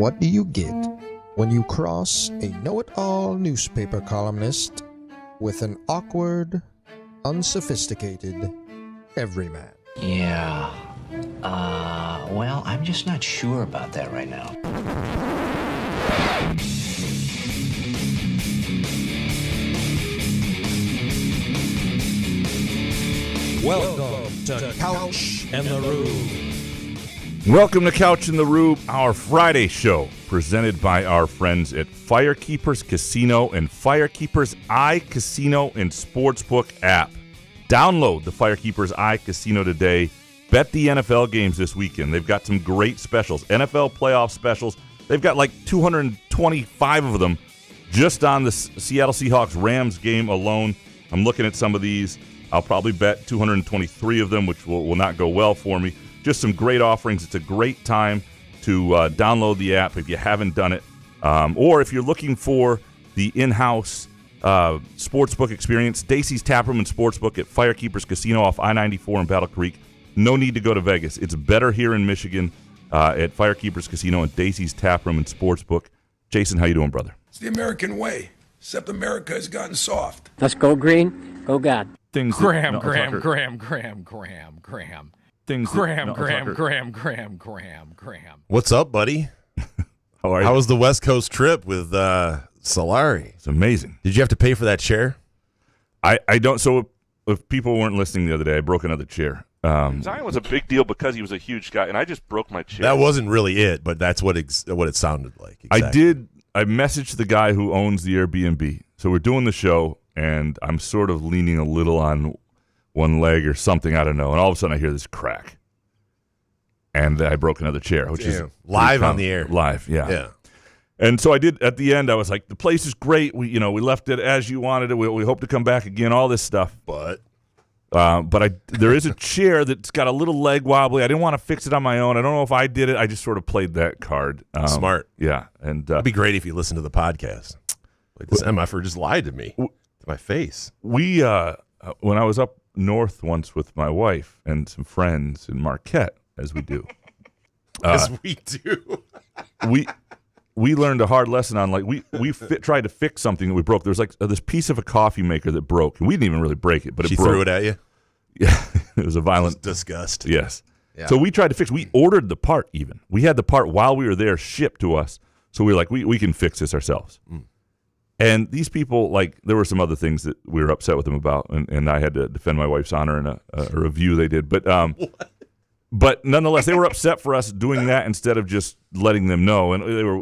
What do you get when you cross a know-it-all newspaper columnist with an awkward, unsophisticated everyman? Yeah. Well, I'm just not sure about that right now. Welcome to Couch and the Rube. Welcome to Couch in the Rube, our Friday show, presented by our friends at Firekeepers Casino and Firekeepers iCasino and Sportsbook app. Download the Firekeepers iCasino today. Bet the NFL games this weekend. They've got some great specials, NFL playoff specials. They've got like 225 of them just on the Seattle Seahawks-Rams game alone. I'm looking at some of these. I'll probably bet 223 of them, which will not go well for me. Just some great offerings. It's a great time to download the app if you haven't done it. Or if you're looking for the in-house sportsbook experience, Dacey's Taproom and Sportsbook at Firekeepers Casino off I-94 in Battle Creek. No need to go to Vegas. It's better here in Michigan at Firekeepers Casino and Dacey's Taproom and Sportsbook. Jason, how you doing, brother? It's the American way, except America has gotten soft. Let's go green, go God. Graham. What's up, buddy? How are you? How was the West Coast trip with Solari? It's amazing. Did you have to pay for that chair? I don't. So if people weren't listening the other day, I broke another chair. Zion was a big deal because he was a huge guy, and I just broke my chair. That wasn't really it, but that's what it sounded like. Exactly. I messaged the guy who owns the Airbnb. So we're doing the show, and I'm sort of leaning a little on one leg or something, I don't know. And all of a sudden I hear this crack. And I broke another chair, which is live on the air. Live, yeah. And so I did, at the end, I was like, the place is great. We left it as you wanted it. We hope to come back again, all this stuff. But there is a chair that's got a little leg wobbly. I didn't want to fix it on my own. I don't know if I did it. I just sort of played that card. Smart. Yeah. And it'd be great if you listened to the podcast. Like, this MFer just lied to me, to my face. We, when I was up north once with my wife and some friends in Marquette, as we do. We learned a hard lesson on, like, we tried to fix something that we broke. There was like this piece of a coffee maker that broke, and we didn't even really break it, but she it broke. Threw it at you? Yeah, it was a violent disgust. Yes. Yeah. So we tried to fix. We ordered the part even. We had the part while we were there shipped to us. So we were like, we can fix this ourselves. Mm. And these people, like, there were some other things that we were upset with them about, and I had to defend my wife's honor in a review they did. But nonetheless, they were upset for us doing that instead of just letting them know. And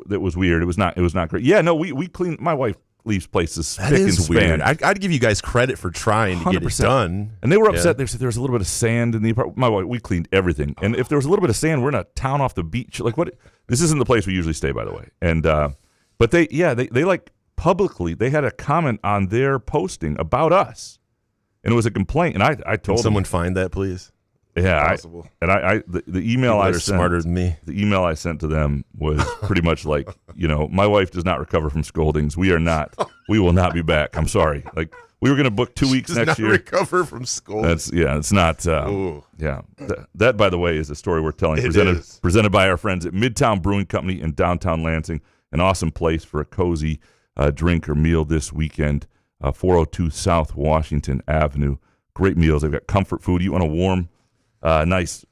it was weird. It was not great. Yeah, no, we cleaned. My wife leaves places spick and span. Weird. I'd give you guys credit for trying to 100%. Get it done. And they were upset. They said there was a little bit of sand in the apartment. My wife, we cleaned everything. And if there was a little bit of sand, we're in a town off the beach. Like, what? This isn't the place we usually stay, by the way. And but they like publicly, they had a comment on their posting about us, and it was a complaint. And I told someone find that, please. Yeah, the email I sent, smarter than me. The email I sent to them was pretty much like, my wife does not recover from scoldings. We will not be back. I'm sorry. Like, we were going to book 2 weeks next year. Recover from scoldings. It's not. Yeah, that by the way is a story we're telling. Presented by our friends at Midtown Brewing Company in downtown Lansing, an awesome place for a cozy drink or meal this weekend. 402 South Washington Avenue. Great meals. They've got comfort food. You want a warm. Nice,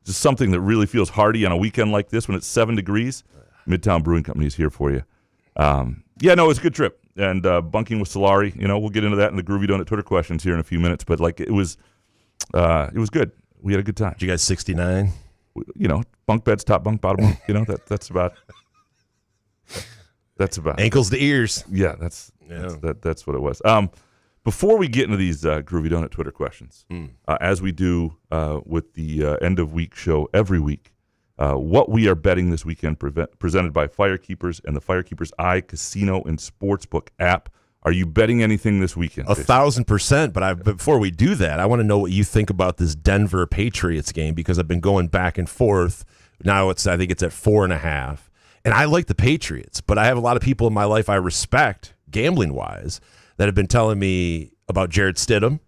just something that really feels hearty on a weekend like this when it's 7 degrees. Midtown Brewing Company is here for you. It was a good trip. And bunking with Solari, we'll get into that in the Groovy Donut Twitter questions here in a few minutes. But, like, it was good. We had a good time. Did you guys 69? Bunk beds, top bunk, bottom bunk. That's about. Ankles to ears. Yeah, that's what it was. Before we get into these Groovy Donut Twitter questions, as we do with the end-of-week show every week, what we are betting this weekend presented by Firekeepers and the Firekeepers iCasino and Sportsbook app. Are you betting anything this weekend? 1,000%, but before we do that, I want to know what you think about this Denver Patriots game, because I've been going back and forth. Now I think it's at 4.5, and I like the Patriots, but I have a lot of people in my life I respect, gambling-wise, that have been telling me about Jared Stidham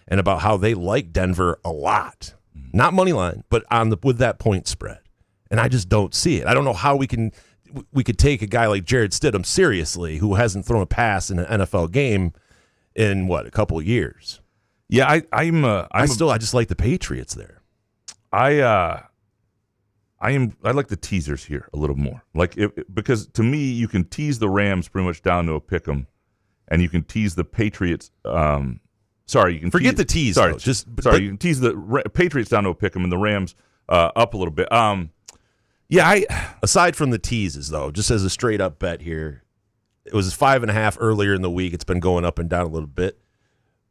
and about how they like Denver a lot. Not money line, but with that point spread. And I just don't see it. I don't know how we can we could take a guy like Jared Stidham seriously, who hasn't thrown a pass in an NFL game in a couple of years. Yeah, I just like the Patriots there. I like the teasers here a little more. Because to me, you can tease the Rams pretty much down to a pick 'em, and you can tease the Patriots. You can forget the tease. Sorry, though. you can tease the Patriots down to a pick 'em and the Rams up a little bit. Aside from the teases, though, just as a straight up bet here, it was 5.5 earlier in the week. It's been going up and down a little bit.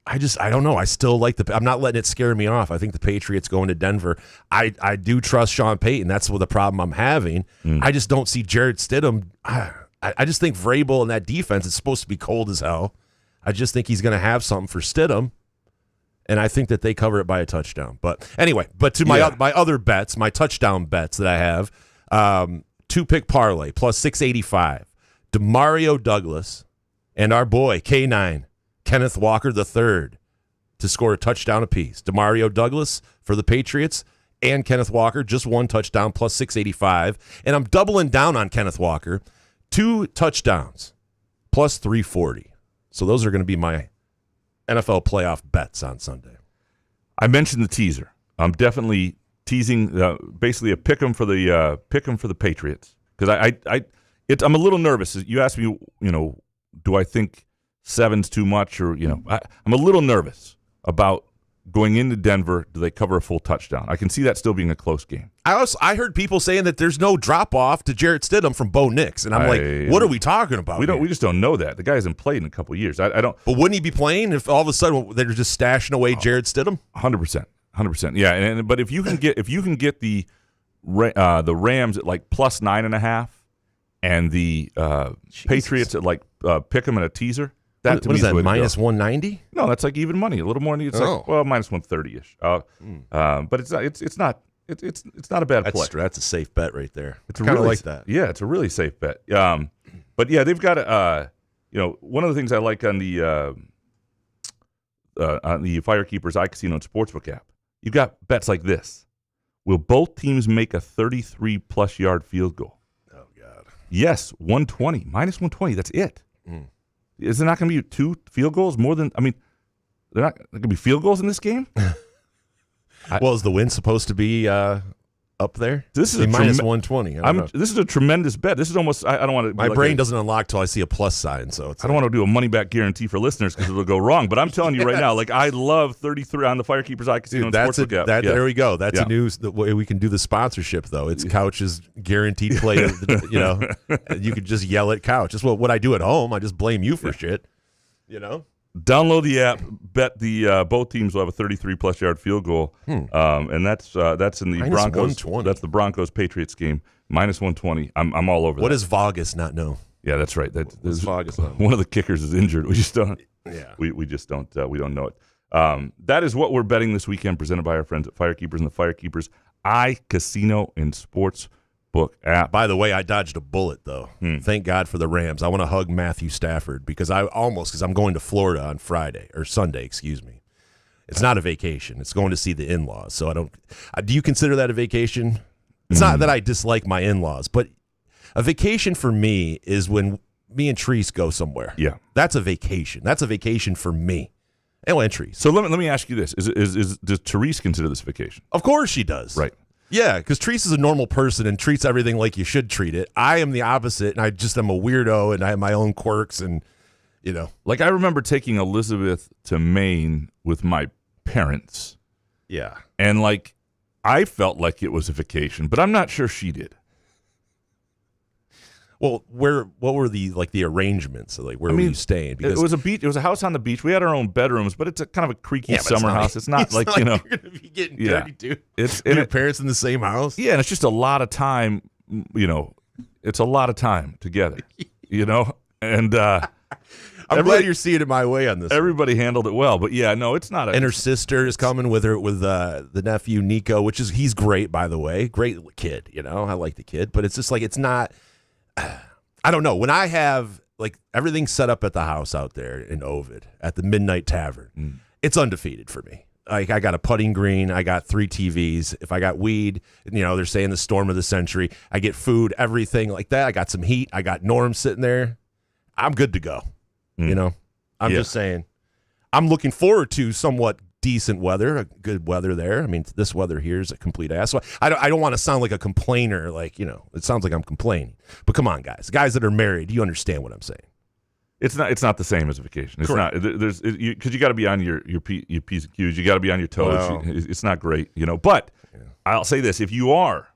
I don't know. I still like I'm not letting it scare me off. I think the Patriots going to Denver. I do trust Sean Payton. That's what the problem I'm having. I just don't see Jared Stidham. I just think Vrabel and that defense is supposed to be cold as hell. I just think he's going to have something for Stidham, and I think that they cover it by a touchdown. But anyway, my other bets, my touchdown bets that I have, 2-pick parlay plus 685. DeMario Douglas and our boy K9 Kenneth Walker III to score a touchdown apiece. DeMario Douglas for the Patriots and Kenneth Walker, just one touchdown plus 685. And I'm doubling down on Kenneth Walker, 2 touchdowns plus 340. So those are going to be my NFL playoff bets on Sunday. I mentioned the teaser. I'm definitely teasing basically a pick 'em for the Patriots, because I'm a little nervous. You asked me, do I think 7's too much, or I'm a little nervous about going into Denver. Do they cover a full touchdown? I can see that still being a close game. I heard people saying that there's no drop off to Jarrett Stidham from Bo Nix, and I'm like, what are we talking about? We just don't know that. The guy hasn't played in a couple of years. I don't. But wouldn't he be playing if all of a sudden they're just stashing away Jarrett Stidham? 100%. Yeah, but if you can get the Rams at like plus 9.5, and the Patriots at like pick 'em in a teaser. What is that, minus 190? No, that's like even money. A little more. It's like minus 130-ish. But it's not a bad play. That's a safe bet right there. It's kind of like that. Yeah, it's a really safe bet. But yeah, they've got one of the things I like on the Firekeepers iCasino and Sportsbook app. You've got bets like this: will both teams make a 33+ yard field goal? Oh God. Yes, 120 minus 120. That's it. Is there not going to be 2 field goals more than? I mean, they're not going to be field goals in this game. Well, is the win supposed to be up there? This is a minus 120. This is a tremendous bet. This is almost. I don't want to. My brain doesn't unlock till I see a plus sign. So I don't want to do a money back guarantee for listeners because it'll go wrong. But I'm telling you right now, like I love 33 on the Firekeepers iCasino and Sportsbook app. There we go. That's a news. The way we can do the sponsorship though. It's Couch's guaranteed play. You could just yell at Couch. That's what I do at home. I just blame you for shit. Download the app. Bet the both teams will have a 33+ yard field goal, and that's in the minus Broncos. 120. That's the Broncos Patriots game. minus 120. I'm all over. What that. does Vargas not know? Yeah, that's right. Vargas not know? One of the kickers is injured. We just don't. Yeah, we just don't. We don't know it. That is what we're betting this weekend. Presented by our friends at Firekeepers and the Firekeepers iCasino and Sportsbook app. By the way, I dodged a bullet, though. Thank God for the Rams. I want to hug Matthew Stafford because I'm going to Florida on Sunday, excuse me. It's not a vacation. It's going to see the in-laws. So do you consider that a vacation? It's not that I dislike my in-laws, but a vacation for me is when me and Treese go somewhere. Yeah. That's a vacation. That's a vacation for me. And Treese. So let me ask you this. Does Therese consider this a vacation? Of course she does. Right. Yeah, because Treese is a normal person and treats everything like you should treat it. I am the opposite, and I just am a weirdo, and I have my own quirks, and, Like, I remember taking Elizabeth to Maine with my parents. Yeah. And, like, I felt like it was a vacation, but I'm not sure she did. Well, what were the arrangements? Like, where were you staying? Because it was a beach. It was a house on the beach. We had our own bedrooms, but it's a kind of a creaky summer house. It's not like you're going to be getting dirty, dude. It's your parents in the same house. Yeah, and it's just a lot of time. It's a lot of time together. And I'm glad you're seeing it my way on this. Everybody handled it well, but yeah, no, it's not. And her sister is coming with the nephew Nico, he's great, by the way, great kid. I like the kid, but it's just like it's not. I don't know. When I have like everything set up at the house out there in Ovid at the Midnight Tavern, it's undefeated for me. like I got a putting green, I got 3 TVs. If I got weed, they're saying the storm of the century. I get food, everything like that. I got some heat. I got Norm sitting there. I'm good to go. I'm just saying. I'm looking forward to somewhat decent weather, good weather there. I mean, this weather here is a complete ass. So I don't want to sound like a complainer. Like, it sounds like I'm complaining. But come on, guys that are married, you understand what I'm saying. It's not the same as a vacation. It's Correct. not. There's because you got to be on your P's and Q's. You got to be on your toes. Wow. It's not great, But I'll say this: if you are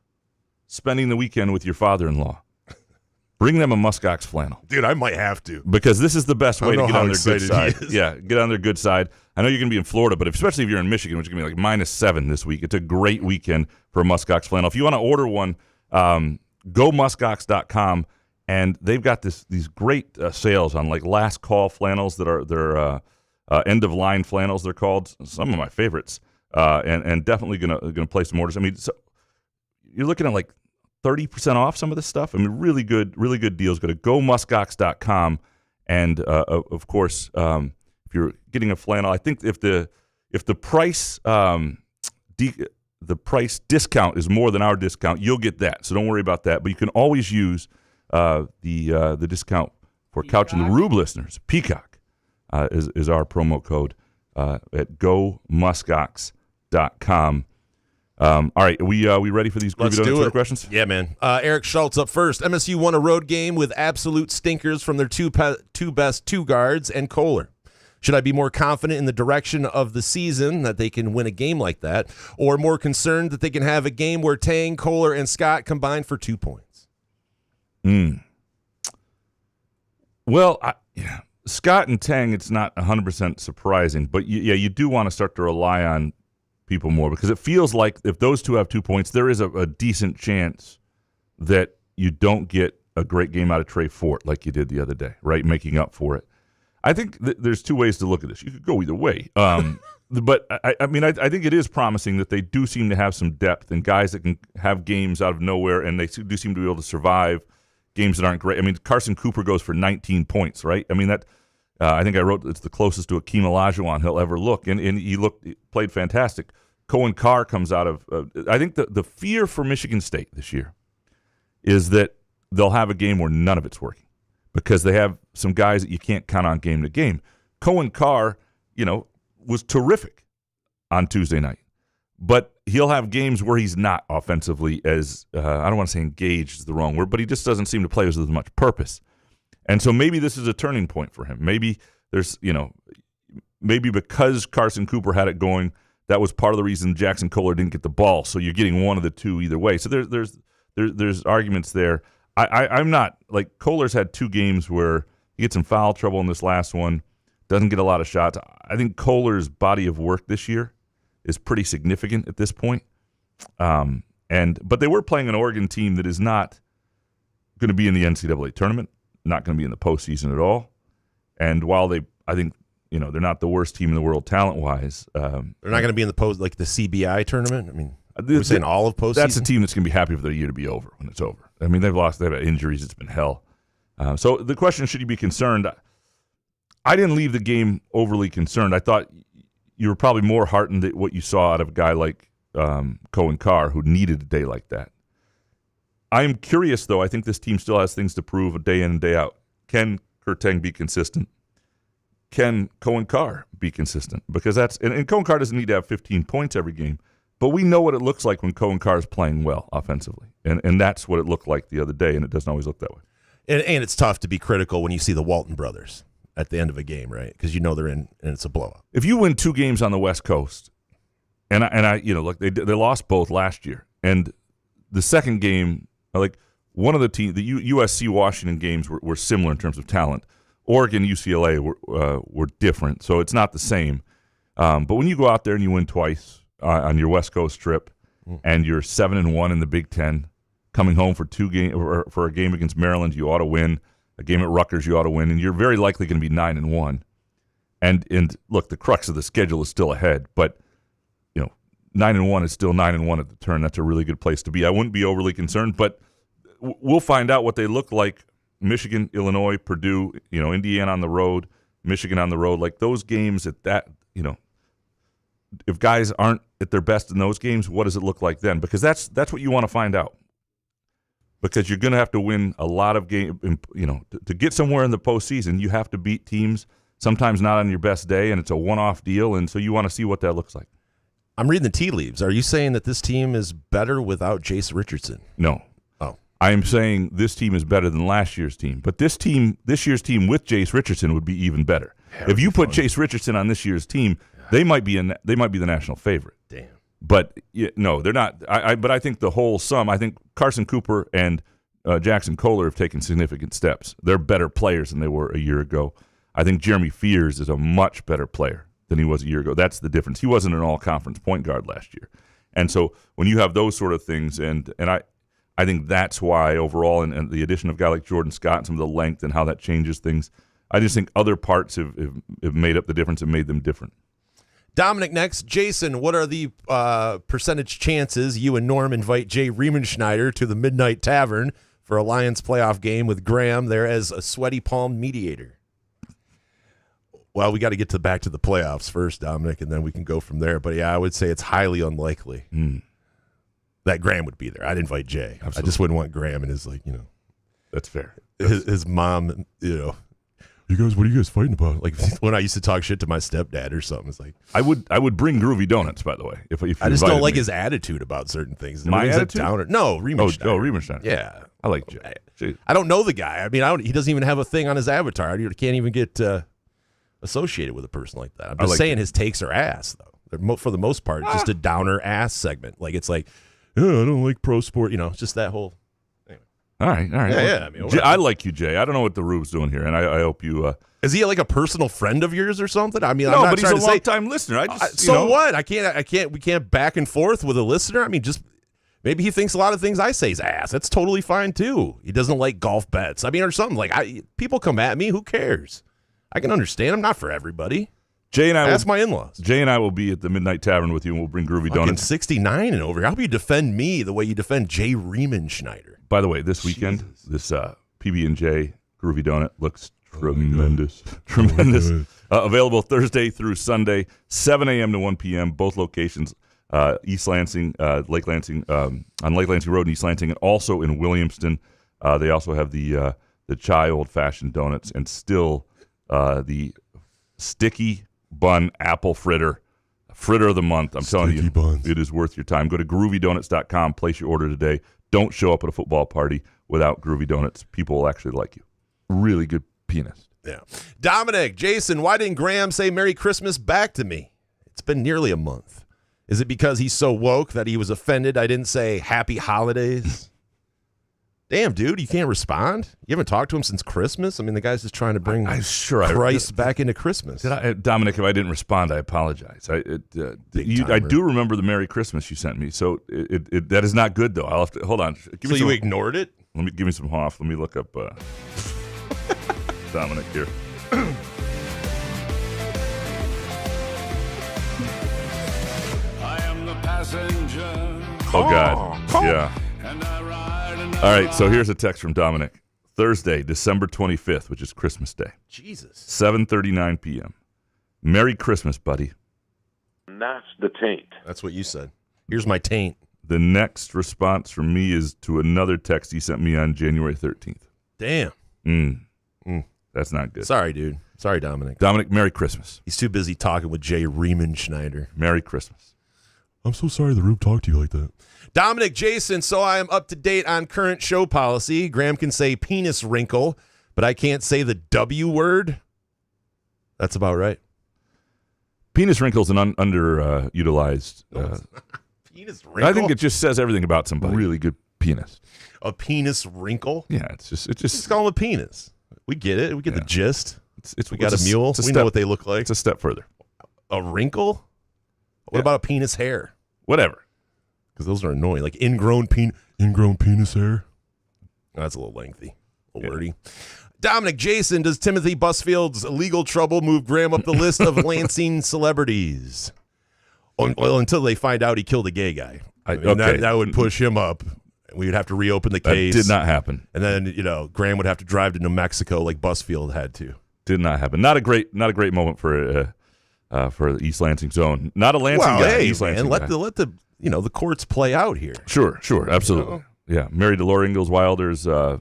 spending the weekend with your father-in-law, bring them a muskox flannel, Dude, I might have to, because this is the best way to get on their good side. He is. Yeah, get on their good side. I know you're going to be in Florida, but especially if you're in Michigan, which is going to be like -7 this week, it's a great weekend for a muskox flannel. If you want to order one, go muskox.com. And they've got these great sales on like last call flannels that are their end of line flannels. They're called, some of my favorites, and definitely gonna place some orders. I mean, so you're looking at like 30% off some of this stuff. I mean, really good deals. Go to gomuskox.com, and of course, if you're getting a flannel, I think if the price the price discount is more than our discount, you'll get that. So don't worry about that. But you can always use the discount for Couch and the Rube listeners. Peacock is our promo code at gomuskox.com. All right, are we ready for these Let's Groovy Donut do Twitter it. questions? Yeah, man. Eric Schultz up first. MSU won a road game with absolute stinkers from their two best two guards and Kohler. Should I be more confident in the direction of the season that they can win a game like that, or more concerned that they can have a game where Teng, Kohler, and Scott combine for 2 points? Well, Scott and Teng, it's not 100% surprising, but you do want to start to rely on people more, because it feels like if those two have 2 points, there is a decent chance that you don't get a great game out of Trey Fort like you did the other day, right, making up for it. I think there's 2 ways to look at this. You could go either way. But, I mean, I think it is promising that they do seem to have some depth and guys that can have games out of nowhere, and they do seem to be able to survive games that aren't great. I mean, Carson Cooper goes for 19 points, right? I mean, that I think I wrote it's the closest to Akeem Olajuwon he'll ever look, and he played fantastic. Cohen Carr comes out of I think the fear for Michigan State this year is that they'll have a game where none of it's working, because they have some guys that you can't count on game to game. Cohen Carr, was terrific on Tuesday night, but he'll have games where he's not offensively as, I don't want to say engaged is the wrong word, but he just doesn't seem to play with as much purpose. And so maybe this is a turning point for him. Maybe there's, maybe because Carson Cooper had it going, that was part of the reason Jaxon Kohler didn't get the ball. So you're getting one of the two either way. So there's arguments there. I'm not, like, Kohler's had 2 games where he gets in foul trouble in this last one, doesn't get a lot of shots. I think Kohler's body of work this year is pretty significant at this point. But they were playing an Oregon team that is not going to be in the NCAA tournament, not going to be in the postseason at all. And while I think, they're not the worst team in the world talent-wise. They're not going to be in the the CBI tournament? I mean, we're saying all of postseason? That's a team that's going to be happy for their year to be over when it's over. I mean, they've had injuries. It's been hell. So the question, should you be concerned? I didn't leave the game overly concerned. I thought you were probably more heartened at what you saw out of a guy like Cohen Carr, who needed a day like that. I am curious, though. I think this team still has things to prove a day in and day out. Can Kur Teng be consistent? Can Cohen Carr be consistent? Because and Cohen Carr doesn't need to have 15 points every game, but we know what it looks like when Cohen Carr is playing well offensively. And that's what it looked like the other day, and it doesn't always look that way. And it's tough to be critical when you see the Walton brothers at the end of a game, right? Because they're in, and it's a blowout. If you win 2 games on the West Coast, and look, they lost both last year, and the second game, like one of the USC Washington games were similar in terms of talent. Oregon, UCLA were different, so it's not the same. But when you go out there and you win twice on your West Coast trip, and you're 7-1 in the Big Ten, coming home for 2 games or for a game against Maryland, you ought to win. A game at Rutgers, you ought to win, and you're very likely going to be 9-1. And look, the crux of the schedule is still ahead, but 9-1 is still 9-1 at the turn. That's a really good place to be. I wouldn't be overly concerned, but we'll find out what they look like. Michigan, Illinois, Purdue, Indiana on the road, Michigan on the road, like those games at that, if guys aren't at their best in those games, what does it look like then? Because that's what you want to find out. Because you're going to have to win a lot of games. To get somewhere in the postseason, you have to beat teams sometimes not on your best day, and it's a one-off deal, and so you want to see what that looks like. I'm reading the tea leaves. Are you saying that this team is better without Jace Richardson? No. Oh. I am saying this team is better than last year's team. But this year's team with Jace Richardson would be even better. If you put Jace Richardson on this year's team, they might be the national favorite. Damn. But no, they're not. But I think the whole sum. I think Carson Cooper and Jaxon Kohler have taken significant steps. They're better players than they were a year ago. I think Jeremy Fears is a much better player than he was a year ago. That's the difference. He wasn't an all-conference point guard last year, and so when you have those sort of things, and I think that's why overall, and the addition of a guy like Jordan Scott and some of the length and how that changes things. I just think other parts have made up the difference and made them different. Dominic next. Jason, what are the percentage chances you and Norm invite Jay Riemenschneider to the Midnight Tavern for a Lions playoff game with Graham there as a sweaty palm mediator? Well, we got to get back to the playoffs first, Dominic, and then we can go from there. But, yeah, I would say it's highly unlikely that Graham would be there. I'd invite Jay. Absolutely. I just wouldn't want Graham and his, That's fair. His mom, you guys, what are you guys fighting about? Like when I used to talk shit to my stepdad or something. It's like I would bring Groovy Donuts, by the way. If I just don't like his attitude about certain things. My attitude? Downer. No, Riemenschneider. Oh, Riemenschneider. Yeah, I like Jay. I don't know the guy. I mean, he doesn't even have a thing on his avatar. You can't even get associated with a person like that. I'm just saying his takes are ass though. They're for the most part just a downer ass segment. Like it's like, I don't like pro sport. It's just that whole. All right. Yeah. I mean, I like you, Jay. I don't know what the Rube's doing here, and I hope you. Is he like a personal friend of yours or something? I mean, no, I'm not but he's trying a to say long-time listener. What? I can't. We can't back and forth with a listener. I mean, just maybe he thinks a lot of things I say is ass. That's totally fine too. He doesn't like golf bets. I mean, or something like. People come at me. Who cares? I can understand. I'm not for everybody. Jay and I. Ask my in-laws. Jay and I will be at the Midnight Tavern with you, and we'll bring Groovy Donuts. 69 and over. How about you defend me the way you defend Jay Riemenschneider? By the way, this weekend, this PB&J Groovy Donut looks tremendous. Tremendous. Available Thursday through Sunday, 7 a.m. to 1 p.m., both locations, East Lansing, Lake Lansing, on Lake Lansing Road in East Lansing, and also in Williamston. They also have the chai old-fashioned donuts and still the sticky bun apple fritter of the month. I'm telling you, buns. It is worth your time. Go to groovydonuts.com, place your order today. Don't show up at a football party without Groovy Donuts. People will actually like you. Really good pianist. Yeah. Dominic, Jason, why didn't Graham say Merry Christmas back to me? It's been nearly a month. Is it because he's so woke that he was offended I didn't say Happy Holidays? Damn, dude, you can't respond? You haven't talked to him since Christmas? I mean, the guy's just trying to bring Christ back into Christmas. Dominic, if I didn't respond, I apologize. I do remember the Merry Christmas you sent me, so that is not good, though. I'll have to hold on. So you ignored it? Give me some Hoff. Let me look up Dominic here. I am the passenger. Oh, God. Yeah. All right, so here's a text from Dominic. Thursday, December 25th, which is Christmas Day. Jesus. 7:39 p.m. Merry Christmas, buddy. That's the taint. That's what you said. Here's my taint. The next response from me is to another text he sent me on January 13th. Damn. That's not good. Sorry, dude. Sorry, Dominic. Dominic, Merry Christmas. He's too busy talking with Jay Riemenschneider. Merry Christmas. I'm so sorry the Rube talked to you like that. Dominic, Jason, so I am up to date on current show policy. Graham can say penis wrinkle, but I can't say the W word. That's about right. Penis wrinkle is an underutilized. Penis wrinkle? I think it just says everything about somebody. Really good pianist. A penis wrinkle? Yeah, it's just call him a penis. We get it. We get the gist. We got a mule. We step, know what they look like. It's a step further. A wrinkle? What about a penis hair? Whatever. Because those are annoying. Like ingrown penis hair. Oh, that's a little lengthy. A little wordy. Dominic, Jason, does Timothy Busfield's legal trouble move Graham up the list of Lansing celebrities? Well, until they find out he killed a gay guy. That would push him up. We would have to reopen the case. That did not happen. And then, Graham would have to drive to New Mexico like Busfield had to. Did not happen. Not a great moment for for the East Lansing zone. Not a Lansing guy. Hey, East Lansing man, guy. let the the courts play out here. Sure, absolutely. Yeah, married to Laura Ingalls Wilder's. Oh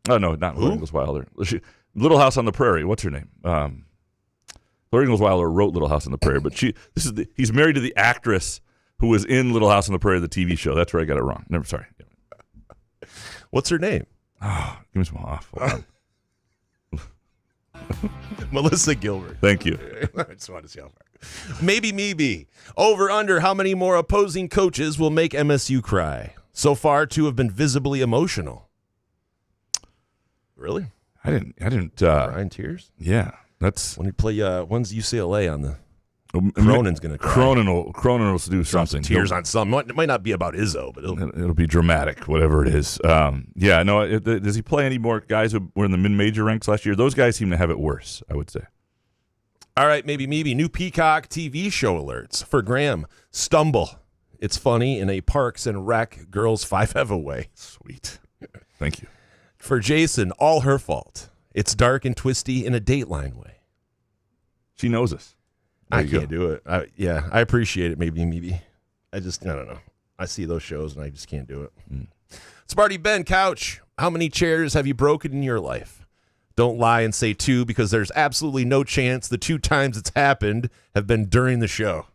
no, not Laura Ingalls Wilder. Little House on the Prairie. What's her name? Laura Ingalls Wilder wrote Little House on the Prairie, but he's married to the actress who was in Little House on the Prairie, the TV show. That's where I got it wrong. Never, sorry. What's her name? Oh, give me some off. Melissa Gilbert. Thank you. I just wanted to see how far. Maybe. Over under how many more opposing coaches will make MSU cry? So far, 2 have been visibly emotional. Really? I didn't. Crying tears? Yeah, that's when you play. When's UCLA on the? Cronin's going to cry. Cronin will do something. Tears on some. It might not be about Izzo, but it'll be dramatic, whatever it is. Does he play any more guys who were in the mid-major ranks last year? Those guys seem to have it worse, I would say. All right, maybe. New Peacock TV show alerts for Graham. Stumble. It's funny in a Parks and Rec girls 5F way. Sweet. Thank you. For Jason, all her fault. It's dark and twisty in a Dateline way. She knows us. I can't do it. I appreciate it. Maybe. I don't know. I see those shows and I just can't do it. Sparty Ben Couch, how many chairs have you broken in your life? Don't lie and say 2 because there's absolutely no chance the 2 times it's happened have been during the show.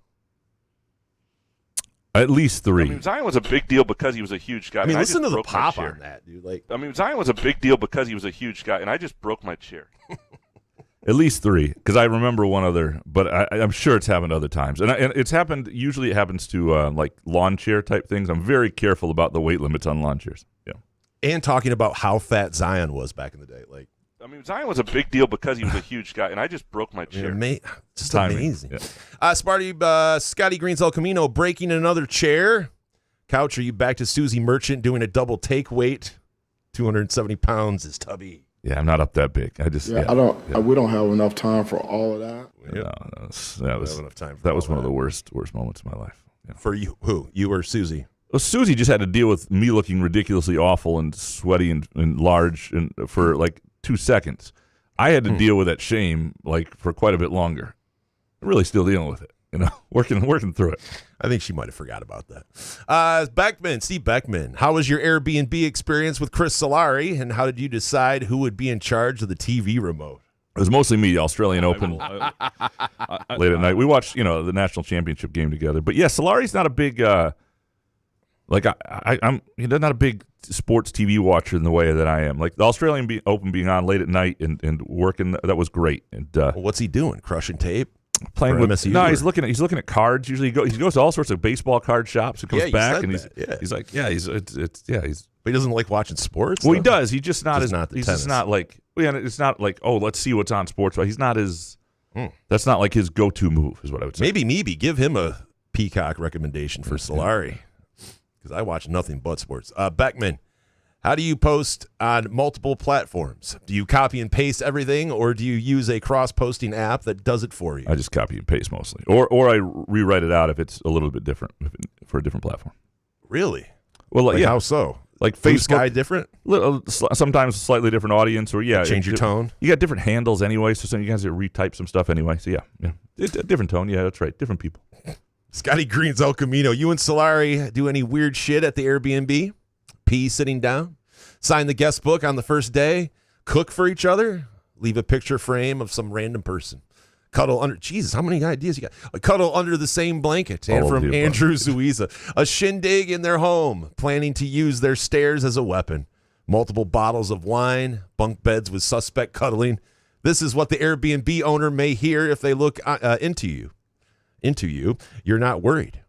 At least 3. I mean, Zion was a big deal because he was a huge guy. I mean, listen to the pop on that, dude. Zion was a big deal because he was a huge guy, and I just broke my chair. At least 3, because I remember one other, but I'm sure it's happened other times. And it's happened, usually it happens to like lawn chair type things. I'm very careful about the weight limits on lawn chairs. Yeah. And talking about how fat Zion was back in the day. Zion was a big deal because he was a huge guy, and I just broke my chair. Just Timing. amazing. Yeah. Sparty, Scotty Greens El Camino breaking another chair. Couch, are you back to Susie Merchant doing a double take weight? 270 pounds is tubby. Yeah, I'm not up that big. I just we don't have enough time for all of that. No, that was one of the worst moments of my life. Yeah. For you, who? You or Susie? Well, Susie just had to deal with me looking ridiculously awful and sweaty and large for like 2 seconds. I had to deal with that shame like for quite a bit longer. I'm really still dealing with it, working through it. I think she might have forgot about that. Steve Beckman, how was your Airbnb experience with Chris Solari, and how did you decide who would be in charge of the TV remote? It was mostly me, Australian Open, late at night. We watched, the national championship game together. But yeah, Solari's not a big, I'm not a big sports TV watcher in the way that I am. Like the Australian Open being on late at night and working, that was great. And what's he doing? Crushing tape? Playing with MSU? No, he's looking at cards. Usually he goes to all sorts of baseball card shops and comes back and he's like, But he doesn't like watching sports. Well, he does. He's just not it's not like let's see what's on sports. But he's not as that's not like his go-to move is what I would say. Maybe give him a Peacock recommendation for Solari because I watch nothing but sports. Beckman, how do you post on multiple platforms? Do you copy and paste everything, or do you use a cross-posting app that does it for you? I just copy and paste mostly, or I rewrite it out if it's a little bit different for a different platform. Really? Well, how so? Like Blue Facebook, Sky different? Sometimes slightly different audience, or change your tone. You got different handles anyway, so some you guys retype some stuff anyway. So yeah, different tone. Yeah, that's right. Different people. Scotty Greens El Camino. You and Solari do any weird shit at the Airbnb? Pee sitting down? Sign the guest book on the first day? Cook for each other? Leave a picture frame of some random person? Cuddle under, Jesus, how many ideas you got? Cuddle under the same blanket. And from Andrew Zuiza, a shindig in their home, planning to use their stairs as a weapon. Multiple bottles of wine, bunk beds with suspect cuddling. This is what the Airbnb owner may hear if they look into you. You're not worried.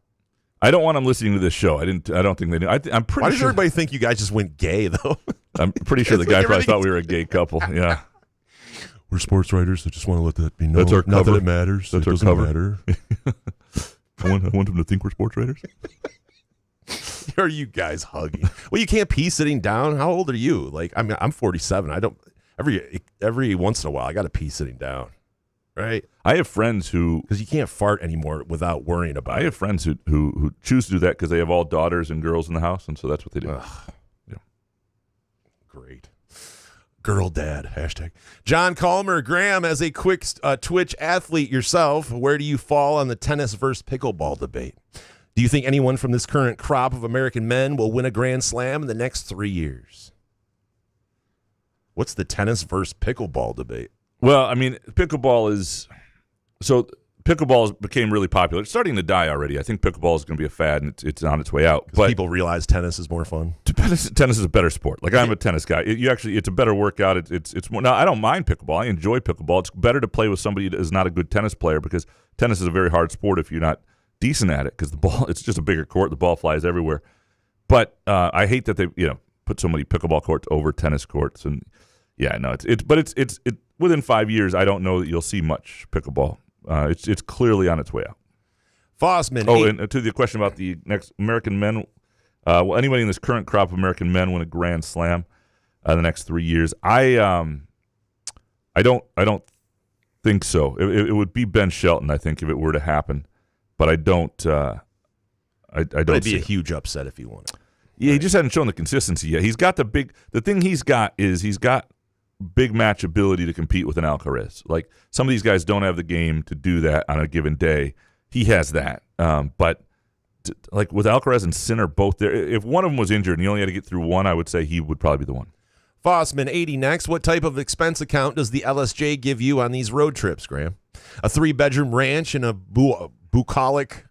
I don't want them listening to this show. I don't think they do. I'm pretty Why sure. does everybody think you guys just went gay, though? I'm pretty sure the guy probably thought we were a gay couple. Yeah. We're sports writers. I just want to let that be known. That's our cover. Not that it matters. That's it our doesn't cover. matter. I want them to think we're sports writers. Are you guys hugging? Well, you can't pee sitting down. How old are you? Like, I mean, I'm 47. I don't every once in a while I got to pee sitting down. Right? I have friends who because you can't fart anymore without worrying about it. I have friends who choose to do that because they have all daughters and girls in the house, and so that's what they do. Yeah. Great. Girl dad, hashtag. John Calmer, Graham, as a quick Twitch athlete yourself, where do you fall on the tennis versus pickleball debate? Do you think anyone from this current crop of American men will win a Grand Slam in the next 3 years? What's the tennis versus pickleball debate? Well, I mean, pickleball became really popular. It's starting to die already. I think pickleball is going to be a fad, and it's on its way out. But people realize tennis is more fun. Tennis is a better sport. Like, I'm a tennis guy. It's a better workout. It's more. Now, I don't mind pickleball. I enjoy pickleball. It's better to play with somebody that is not a good tennis player, because tennis is a very hard sport if you're not decent at it, because the ball, it's just a bigger court. The ball flies everywhere. But I hate that they put so many pickleball courts over tennis courts. And yeah, no, it's within 5 years, I don't know that you'll see much pickleball. It's clearly on its way out. Fossman. And to the question about the next American men, will anybody in this current crop of American men win a Grand Slam the next 3 years? I don't think so. It would be Ben Shelton, I think, if it were to happen, but I don't. I don't. It'd be a huge upset if he won it. Yeah, he just hadn't shown the consistency yet. He's got the thing he's got big match ability to compete with an Alcaraz. Like, some of these guys don't have the game to do that on a given day. He has that. But like with Alcaraz and Sinner both there, if one of them was injured and you only had to get through one, I would say he would probably be the one. Fossman, 80 next. What type of expense account does the LSJ give you on these road trips, Graham? A 3-bedroom ranch in a bucolic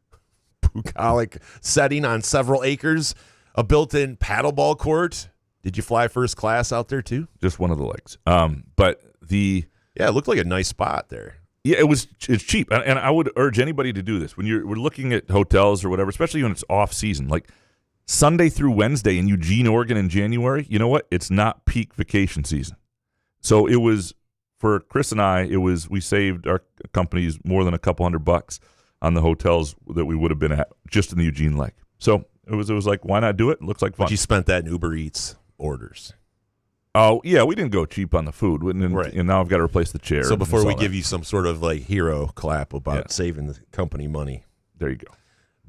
setting on several acres, a built-in paddleball court. Did you fly first class out there too? Just one of the legs. But it looked like a nice spot there. Yeah, it's cheap, and I would urge anybody to do this when we're looking at hotels or whatever, especially when it's off season, like Sunday through Wednesday in Eugene, Oregon in January. You know what? It's not peak vacation season. So it was for Chris and I. We saved our companies more than a couple $100 on the hotels that we would have been at just in the Eugene leg. So it was like, why not do it? It looks like fun. But you spent that in Uber Eats orders. Oh, yeah, we didn't go cheap on the food. Right. And now I've got to replace the chair. So before we give you some sort of like hero clap about saving the company money. There you go.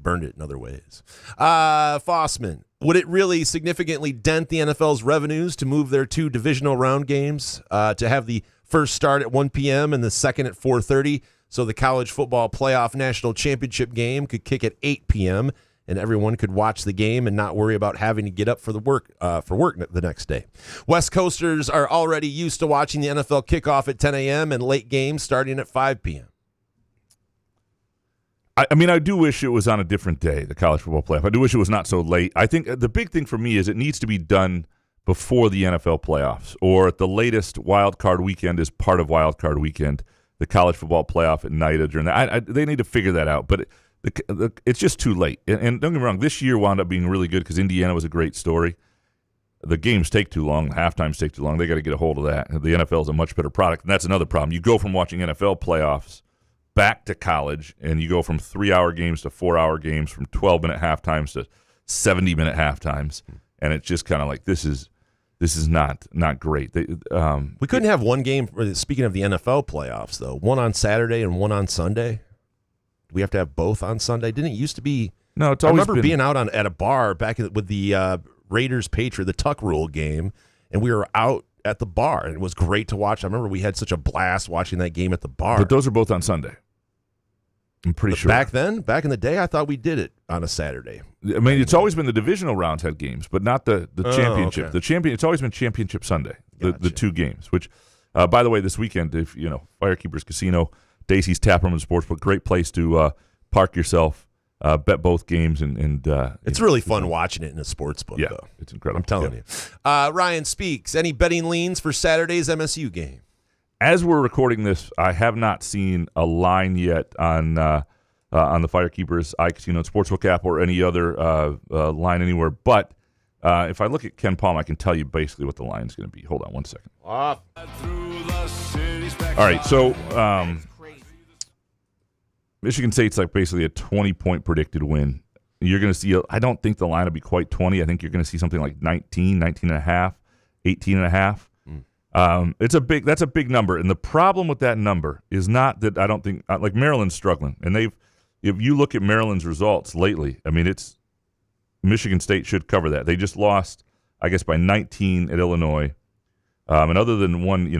Burned it in other ways. Fossman, would it really significantly dent the NFL's revenues to move their 2 divisional round games to have the first start at 1 p.m. and the second at 4:30, so the college football playoff national championship game could kick at 8 p.m., and everyone could watch the game and not worry about having to get up for work the next day? West Coasters are already used to watching the NFL kickoff at 10 a.m. and late games starting at 5 p.m. I mean, I do wish it was on a different day, the college football playoff. I do wish it was not so late. I think the big thing for me is it needs to be done before the NFL playoffs, or at the latest wild card weekend is part of wild card weekend, the college football playoff at night or during that. They need to figure that out, but it's just too late. And don't get me wrong, this year wound up being really good because Indiana was a great story. The games take too long. The halftimes take too long. They got to get a hold of that. The NFL is a much better product, and that's another problem. You go from watching NFL playoffs back to college, and you go from 3-hour games to 4-hour games, from 12-minute halftimes to 70-minute halftimes, and it's just kind of like this is not great. We couldn't have one game. Speaking of the NFL playoffs, though, one on Saturday and one on Sunday. We have to have both on Sunday. Didn't it used to be? No, it's always been. Being out at a bar back with the Raiders Patriot, the Tuck Rule game, and we were out at the bar, and it was great to watch. I remember we had such a blast watching that game at the bar. But those are both on Sunday. I'm pretty sure. Back then, back in the day, I thought we did it on a Saturday. I mean, it's always been the divisional rounds had games, but not the championship. Okay. It's always been championship Sunday, the 2 games. Which, by the way, this weekend, if Firekeepers Casino, Dacey's Taproom and Sportsbook, great place to park yourself, bet both games, and it's really fun watching it in a sportsbook. Yeah, though. it's incredible. I'm telling you. Ryan Speaks, any betting leans for Saturday's MSU game? As we're recording this, I have not seen a line yet on the Firekeepers iCasino and Sportsbook app or any other line anywhere. But if I look at Ken Palm, I can tell you basically what the line is going to be. Hold on one second. All right, so Michigan State's like basically a 20-point predicted win. You're going to see, I don't think the line will be quite 20. I think you're going to see something like 19, 19 and a half, 18 and a half. That's a big number, and the problem with that number is not that I don't think like Maryland's struggling, and if you look at Maryland's results lately, I mean it's Michigan State should cover that. They just lost, I guess, by 19 at Illinois. And other than one,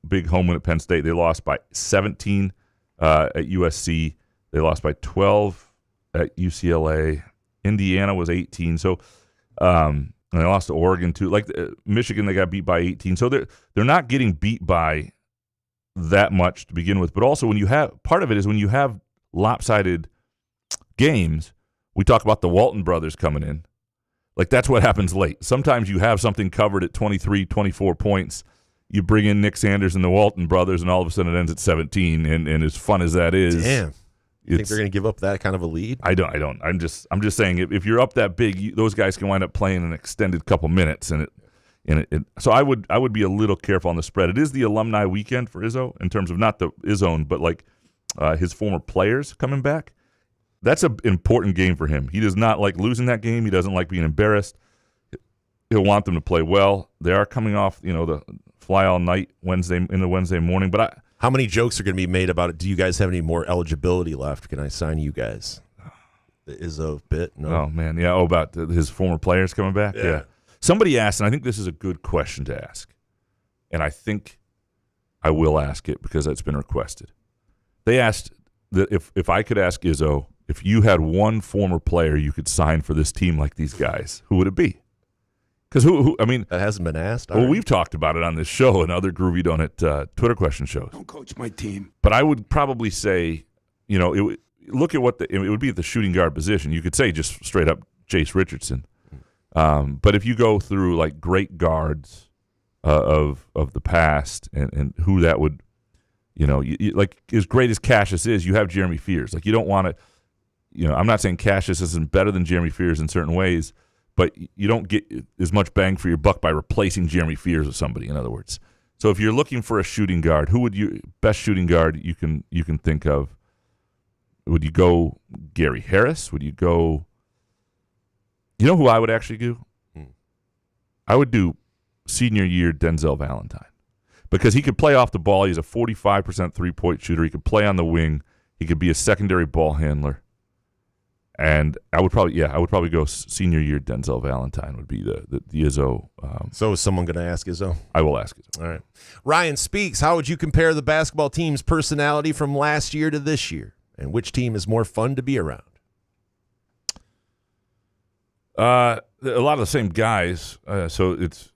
big home win at Penn State, they lost by 17 at USC. They lost by 12 at UCLA. Indiana was 18. So, and they lost to Oregon too. Like Michigan, they got beat by 18. So they're not getting beat by that much to begin with. But also when you have, part of it is when you have lopsided games, we talk about the Walton brothers coming in. Like that's what happens late. Sometimes you have something covered at 23, 24 points. You bring in Nick Sanders and the Walton brothers, and all of a sudden it ends at 17. And as fun as that is, damn, you think they're going to give up that kind of a lead? I don't. I'm just saying if you're up that big, those guys can wind up playing an extended couple minutes, so I would be a little careful on the spread. It is the alumni weekend for Izzo in terms of not the Izzone, but like his former players coming back. That's an important game for him. He does not like losing that game. He doesn't like being embarrassed. He'll want them to play well. They are coming off, the fly all night Wednesday morning. But how many jokes are going to be made about it? Do you guys have any more eligibility left? Can I sign you guys? The Izzo bit? No. Oh man, yeah. About his former players coming back. Yeah. Somebody asked, and I think this is a good question to ask, and I think I will ask it because it's been requested. They asked that if I could ask Izzo, if you had one former player you could sign for this team like these guys, who would it be? Because who? I mean, that hasn't been asked. Well, we've talked about it on this show and other Groovy Donut Twitter question shows. Don't coach my team. But I would probably say, look at what it would be at the shooting guard position. You could say just straight up Chase Richardson. But if you go through like great guards of the past and who that would, like as great as Cassius is, you have Jeremy Fears. Like you don't want to, I'm not saying Cassius isn't better than Jeremy Fears in certain ways, but you don't get as much bang for your buck by replacing Jeremy Fears with somebody, in other words. So if you're looking for a shooting guard, who would best shooting guard you can think of? Would you go Gary Harris? Would you go, who I would actually do? I would do senior year Denzel Valentine because he could play off the ball. He's a 45% three-point shooter. He could play on the wing. He could be a secondary ball handler. And I would probably go senior year Denzel Valentine would be the Izzo. So is someone going to ask Izzo? I will ask Izzo. All right. Ryan speaks. How would you compare the basketball team's personality from last year to this year? And which team is more fun to be around? A lot of the same guys. So it's,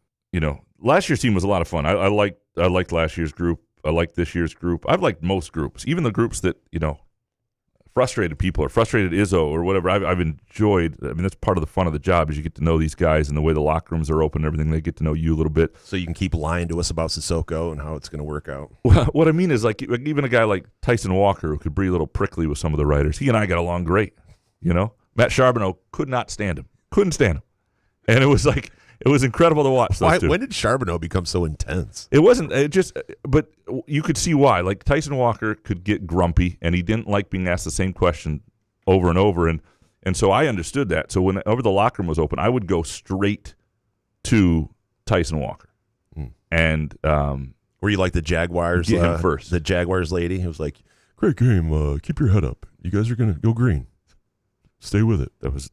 last year's team was a lot of fun. I liked last year's group. I like this year's group. I've liked most groups, even the groups that, frustrated people or frustrated Izzo or whatever. I've enjoyed. I mean, that's part of the fun of the job is you get to know these guys and the way the locker rooms are open and everything. They get to know you a little bit. So you can keep lying to us about Sissoko and how it's going to work out. Well, what I mean is like even a guy like Tyson Walker who could be a little prickly with some of the writers. He and I got along great. Matt Charbonneau could not stand him. Couldn't stand him. And it was incredible to watch those two. When did Charbonneau become so intense? But you could see why. Like Tyson Walker could get grumpy, and he didn't like being asked the same question over and over. And so I understood that. So whenever the locker room was open, I would go straight to Tyson Walker. And were you like the Jaguars? Get him first. The Jaguars lady who was like, "Great game. Keep your head up. You guys are gonna go green. Stay with it." That was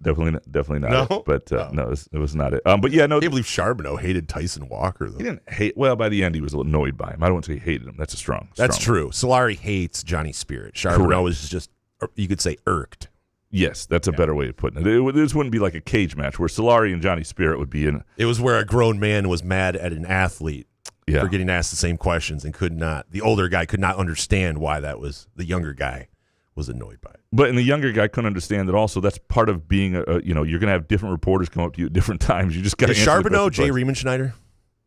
definitely not no? it. But no, it was not it. But yeah, no. I can't believe Charbonneau hated Tyson Walker though. He didn't hate. Well, by the end, he was a little annoyed by him. I don't want to say he hated him. That's a strong. That's true. Solari hates Johnny Spirit. Charbonneau was just, you could say, irked. Yes, that's a better way of putting it. This wouldn't be like a cage match where Solari and Johnny Spirit would be in. It was where a grown man was mad at an athlete for getting asked the same questions and could not. The older guy could not understand why that was. The younger guy was annoyed by it. But the younger guy couldn't understand that also that's part of being you're going to have different reporters come up to you at different times. You just got to answer Charbonneau Jay Riemenschneider?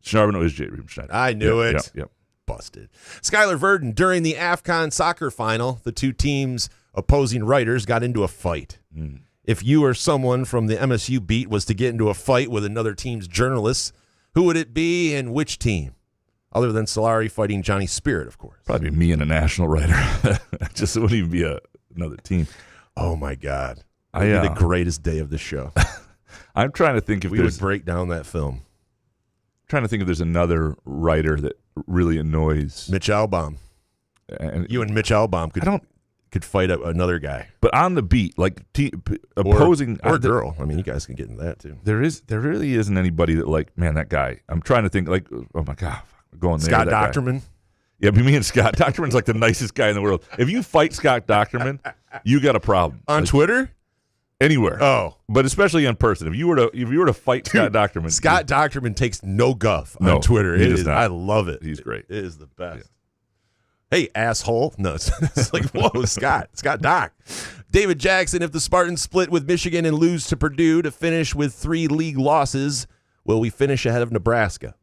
Charbonneau is Jay Riemenschneider. I knew it. Yep. Busted. Skylar Verdon, during the AFCON soccer final, the two teams' opposing writers got into a fight. If you or someone from the MSU beat was to get into a fight with another team's journalists, who would it be and which team? Other than Solari fighting Johnny Spirit, of course. Probably me and a national writer. It wouldn't even be another team. Oh, my God. It would be the greatest day of the show. I'm trying to think if we would break down that film. I'm trying to think if there's another writer that really annoys. Mitch Albom. You and Mitch Albom could could fight another guy. But on the beat, like opposing or girl. I mean, you guys can get into that too. There really isn't anybody that like, man, that guy. I'm trying to think like, oh my God, going there. Scott Docterman. Yeah, me and Scott Docterman's like the nicest guy in the world. If you fight Scott Docterman, you got a problem on Twitter. Anywhere. Oh. But especially in person. If you were to fight Scott Docterman. Scott Docterman takes no guff on Twitter. I love it. He's great. It is the best. Yeah. Hey, asshole. No, it's like, whoa, Scott Doc. David Jackson, if the Spartans split with Michigan and lose to Purdue to finish with 3 league losses, will we finish ahead of Nebraska?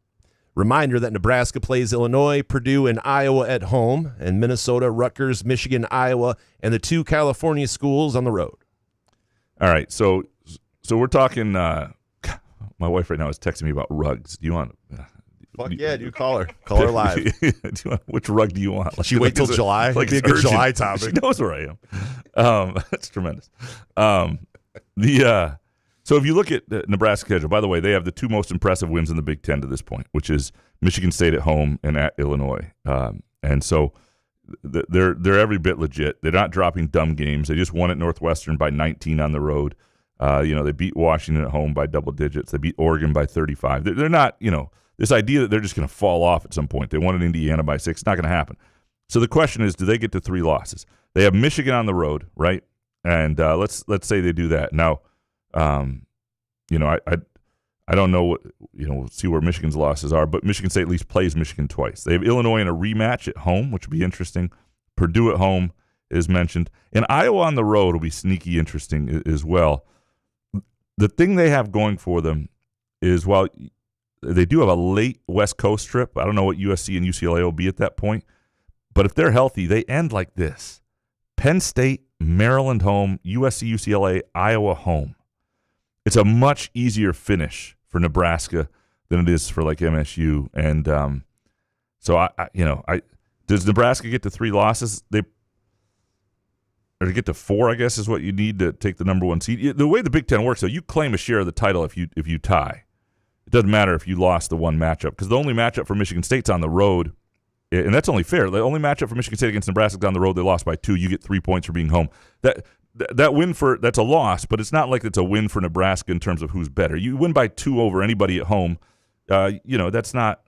Reminder that Nebraska plays Illinois, Purdue, and Iowa at home, and Minnesota, Rutgers, Michigan, Iowa, and the 2 California schools on the road. All right, so we're talking. My wife right now is texting me about rugs. Do you want? Dude, call her. Call her live. Which rug do you want? Like, she wait till July. Like be a good July topic. She knows where I am. That's tremendous. So if you look at the Nebraska schedule, by the way, they have the 2 most impressive wins in the Big Ten to this point, which is Michigan State at home and at Illinois. And so they're every bit legit. They're not dropping dumb games. They just won at Northwestern by 19 on the road. They beat Washington at home by double digits. They beat Oregon by 35. They're not, this idea that they're just going to fall off at some point. They won at Indiana by 6. It's not going to happen. So the question is, do they get to 3 losses? They have Michigan on the road, right? And let's say they do that. Now, I don't know what, we'll see where Michigan's losses are, but Michigan State at least plays Michigan twice. They have Illinois in a rematch at home, which would be interesting. Purdue at home is mentioned. And Iowa on the road will be sneaky interesting as well. The thing they have going for them is, while they do have a late West Coast trip, I don't know what USC and UCLA will be at that point, but if they're healthy, they end like this. Penn State, Maryland home, USC, UCLA, Iowa home. It's a much easier finish for Nebraska than it is for like MSU. And does Nebraska get to 3 losses? Or to get to 4, I guess, is what you need to take the number 1 seed. The way the Big Ten works, though, you claim a share of the title if you tie. It doesn't matter if you lost the one matchup, because the only matchup for Michigan State's on the road, and that's only fair. The only matchup for Michigan State against Nebraska is on the road. They lost by 2. You get 3 points for being home. That win that's a loss, but it's not like it's a win for Nebraska in terms of who's better. You win by 2 over anybody at home. That's not.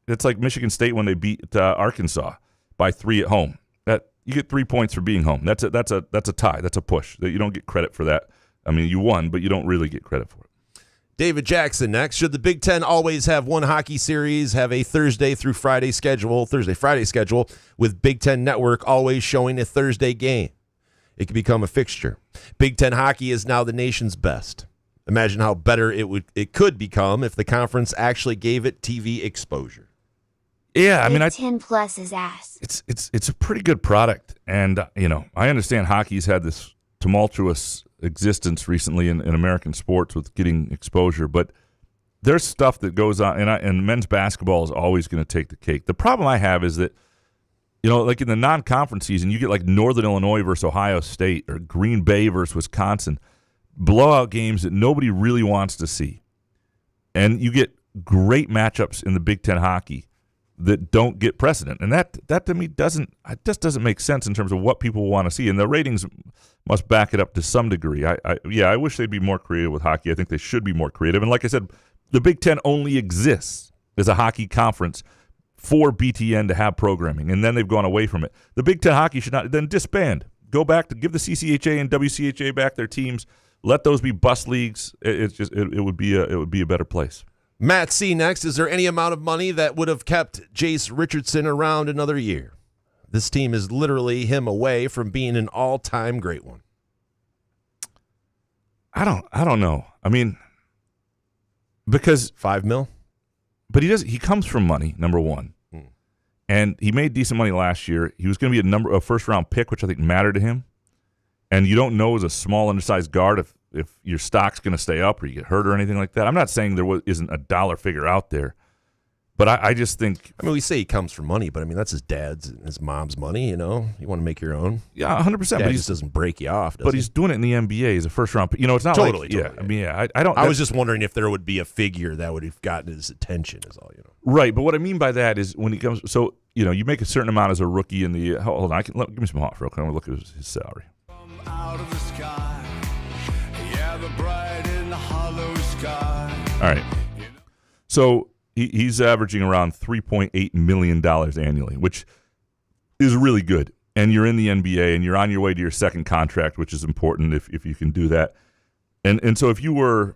It's like Michigan State when they beat Arkansas by 3 at home. That you get 3 points for being home. That's a tie. That's a push. You don't get credit for that. I mean, you won, but you don't really get credit for it. David Jackson next. Should the Big Ten always have one hockey series, have a Thursday through Friday schedule, Thursday-Friday schedule, with Big Ten Network always showing a Thursday game? It could become a fixture. Big Ten hockey is now the nation's best. Imagine how better it could become if the conference actually gave it TV exposure. Yeah, I mean, Big Ten Plus is ass. It's a pretty good product, and I understand hockey's had this tumultuous existence recently in American sports with getting exposure, but there's stuff that goes on, and men's basketball is always going to take the cake. The problem I have is that, like in the non-conference season, you get like Northern Illinois versus Ohio State or Green Bay versus Wisconsin, blowout games that nobody really wants to see, and you get great matchups in the Big Ten hockey that don't get precedent, and that to me doesn't make sense in terms of what people want to see, and the ratings must back it up to some degree. I wish they'd be more creative with hockey. I think they should be more creative, and like I said, the Big Ten only exists as a hockey conference for BTN to have programming, and then they've gone away from it. The Big Ten hockey should not then disband. Go back to give the CCHA and WCHA back their teams. Let those be bus leagues. It would be a better place. Matt C. next. Is there any amount of money that would have kept Jace Richardson around another year? This team is literally him away from being an all-time great one. I don't know. I mean, because $5 million, but he comes from money, number one, and he made decent money last year. He was going to be a first-round pick, which I think mattered to him. And you don't know as a small, undersized guard if your stock's going to stay up or you get hurt or anything like that. I'm not saying there isn't a dollar figure out there, but I just think... I mean, we say he comes from money, but I mean, that's his dad's and his mom's money, You want to make your own. Yeah, 100%. But he just doesn't break you off, but he's doing it in the NBA as a first-round pick. It's not totally. Yeah, I mean, yeah, I don't... I was just wondering if there would be a figure that would have gotten his attention is all, Right, but what I mean by that is when he comes... So you make a certain amount as a rookie in the. Hold on, give me some hot real quick. I'm gonna look at his salary. Out of the sky, yeah, the bright and hollow sky. All right, so he's averaging around $3.8 million annually, which is really good. And you're in the NBA, and you're on your way to your second contract, which is important if you can do that. And so if you were,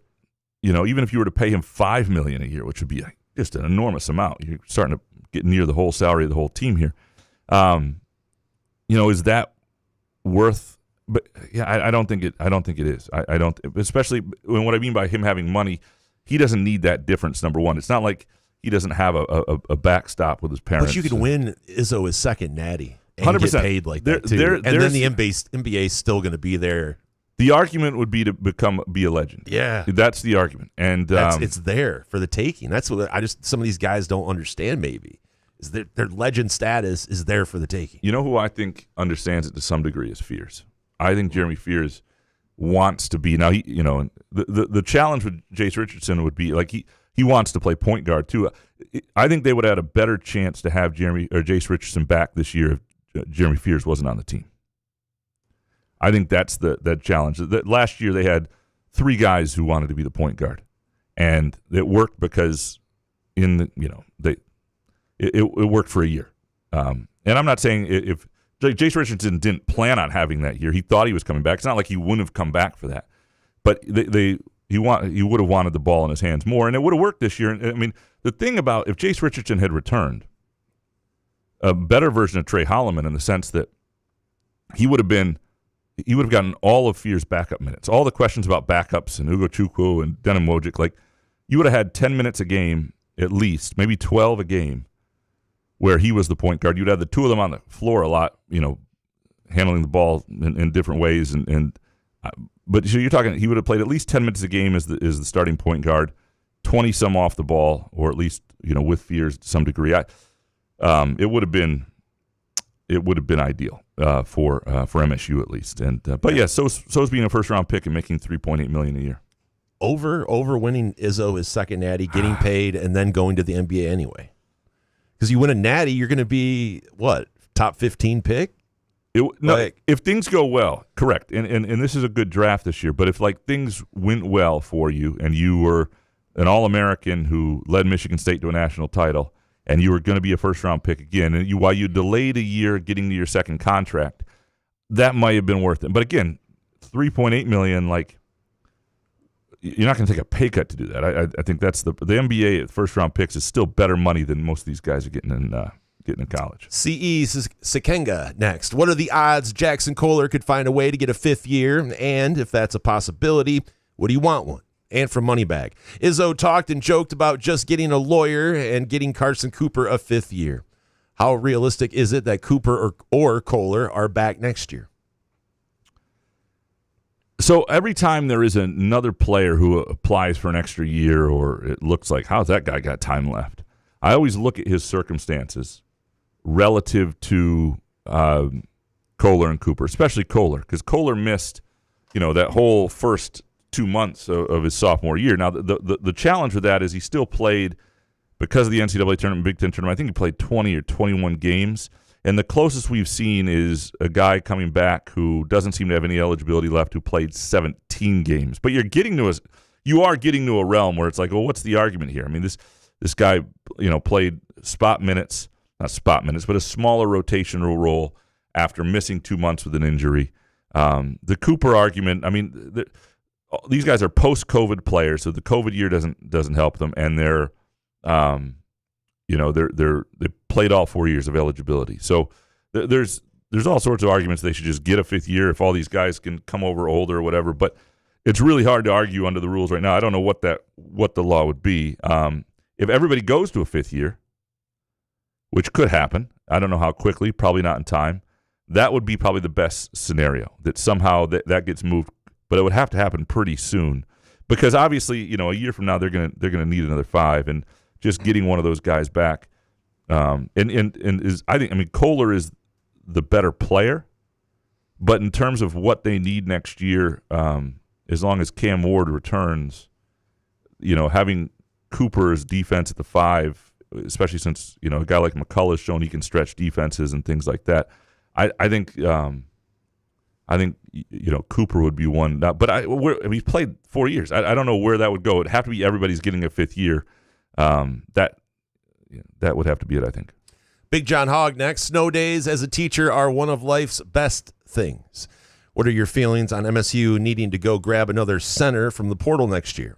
even if you were to pay him $5 million a year, which would be just an enormous amount, you're starting to get near the whole salary of the whole team here. Is that worth? But yeah, I don't think it is. I don't, especially when what I mean by him having money, he doesn't need that difference. Number one, it's not like he doesn't have a backstop with his parents. But you can win Izzo his second natty and 100%. get paid like that too. And then the NBA is still going to be there. The argument would be to be a legend. Yeah, that's the argument, and it's there for the taking. That's what some of these guys don't understand. Maybe is their legend status is there for the taking. You know who I think understands it to some degree is Fears. I think Jeremy Fears wants to be now. The challenge with Jace Richardson would be like he wants to play point guard too. I think they would have had a better chance to have Jace Richardson back this year if Jeremy Fears wasn't on the team. I think that's that challenge. Last year they had 3 guys who wanted to be the point guard, and it worked because it worked for a year. And I'm not saying if Jace Richardson didn't plan on having that year, he thought he was coming back. It's not like he wouldn't have come back for that, but he would have wanted the ball in his hands more, and it would have worked this year. I mean, the thing about if Jace Richardson had returned, a better version of Trey Holloman in the sense that he would have gotten all of Fear's backup minutes. All the questions about backups and Ugo Chukwu and Denim Wojcik, like you would have had 10 minutes a game at least, maybe 12 a game, where he was the point guard. You'd have the two of them on the floor a lot, handling the ball in different ways. But so you're talking, he would have played at least 10 minutes a game as the starting point guard, 20 some off the ball, or at least with Fears to some degree. It would have been ideal for MSU at least. And but yeah, so's being a first round pick and making $3.8 million a year. Over winning Izzo his second natty, getting paid, and then going to the NBA anyway. Because you win a natty, you're going to be what, top 15 pick? If things go well, correct. And this is a good draft this year. But if things went well for you and you were an All-American who led Michigan State to a national title, and you were going to be a first-round pick again, and while you delayed a year getting to your second contract, that might have been worth it. But again, $3.8 million, you're not going to take a pay cut to do that. I think that's the NBA first-round picks is still better money than most of these guys are getting in college. C.E. Sikenga next. What are the odds Jaxon Kohler could find a way to get a 5th year? And if that's a possibility, would he want one? And from Moneybag, Izzo talked and joked about just getting a lawyer and getting Carson Cooper a 5th year. How realistic is it that Cooper or Kohler are back next year? So every time there is another player who applies for an extra year, or it looks like, how's that guy got time left? I always look at his circumstances relative to Kohler and Cooper, especially Kohler, because Kohler missed, that whole first 2 months of his sophomore year. Now, the challenge with that is he still played, because of the NCAA tournament, Big Ten tournament, I think he played 20 or 21 games. And the closest we've seen is a guy coming back who doesn't seem to have any eligibility left, who played 17 games. But you are getting to a realm where it's like, well, what's the argument here? I mean, this guy, played not spot minutes, but a smaller rotational role after missing 2 months with an injury. The Cooper argument, I mean, these guys are post-COVID players, so the COVID year doesn't help them, and they're they played all 4 years of eligibility. So there's all sorts of arguments they should just get a 5th year if all these guys can come over older or whatever. But it's really hard to argue under the rules right now. I don't know what the law would be. If everybody goes to a 5th year, which could happen, I don't know how quickly, probably not in time, that would be probably the best scenario, that somehow that gets moved. But it would have to happen pretty soon, because obviously, a year from now they're gonna need another 5, and just getting one of those guys back, I think Kohler is the better player, but in terms of what they need next year, as long as Cam Ward returns, having Cooper's defense at the 5 especially since a guy like McCullough's shown he can stretch defenses and things like that. I think Cooper would be one. But he's played 4 years. I don't know where that would go. It'd have to be everybody's getting a fifth year. That would have to be it, I think. Big John Hogg next. Snow days as a teacher are one of life's best things. What are your feelings on MSU needing to go grab another center from the portal next year?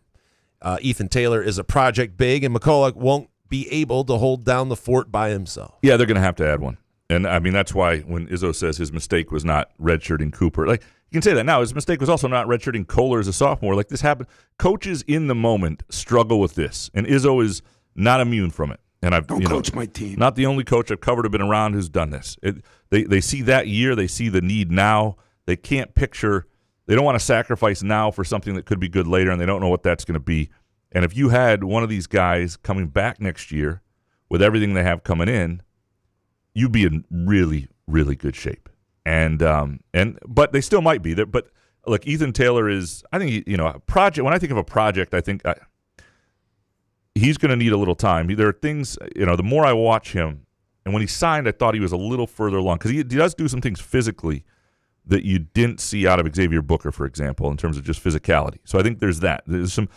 Ethan Taylor is a project big, and McCullough won't be able to hold down the fort by himself. Yeah, they're going to have to add one. And, I mean, that's why when Izzo says his mistake was not redshirting Cooper, like, you can say that now. His mistake was also not redshirting Kohler as a sophomore. Like, this happened. Coaches in the moment struggle with this, and Izzo is not immune from it. And Don't coach my team. Not the only coach I've covered or been around who's done this. They see that year. They see the need now. They can't picture. They don't want to sacrifice now for something that could be good later, and they don't know what that's going to be. And if you had one of these guys coming back next year with everything they have coming in, you'd be in really, really good shape. But they still might be there. But look, Ethan Taylor is, I think, a project. When I think of a project, I think he's going to need a little time. There are things, the more I watch him, and when he signed, I thought he was a little further along because he does do some things physically that you didn't see out of Xavier Booker, for example, in terms of just physicality. So I think there's that. There's some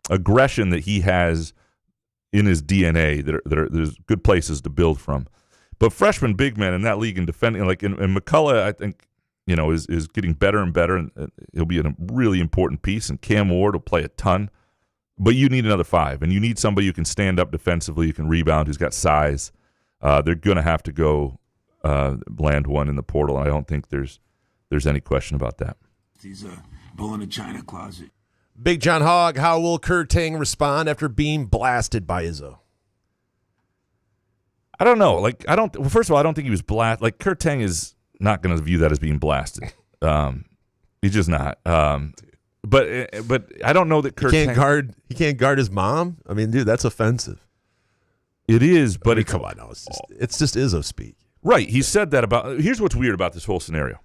aggression that he has in his DNA there's good places to build from. But freshman big men in that league and defending, like and McCullough, I think is getting better and better, and he'll be a really important piece. And Cam Ward will play a ton. But you need another five, and you need somebody who can stand up defensively, who can rebound, who's got size. They're going to have to go land one in the portal, and I don't think there's any question about that. He's a bull in a china closet. Big John Hogg, how will Kur Teng respond after being blasted by Izzo? I don't know. First of all, I don't think he was blasted. Like, Kur Teng is not going to view that as being blasted. He's just not. But I don't know that Kur Teng... He can't guard his mom? I mean, dude, that's offensive. It is, but... come on, no, it's just Izzo speak. Right, he said that about... Here's what's weird about this whole scenario.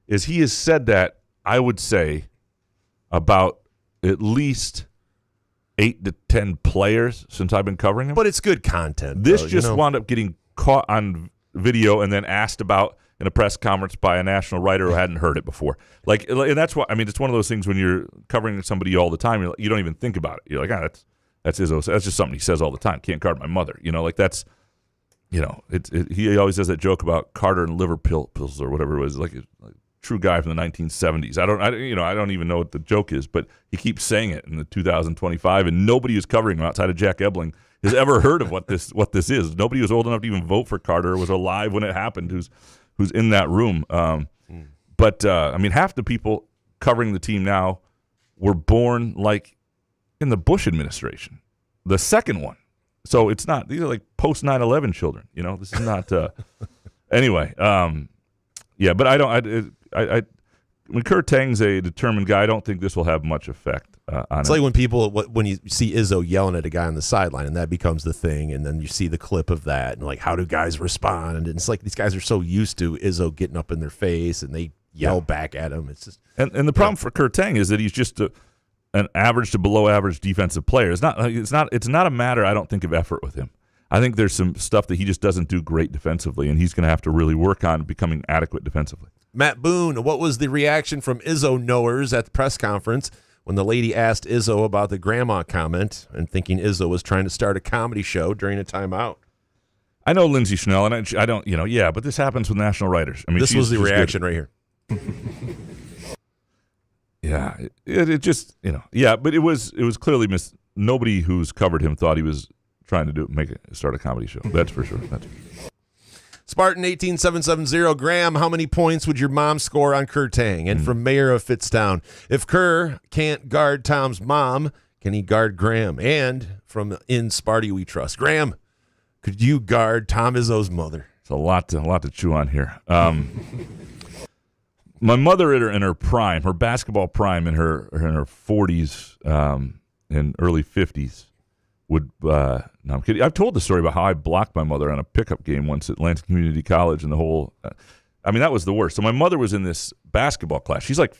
Is he has said that, I would say, about at least 8 to 10 players since I've been covering him. But it's good content. This wound up getting caught on video and then asked about in a press conference by a national writer who hadn't heard it before. And that's why, I mean, it's one of those things when you're covering somebody all the time, you don't even think about it. You're like, that's Izzo. That's just something he says all the time. Can't guard my mother. That's, he always does that joke about Carter and liver pills or whatever it was, like a true guy from the 1970s. I don't even know what the joke is, but he keeps saying it in the 2025, and nobody who's covering him outside of Jack Ebling has ever heard of what this is. Nobody who's old enough to even vote for Carter or was alive when it happened who's in that room. But half the people covering the team now were born like in the Bush administration, the second one. So it's not, these are like post 9/11 children. This is not, anyway. Yeah, but when Kur Teng's a determined guy, I don't think this will have much effect on him. It's like when you see Izzo yelling at a guy on the sideline, and that becomes the thing, and then you see the clip of that, and like, how do guys respond? And it's like these guys are so used to Izzo getting up in their face, and they yell back at him. It's just and the problem for Kur Teng is that he's just an average to below average defensive player. It's not a matter, I don't think, of effort with him. I think there's some stuff that he just doesn't do great defensively, and he's going to have to really work on becoming adequate defensively. Matt Boone, what was the reaction from Izzo knowers at the press conference when the lady asked Izzo about the grandma comment and thinking Izzo was trying to start a comedy show during a timeout? I know Lindsey Schnell, and I don't, but this happens with national writers. I mean, this was the reaction right here. Yeah, it just, but it was clearly nobody who's covered him thought he was trying to start a comedy show. That's for sure. Spartan 18770, Graham, how many points would your mom score on Kur Teng? And from Mayor of Fittstown, if Kur can't guard Tom's mom, can he guard Graham? And from In Sparty We Trust, Graham, could you guard Tom Izzo's mother? It's a lot to chew on here. My mother in her prime, her basketball prime in her 40s and early 50s, would no, I'm kidding. I've told the story about how I blocked my mother on a pickup game once at Lansing Community College, and the whole that was the worst. So my mother was in this basketball class. She's like,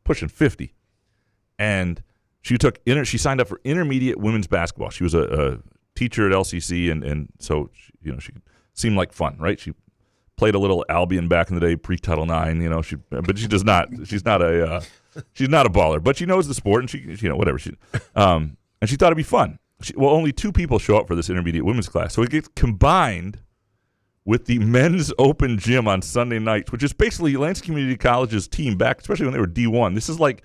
pushing 50, and She signed up for intermediate women's basketball. She was a teacher at LCC, and so she seemed like fun, right? She played a little Albion back in the day, pre-Title IX. But she does not. She's not a baller, but she knows the sport, and she whatever. And she thought it'd be fun. Only 2 people show up for this intermediate women's class, so it gets combined with the men's open gym on Sunday nights, which is basically Lansing Community College's team back, especially when they were D1. This is like,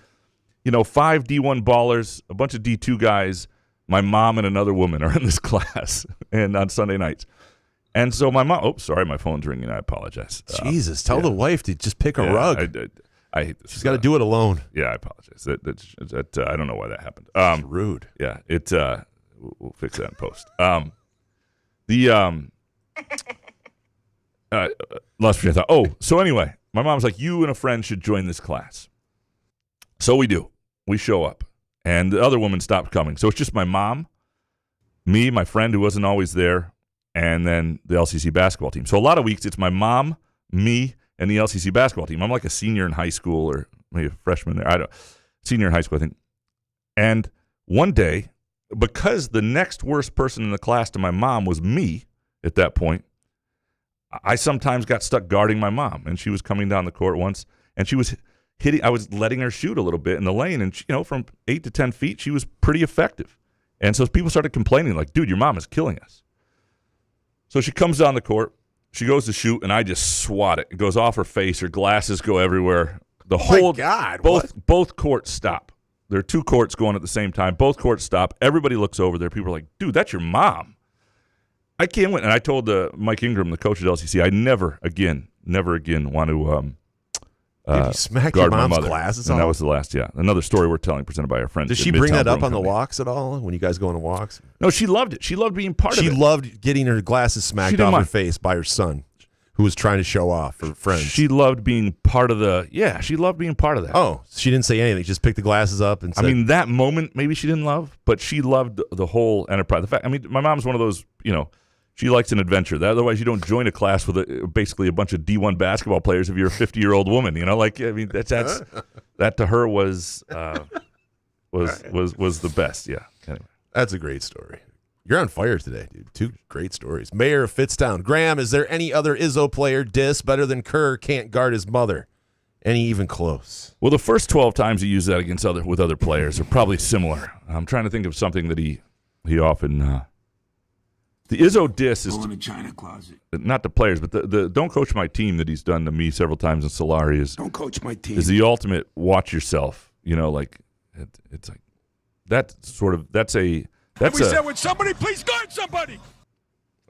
5 D1 ballers, a bunch of D2 guys. My mom and another woman are in this class, and on Sunday nights. And so my mom. Oh, sorry, my phone's ringing. I apologize. Jesus, tell the wife to just pick a rug. I hate this. She's got to do it alone. Yeah, I apologize. That I don't know why that happened. It's rude. Yeah, we'll fix that in post. Lost my thought. Oh, so anyway, my mom's like, you and a friend should join this class. So we do. We show up, and the other woman stopped coming. So it's just my mom, me, my friend who wasn't always there, and then the LCC basketball team. So a lot of weeks it's my mom, me, and the LCC basketball team. I'm like a senior in high school, or maybe a freshman there. Senior in high school, I think. And one day, because the next worst person in the class to my mom was me at that point, I sometimes got stuck guarding my mom, and she was coming down the court once, and she was hitting. I was letting her shoot a little bit in the lane, and from 8 to 10 feet, she was pretty effective. And so people started complaining, like, "Dude, your mom is killing us." So she comes down the court, she goes to shoot, and I just swat it. It goes off her face. Her glasses go everywhere. My God! Both courts stop. There are 2 courts going at the same time. Both courts stop. Everybody looks over there. People are like, "Dude, that's your mom." I can't win. And I told Mike Ingram, the coach at LCC, I never again want to you smacked guard your my mom's mother. glasses and off? that was the last, Another story we're telling, presented by our friends. Does she bring that up on the walks at all when you guys go on the walks? No, she loved it. She loved being part of it. She loved getting her glasses smacked off her face by her son, who was trying to show off for friends. She loved being part of she loved being part of that. Oh, she didn't say anything. Just picked the glasses up and said, that moment maybe she didn't love, but she loved the whole enterprise. The fact, my mom's one of those, she likes an adventure. Otherwise, you don't join a class with basically a bunch of D1 basketball players if you're a 50-year-old woman. That's that to her was the best. Yeah. Anyway, that's a great story. You're on fire today, dude. 2 great stories. Mayor of Fittstown. Graham, is there any other Izzo player better than Kur can't guard his mother? Any even close? Well, the first 12 times he used that with other players are probably similar. I'm trying to think of something that he often. The Izzo diss is in a china closet. Not the players, but the "Don't Coach My Team" that he's done to me several times in Solari is "Don't coach my team" is the ultimate watch yourself. It's like that's a. Said, would somebody please guard somebody?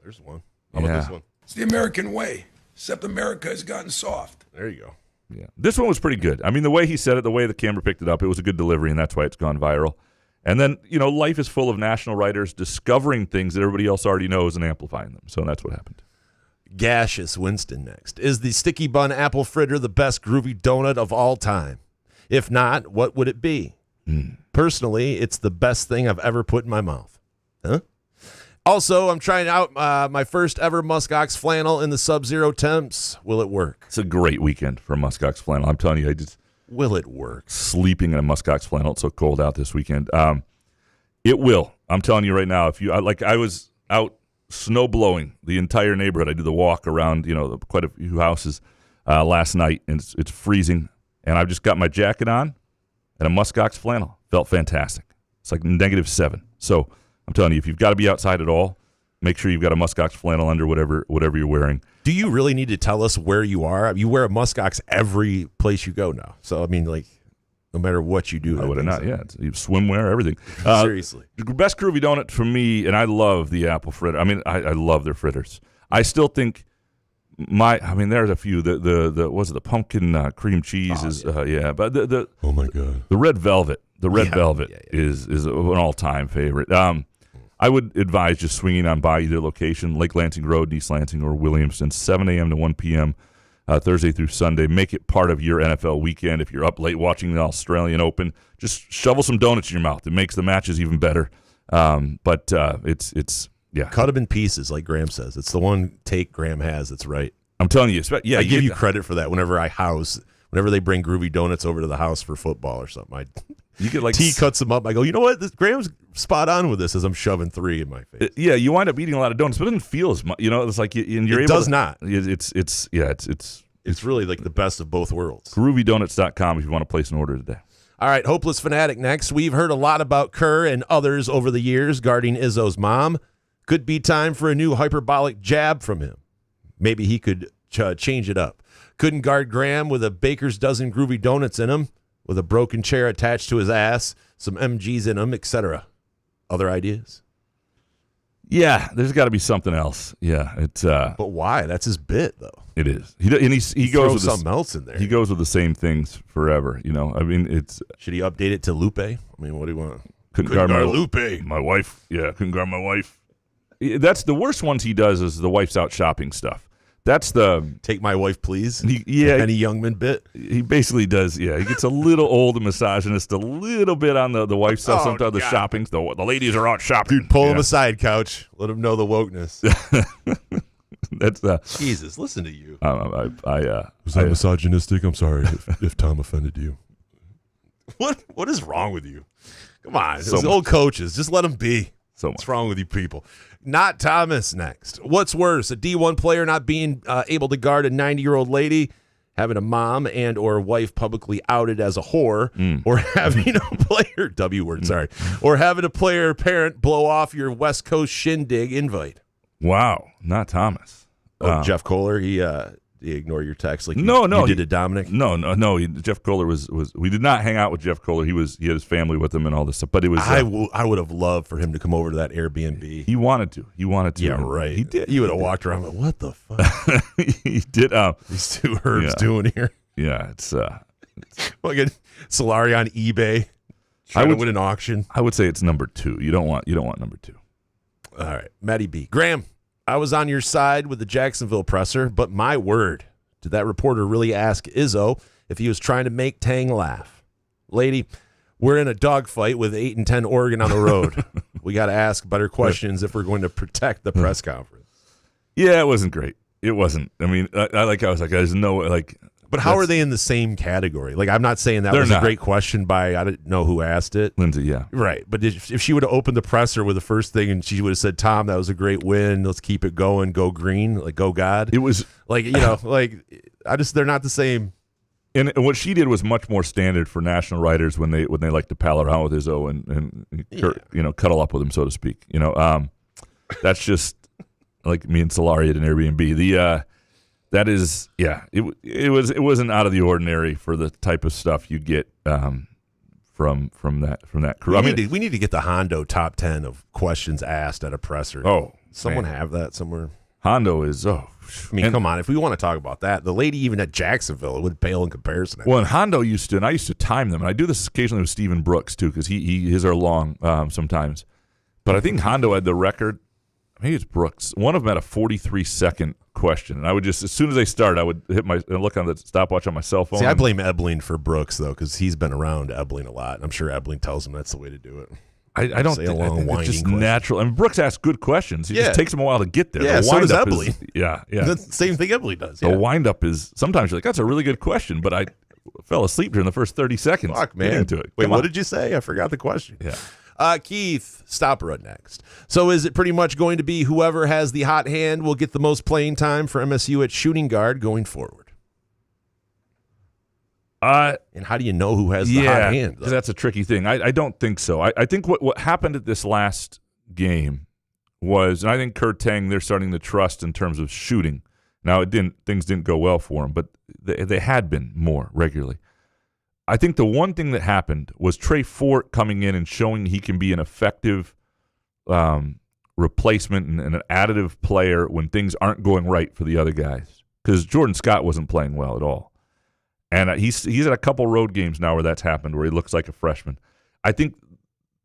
There's one. How about this one? It's the American way, except America has gotten soft. There you go. Yeah, this one was pretty good. The way he said it, the way the camera picked it up, it was a good delivery, and that's why it's gone viral. And then, life is full of national writers discovering things that everybody else already knows and amplifying them. So that's what happened. Gaseous Winston next. Is the sticky bun apple fritter the best groovy donut of all time? If not, what would it be? Personally, it's the best thing I've ever put in my mouth. Huh? Also, I'm trying out my first ever muskox flannel in the sub-zero temps. Will it work? It's a great weekend for muskox flannel. I'm telling you, will it work? Sleeping in a muskox flannel. It's so cold out this weekend. It will. I'm telling you right now. I was out snow blowing the entire neighborhood. I did the walk around, quite a few houses last night, and it's freezing. And I've just got my jacket on and a muskox flannel. Felt fantastic. It's like -7. So I'm telling you, if you've got to be outside at all, make sure you've got a muskox flannel under whatever you're wearing. Do you really need to tell us where you are? You wear a muskox every place you go now. So, no matter what you do. I would have not, yeah. It's swimwear, everything. Seriously. The best groovy donut for me, and I love the apple fritter. I love their fritters. I still think there's a few. The pumpkin cream cheese is, yeah. But oh my God. The red velvet. The red velvet is an all-time favorite. I would advise just swinging on by either location, Lake Lansing Road, East Lansing, or Williamston, 7 a.m. to 1 p.m., Thursday through Sunday. Make it part of your NFL weekend. If you're up late watching the Australian Open, just shovel some donuts in your mouth. It makes the matches even better. But it's cut them in pieces, like Graham says. It's the one take Graham has that's right. I'm telling you. I give you credit for that. Whenever they bring groovy donuts over to the house for football or something, You get like T cuts them up. I go, you know what? Graham's spot on with this as I'm shoving 3 in my face. Yeah, you wind up eating a lot of donuts, but it doesn't feel as much. It's like you're able. Does not. It's really like the best of both worlds. GroovyDonuts.com if you want to place an order today. All right, Hopeless Fanatic next. We've heard a lot about Kur and others over the years guarding Izzo's mom. Could be time for a new hyperbolic jab from him. Maybe he could change it up. Couldn't guard Graham with a baker's dozen groovy donuts in him, with a broken chair attached to his ass, some MGs in him, etc. Other ideas? Yeah, there's got to be something else. Yeah, it's. But why? That's his bit, though. It is. He goes with something else in there. He goes with the same things forever. I mean, it's. Should he update it to Lupe? I mean, what do you want? Couldn't guard my Lupe. My wife. Yeah, couldn't guard my wife. That's the worst ones he does is the wife's out shopping stuff. That's the take my wife, please. Yeah, Henny Youngman bit. He basically does. Yeah, he gets a little old and misogynist, a little bit on the wife stuff. Sometimes the shopping. The ladies are out shopping. Dude, pull him aside, couch. Let him know the wokeness. That's Jesus. Listen to you. Was that misogynistic? I'm sorry if Tom offended you. What is wrong with you? Come on, those old coaches. Just let them be. What's wrong with you people? Not Thomas next. What's worse, a D1 player not being able to guard a 90-year-old lady, having a mom and or wife publicly outed as a whore, or having a player, W word, sorry, or having a player parent blow off your West Coast shindig invite? Wow, not Thomas. Jeff Kohler, he ignore your text like you did to Dominic? No. Jeff Kohler was. We did not hang out with Jeff Kohler. He had his family with him and all this stuff. But it was. I would have loved for him to come over to that Airbnb. He wanted to. Yeah, right. He did. You would have walked around like, what the fuck? He did. These two herbs doing here. Yeah, it's. Fucking Solari on eBay. Trying to win an auction. I would say it's number 2. You don't want number 2. All right, Matty B. Graham. I was on your side with the Jacksonville presser, but my word, did that reporter really ask Izzo if he was trying to make Tang laugh? Lady, we're in a dogfight with 8 and 10 Oregon on the road. We got to ask better questions if we're going to protect the press conference. Yeah, it wasn't great. It wasn't. I mean, I was like, there's no like. But how are they in the same category? Like, I'm not saying that was a great question by, I didn't know who asked it. Lindsay, yeah. Right. But if she would have opened the presser with the first thing and she would have said, Tom, that was a great win. Let's keep it going. Go green. Like, go God. It was. Like, they're not the same. And what she did was much more standard for national writers when they like to pal around with Izzo and cuddle up with him, so to speak. That's just like me and Solari at an Airbnb. That is, yeah. It wasn't out of the ordinary for the type of stuff you get from that crew. We need to get the Hondo top 10 of questions asked at a presser. Oh, someone have that somewhere. Hondo is come on. If we want to talk about that, the lady even at Jacksonville would pale in comparison. Well, and Hondo used to time them, and I do this occasionally with Stephen Brooks too, because his are long sometimes. But I think Hondo had the record. Maybe it's Brooks. One of them had a 43-second question, and I would just, as soon as they start, I would look on the stopwatch on my cell phone. See, I blame Ebling for Brooks though, because he's been around Ebling a lot. I'm sure Ebling tells him that's the way to do it. I don't think it's just natural. I mean, Brooks asks good questions. It just takes him a while to get there. Yeah, so does Ebling. Yeah. That's the same thing Ebling does. The wind-up is, sometimes you're like, that's a really good question, but I fell asleep during the first 30 seconds. Fuck, man. Into it. Wait, what did you say? I forgot the question. Yeah. Keith, stop run next. So is it pretty much going to be whoever has the hot hand will get the most playing time for MSU at shooting guard going forward? And how do you know who has the hot hand? Because that's a tricky thing. I don't think so. I think what happened at this last game was, and I think Kur Teng, they're starting to trust in terms of shooting. Now, things didn't go well for them, but they had been more regularly. I think the one thing that happened was Trey Fort coming in and showing he can be an effective replacement and an additive player when things aren't going right for the other guys. Because Jordan Scott wasn't playing well at all. And he's at a couple road games now where that's happened, where he looks like a freshman. I think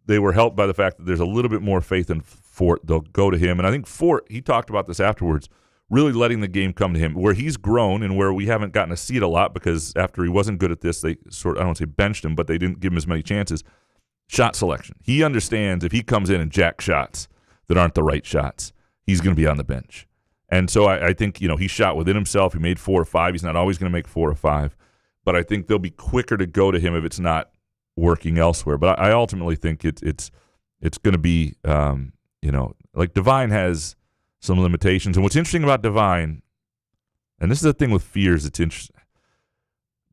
they were helped by the fact that there's a little bit more faith in Fort. They'll go to him. And I think Fort, he talked about this afterwards, really letting the game come to him, where he's grown and where we haven't gotten to see it a lot because after he wasn't good at this, they I don't want to say benched him, but they didn't give him as many chances. Shot selection. He understands if he comes in and jacks shots that aren't the right shots, he's going to be on the bench. And so I think, he shot within himself. He made 4 or 5. He's not always going to make 4 or 5. But I think they'll be quicker to go to him if it's not working elsewhere. But I ultimately think it's going to be, like Devine has some limitations. And what's interesting about Devine, and this is the thing with Fears, it's interesting.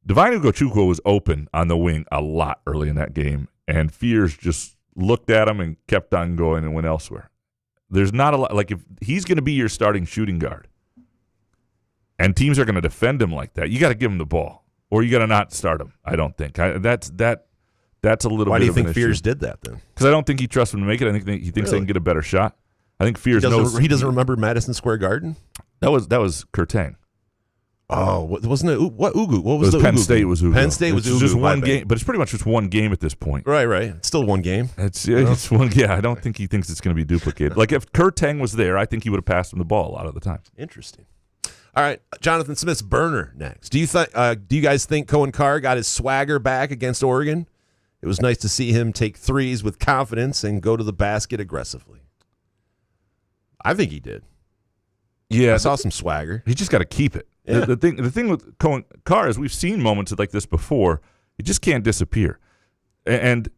Devine Ugochukwu was open on the wing a lot early in that game, and Fears just looked at him and kept on going and went elsewhere. There's not a lot, like if he's going to be your starting shooting guard, and teams are going to defend him like that, you got to give him the ball, or you got to not start him. I don't think that's a little. Why bit do you of think an Fears issue. did that then? Because I don't think he trusts him to make it. I think he thinks they can get a better shot. I think Fears knows he doesn't remember Madison Square Garden. That was Kur Teng. Oh, wasn't it? What Ugu? What was it was the Penn Ugu? State was Ugu. Penn State was It's Ugu. just one game, but it's pretty much just one game at this point. Right. It's still one game. It's one. Yeah, I don't think he thinks it's going to be duplicated. Like if Kur Teng was there, I think he would have passed him the ball a lot of the time. Interesting. All right, Jonathan Smith's burner next. Do you guys think Cohen Carr got his swagger back against Oregon? It was nice to see him take threes with confidence and go to the basket aggressively. I think he did. Yeah, I saw some swagger. He just got to keep it. Yeah. The thing with Cohen Carr is we've seen moments like this before. He just can't disappear. And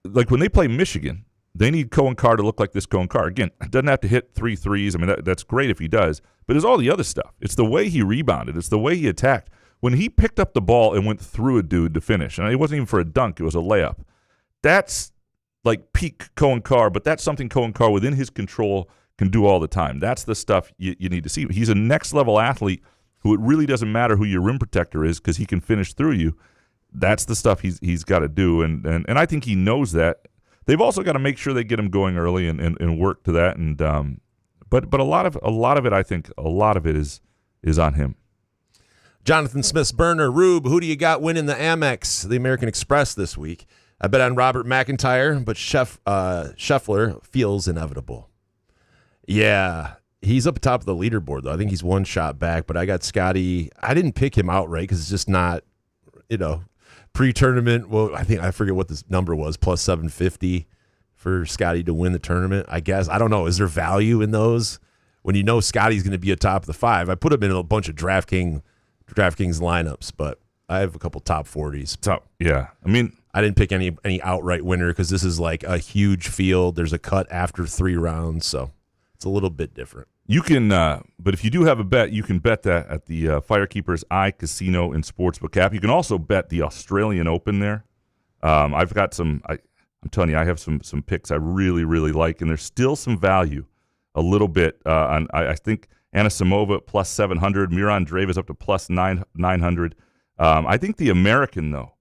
like when they play Michigan, they need Cohen Carr to look like this Cohen Carr. Again, doesn't have to hit 3 threes. I mean, that's great if he does. But it's all the other stuff. It's the way he rebounded. It's the way he attacked. When he picked up the ball and went through a dude to finish, and it wasn't even for a dunk, it was a layup. That's like peak Cohen Carr, but that's something Cohen Carr within his control can do all the time. That's the stuff you need to see. He's a next-level athlete who it really doesn't matter who your rim protector is because he can finish through you. That's the stuff he's got to do, and I think he knows that. They've also got to make sure they get him going early and work to that. And but a lot of it, I think, a lot of it is on him. Jonathan Smith's burner. Rube, who do you got winning the Amex, the American Express this week? I bet on Robert McIntyre, but Scheffler feels inevitable. Yeah, he's up top of the leaderboard, though. I think he's one shot back, but I got Scotty. I didn't pick him outright because it's just not, pre-tournament. Well, I forget what this number was, plus 750 for Scotty to win the tournament, I guess. I don't know. Is there value in those when you know Scotty's going to be atop the 5? I put him in a bunch of DraftKings lineups, but I have a couple top 40s. Yeah. I mean, I didn't pick any outright winner because this is like a huge field. There's a cut after 3 rounds, so it's a little bit different. You can, but if you do have a bet, you can bet that at the Firekeepers iCasino and Sportsbook app. You can also bet the Australian Open there. I've got some. I'm telling you, I have some picks I really, really like, and there's still some value, a little bit. I think Anna Samova plus 700, Miran Drave is up to plus 900. I think the American though,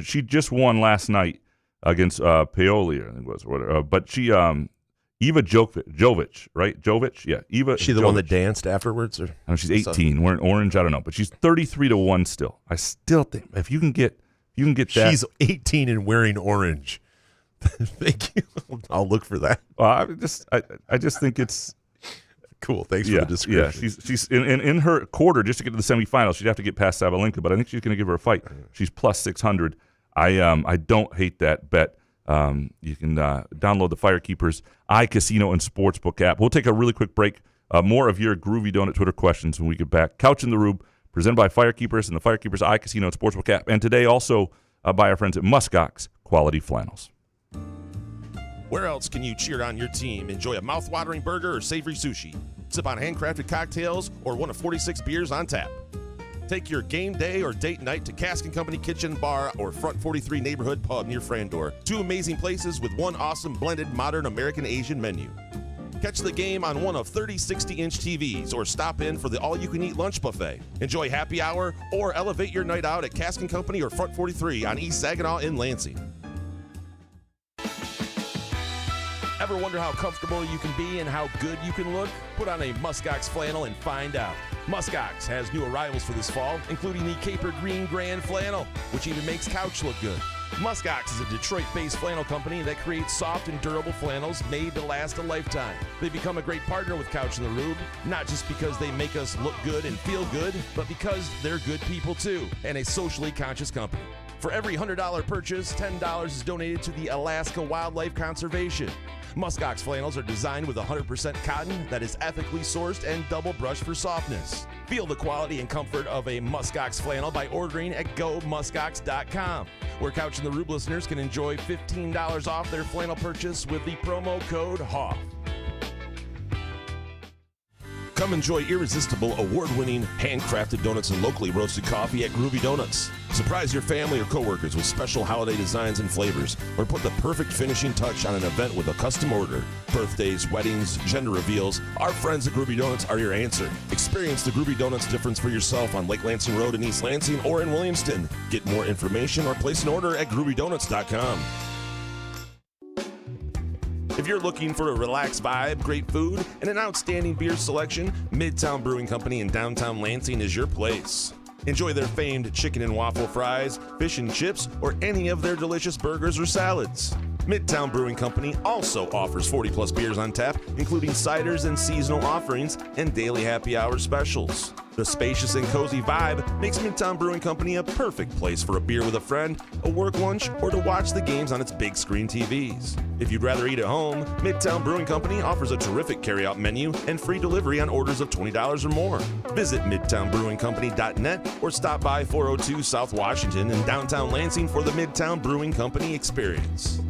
she just won last night against Paoli, I think it was, or whatever. But she. Eva Jovic, right? Jovic, yeah. Eva. She the Jovic. one that danced afterwards, or no, she's 18, wearing orange. I don't know, but she's 33-1 still. I still think if you can get that. She's 18 and wearing orange. Thank you. I'll look for that. I just think it's cool. Thanks for the description. Yeah, she's in her quarter just to get to the semifinals. She'd have to get past Sabalenka, but I think she's going to give her a fight. She's plus 600. I don't hate that bet. You can download the Firekeepers iCasino and Sportsbook app. We'll take a really quick break. More of your Groovy Donut Twitter questions when we get back. Couch in the Rube, presented by Firekeepers and the Firekeepers iCasino and Sportsbook app. And today also by our friends at Muskox Quality Flannels. Where else can you cheer on your team, enjoy a mouth-watering burger or savory sushi, sip on handcrafted cocktails, or one of 46 beers on tap? Take your game day or date night to Cask & Company Kitchen Bar or Front 43 Neighborhood Pub near Frandor. 2 amazing places with one awesome blended modern American-Asian menu. Catch the game on one of 30 60-inch TVs or stop in for the all-you-can-eat lunch buffet. Enjoy happy hour or elevate your night out at Cask & Company or Front 43 on East Saginaw in Lansing. Ever wonder how comfortable you can be and how good you can look? Put on a Muskox flannel and find out. Muskox has new arrivals for this fall, including the Caper Green Grand Flannel, which even makes couch look good. Muskox is a Detroit-based flannel company that creates soft and durable flannels made to last a lifetime. They become a great partner with Couch in the Rube, not just because they make us look good and feel good, but because they're good people too, and a socially conscious company. For every $100 purchase, $10 is donated to the Alaska Wildlife Conservation. Muskox flannels are designed with 100% cotton that is ethically sourced and double brushed for softness. Feel the quality and comfort of a Muskox flannel by ordering at gomuskox.com, where Couch in the Rube listeners can enjoy $15 off their flannel purchase with the promo code HOFF. Come enjoy irresistible, award-winning, handcrafted donuts and locally roasted coffee at Groovy Donuts. Surprise your family or coworkers with special holiday designs and flavors, or put the perfect finishing touch on an event with a custom order. Birthdays, weddings, gender reveals, our friends at Groovy Donuts are your answer. Experience the Groovy Donuts difference for yourself on Lake Lansing Road in East Lansing or in Williamston. Get more information or place an order at groovydonuts.com. If you're looking for a relaxed vibe, great food, and an outstanding beer selection, Midtown Brewing Company in downtown Lansing is your place. Enjoy their famed chicken and waffle fries, fish and chips, or any of their delicious burgers or salads. Midtown Brewing Company also offers 40-plus beers on tap, including ciders and seasonal offerings and daily happy hour specials. The spacious and cozy vibe makes Midtown Brewing Company a perfect place for a beer with a friend, a work lunch, or to watch the games on its big screen TVs. If you'd rather eat at home, Midtown Brewing Company offers a terrific carry-out menu and free delivery on orders of $20 or more. Visit MidtownBrewingCompany.net or stop by 402 South Washington in downtown Lansing for the Midtown Brewing Company experience.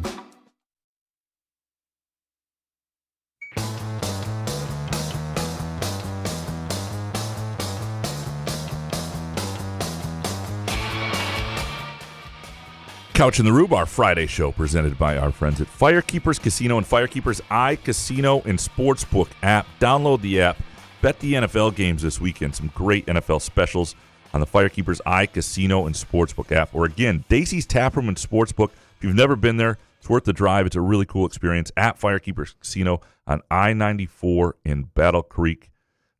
Couch in the Rube, our Friday show presented by our friends at Firekeepers Casino and Firekeepers iCasino and Sportsbook app. Download the app. Bet the NFL games this weekend. Some great NFL specials on the Firekeepers iCasino and Sportsbook app. Or again, Dacey's Taproom and Sportsbook. If you've never been there, it's worth the drive. It's a really cool experience at Firekeepers Casino on I-94 in Battle Creek.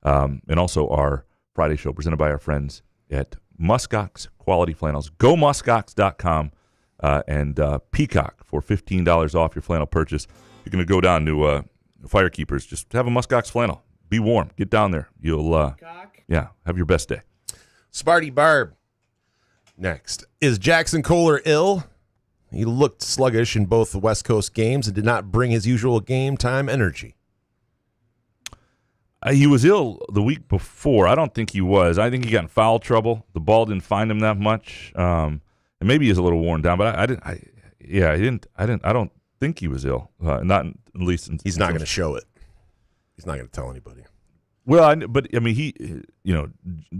And also our Friday show presented by our friends at Muskox Quality Flannels. GoMuskox.com. And Peacock for $15 off your flannel purchase. You're going to go down to Firekeepers. Just have a Muskox flannel. Be warm. Get down there. You'll, have your best day. Sparty Barb. Next. Is Jaxon Kohler ill? He looked sluggish in both the West Coast games and did not bring his usual game time energy. He was ill the week before. I don't think he was. I think he got in foul trouble. The ball didn't find him that much. And maybe he's a little worn down, but I don't think he was ill. Not at least. He's not going to show it. He's not going to tell anybody. Well,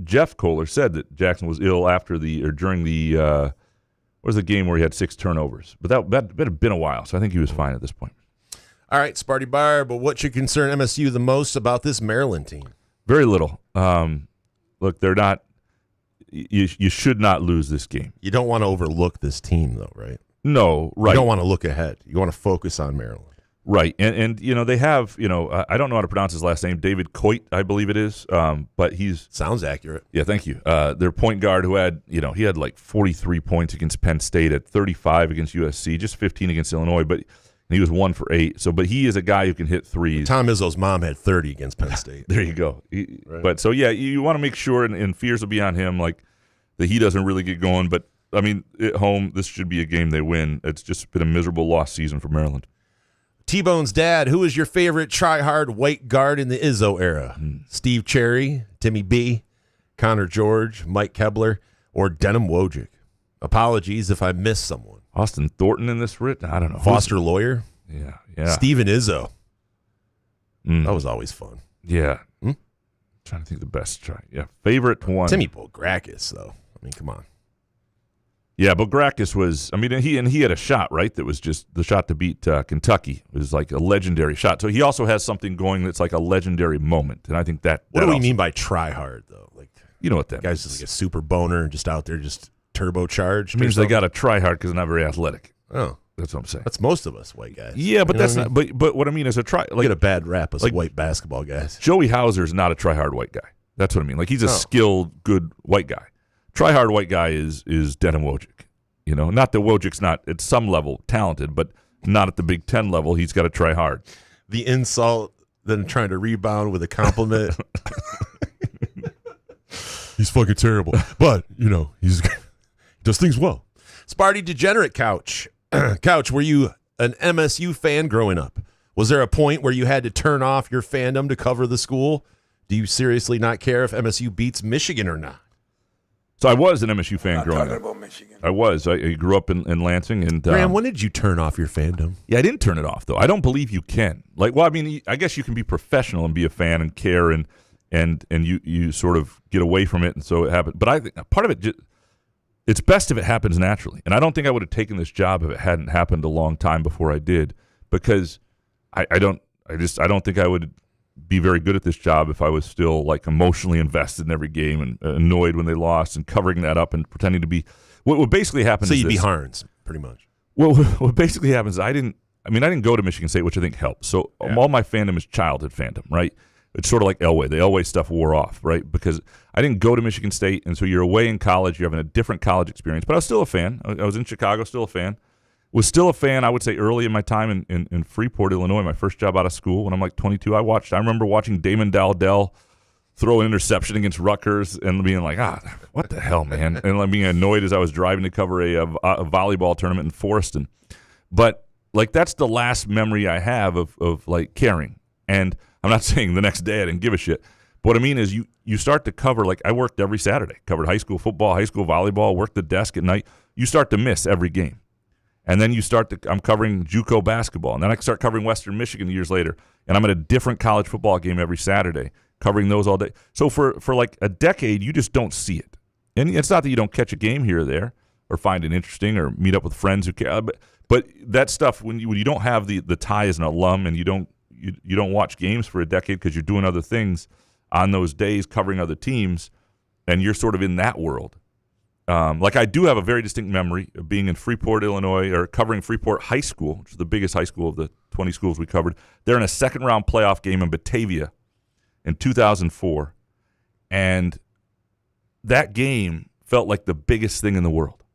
Jeff Kohler said that Jaxon was ill during the what was the game where he had 6 turnovers, but that had been a while, so I think he was fine at this point. All right, Sparty Bar, but what should concern MSU the most about this Maryland team? Very little. Look, they're not. You should not lose this game. You don't want to overlook this team, though, right? No, right. You don't want to look ahead. You want to focus on Maryland. Right, and they have, I don't know how to pronounce his last name, David Coit, I believe it is, but he's... Sounds accurate. Yeah, thank you. Their point guard who had, he had like 43 points against Penn State, at 35 against USC, just 15 against Illinois, but he was 1 for 8. So, but he is a guy who can hit threes. Tom Izzo's mom had 30 against Penn State. There you go. Right. But so, yeah, you want to make sure, and fears will be on him, like that he doesn't really get going. But, I mean, at home, this should be a game they win. It's just been a miserable lost season for Maryland. T-Bone's dad, who is your favorite try-hard white guard in the Izzo era? Steve Cherry, Timmy B, Connor George, Mike Kebler, or Denham Wojcik? Apologies if I missed someone. Austin Thornton in this writ? I don't know. Foster Lawyer? Yeah. Steven Izzo. That was always fun. Yeah. Trying to think of the best try. Yeah. Favorite one. Timmy Bograkis, though. I mean, come on. Yeah, Bograkis was, he had a shot, right? That was just the shot to beat Kentucky. It was like a legendary shot. So he also has something going that's like a legendary moment. And I think that. What do we mean by try hard, though? Like, you know what that guy's just like a super boner just out there just turbocharged. It means they got to try hard because they're not very athletic. Oh. That's what I'm saying. That's most of us white guys. Yeah, but that's not. But what I mean is a try. Like, get a bad rap as white basketball guys. Joey Hauser is not a try hard white guy. That's what I mean. Like he's a skilled, good white guy. Try hard white guy is Denham Wojcik. Not that Wojcik's not at some level talented, but not at the Big Ten level. He's got to try hard. The insult, then trying to rebound with a compliment. He's fucking terrible, but he does things well. Sparty Degenerate Couch. Couch, were you an MSU fan growing up? Was there a point where you had to turn off your fandom to cover the school? Do you seriously not care if MSU beats Michigan or not? So I was an MSU fan growing Talking up. about Michigan. I was. I grew up in Lansing. And Graham, when did you turn off your fandom? Yeah, I didn't turn it off, though. I don't believe you can. I guess you can be professional and be a fan and care and you sort of get away from it, and so it happened. But I think part of it, it's best if it happens naturally. And I don't think I would have taken this job if it hadn't happened a long time before I did, because I don't think I would be very good at this job if I was still like emotionally invested in every game and annoyed when they lost and covering that up and pretending to be what basically happens. So is you'd this. be Harns, pretty much. Well, what basically happens is I didn't go to Michigan State, which I think helps. So all my fandom is childhood fandom, right? It's sort of like Elway. The Elway stuff wore off, right? Because I didn't go to Michigan State, and so you're away in college. You're having a different college experience. But I was still a fan. I was in Chicago, still a fan. Was still a fan, I would say, early in my time in Freeport, Illinois, my first job out of school when I'm like 22. I remember watching Damon Dowdell throw an interception against Rutgers and being like, what the hell, man? And like being annoyed as I was driving to cover a volleyball tournament in Forreston. But like that's the last memory I have of like caring. And I'm not saying the next day I didn't give a shit. But what I mean is you start to cover, like I worked every Saturday, covered high school football, high school volleyball, worked the desk at night. You start to miss every game. And then I'm covering JUCO basketball. And then I start covering Western Michigan years later. And I'm at a different college football game every Saturday, covering those all day. So for like a decade, you just don't see it. And it's not that you don't catch a game here or there or find it interesting or meet up with friends who care. But that stuff, when you don't have the tie as an alum and you don't watch games for a decade because you're doing other things on those days, covering other teams, and you're sort of in that world. Like I do have a very distinct memory of being in Freeport, Illinois, or covering Freeport High School, which is the biggest high school of the 20 schools we covered. They're in a second-round playoff game in Batavia in 2004, and that game felt like the biggest thing in the world.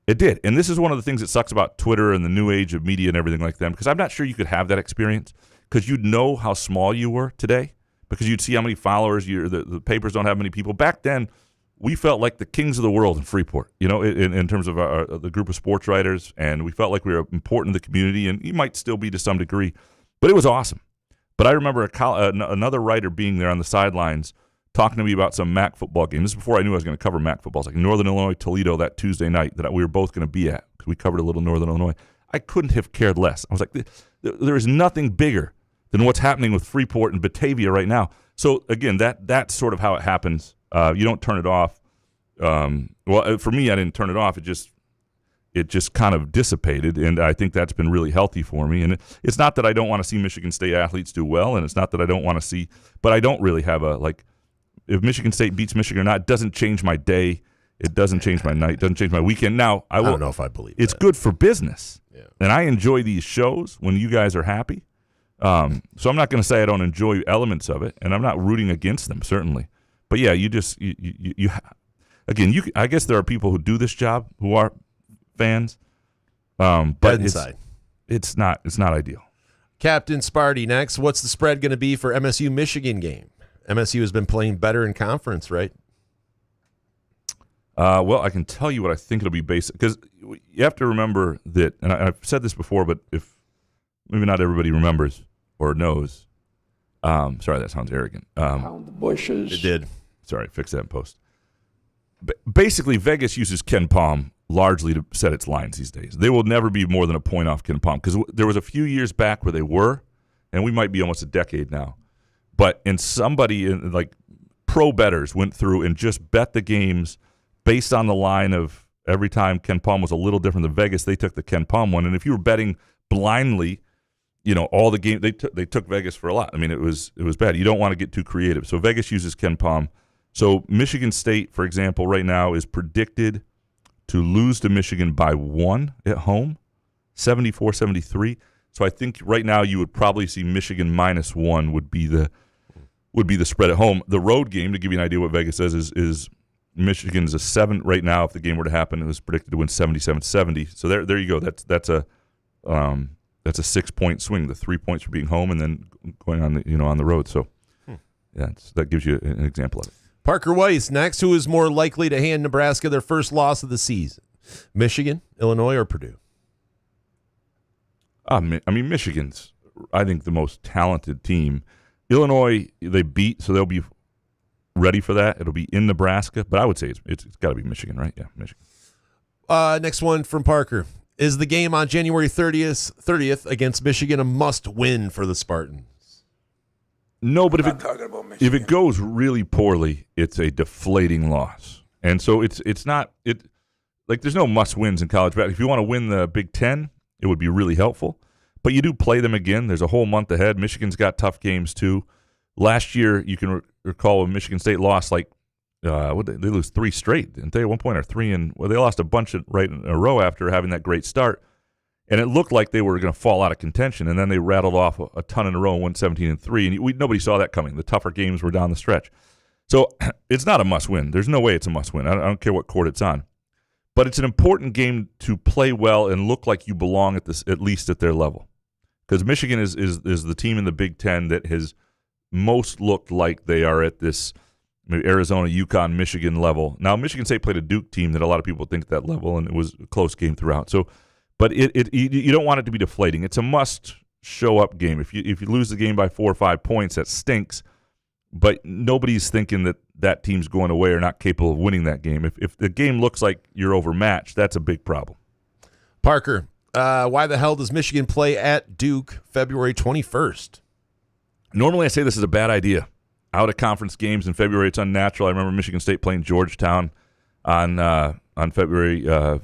It did, and this is one of the things that sucks about Twitter and the new age of media and everything like that, because I'm not sure you could have that experience because you'd know how small you were today, because you'd see how many followers, the papers don't have many people. Back then, we felt like the kings of the world in Freeport, in terms of the group of sports writers, and we felt like we were important to the community, and you might still be to some degree, but it was awesome. But I remember another writer being there on the sidelines talking to me about some MAC football game. This is before I knew I was going to cover MAC football. It's like Northern Illinois, Toledo that Tuesday night that we were both going to be at because we covered a little Northern Illinois. I couldn't have cared less. I was like, there is nothing bigger than what's happening with Freeport and Batavia right now. So, again, that's sort of how it happens. You don't turn it off. Well, for me, I didn't turn it off. It just kind of dissipated, and I think that's been really healthy for me. And it's not that I don't want to see Michigan State athletes do well, and it's not that I don't want to see, but I don't really have if Michigan State beats Michigan or not, it doesn't change my day. It doesn't change my night. It doesn't change my weekend. Now, I don't know if I believe it's good for business, and I enjoy these shows when you guys are happy. So I'm not going to say I don't enjoy elements of it, and I'm not rooting against them, certainly. But yeah, again, I guess there are people who do this job who are fans, but it's not ideal. Captain Sparty next. What's the spread going to be for MSU Michigan game? MSU has been playing better in conference, right? Well, I can tell you what I think it'll be based, because you have to remember that, and I've said this before, but if maybe not everybody remembers or knows. Sorry, that sounds arrogant. Pound the bushes. It did. Sorry, fix that in post. Basically, Vegas uses Ken Palm largely to set its lines these days. They will never be more than a point off Ken Palm, because there was a few years back where they were, and we might be almost a decade now. But like pro bettors went through and just bet the games based on the line of every time Ken Palm was a little different than Vegas, they took the Ken Palm one. And if you were betting blindly, all the games, they took Vegas for a lot. I mean, it was bad. You don't want to get too creative. So Vegas uses Ken Palm. So Michigan State, for example, right now is predicted to lose to Michigan by 1 at home, 74-73. So I think right now you would probably see Michigan -1 would be the spread at home. The road game, to give you an idea what Vegas says, is Michigan's a 7 right now. If the game were to happen, it was predicted to win 77-70. So there you go. That's a 6-point swing. The 3 points for being home and then going on the road. So that gives you an example of it. Parker Weiss next. Who is more likely to hand Nebraska their first loss of the season? Michigan, Illinois, or Purdue? I mean, Michigan's, I think, the most talented team. Illinois, they beat, so they'll be ready for that. It'll be in Nebraska, but I would say it's got to be Michigan, right? Yeah, Michigan. Next one from Parker. Is the game on January 30th against Michigan a must-win for the Spartans? No, but if if it goes really poorly, it's a deflating loss. And so it's not like there's no must-wins in college basketball. If you want to win the Big Ten, it would be really helpful. But you do play them again. There's a whole month ahead. Michigan's got tough games too. Last year, you can recall when Michigan State lost they lose 3 straight, didn't they? At one point, or 3 they lost a bunch right in a row after having that great start, and it looked like they were going to fall out of contention. And then they rattled off a ton in a row and won 17-3, and nobody saw that coming. The tougher games were down the stretch, so it's not a must-win. There's no way it's a must-win. I don't care what court it's on, but it's an important game to play well and look like you belong at least at their level, because Michigan is the team in the Big Ten that has most looked like they are at this maybe Arizona, UConn, Michigan level. Now, Michigan State played a Duke team that a lot of people think at that level, and it was a close game throughout. So, but you don't want it to be deflating. It's a must-show-up game. If you lose the game by 4 or 5 points, that stinks. But nobody's thinking that team's going away or not capable of winning that game. If the game looks like you're overmatched, that's a big problem. Parker, why the hell does Michigan play at Duke February 21st? Normally, I say this is a bad idea. Out-of-conference games in February, it's unnatural. I remember Michigan State playing Georgetown on February, 3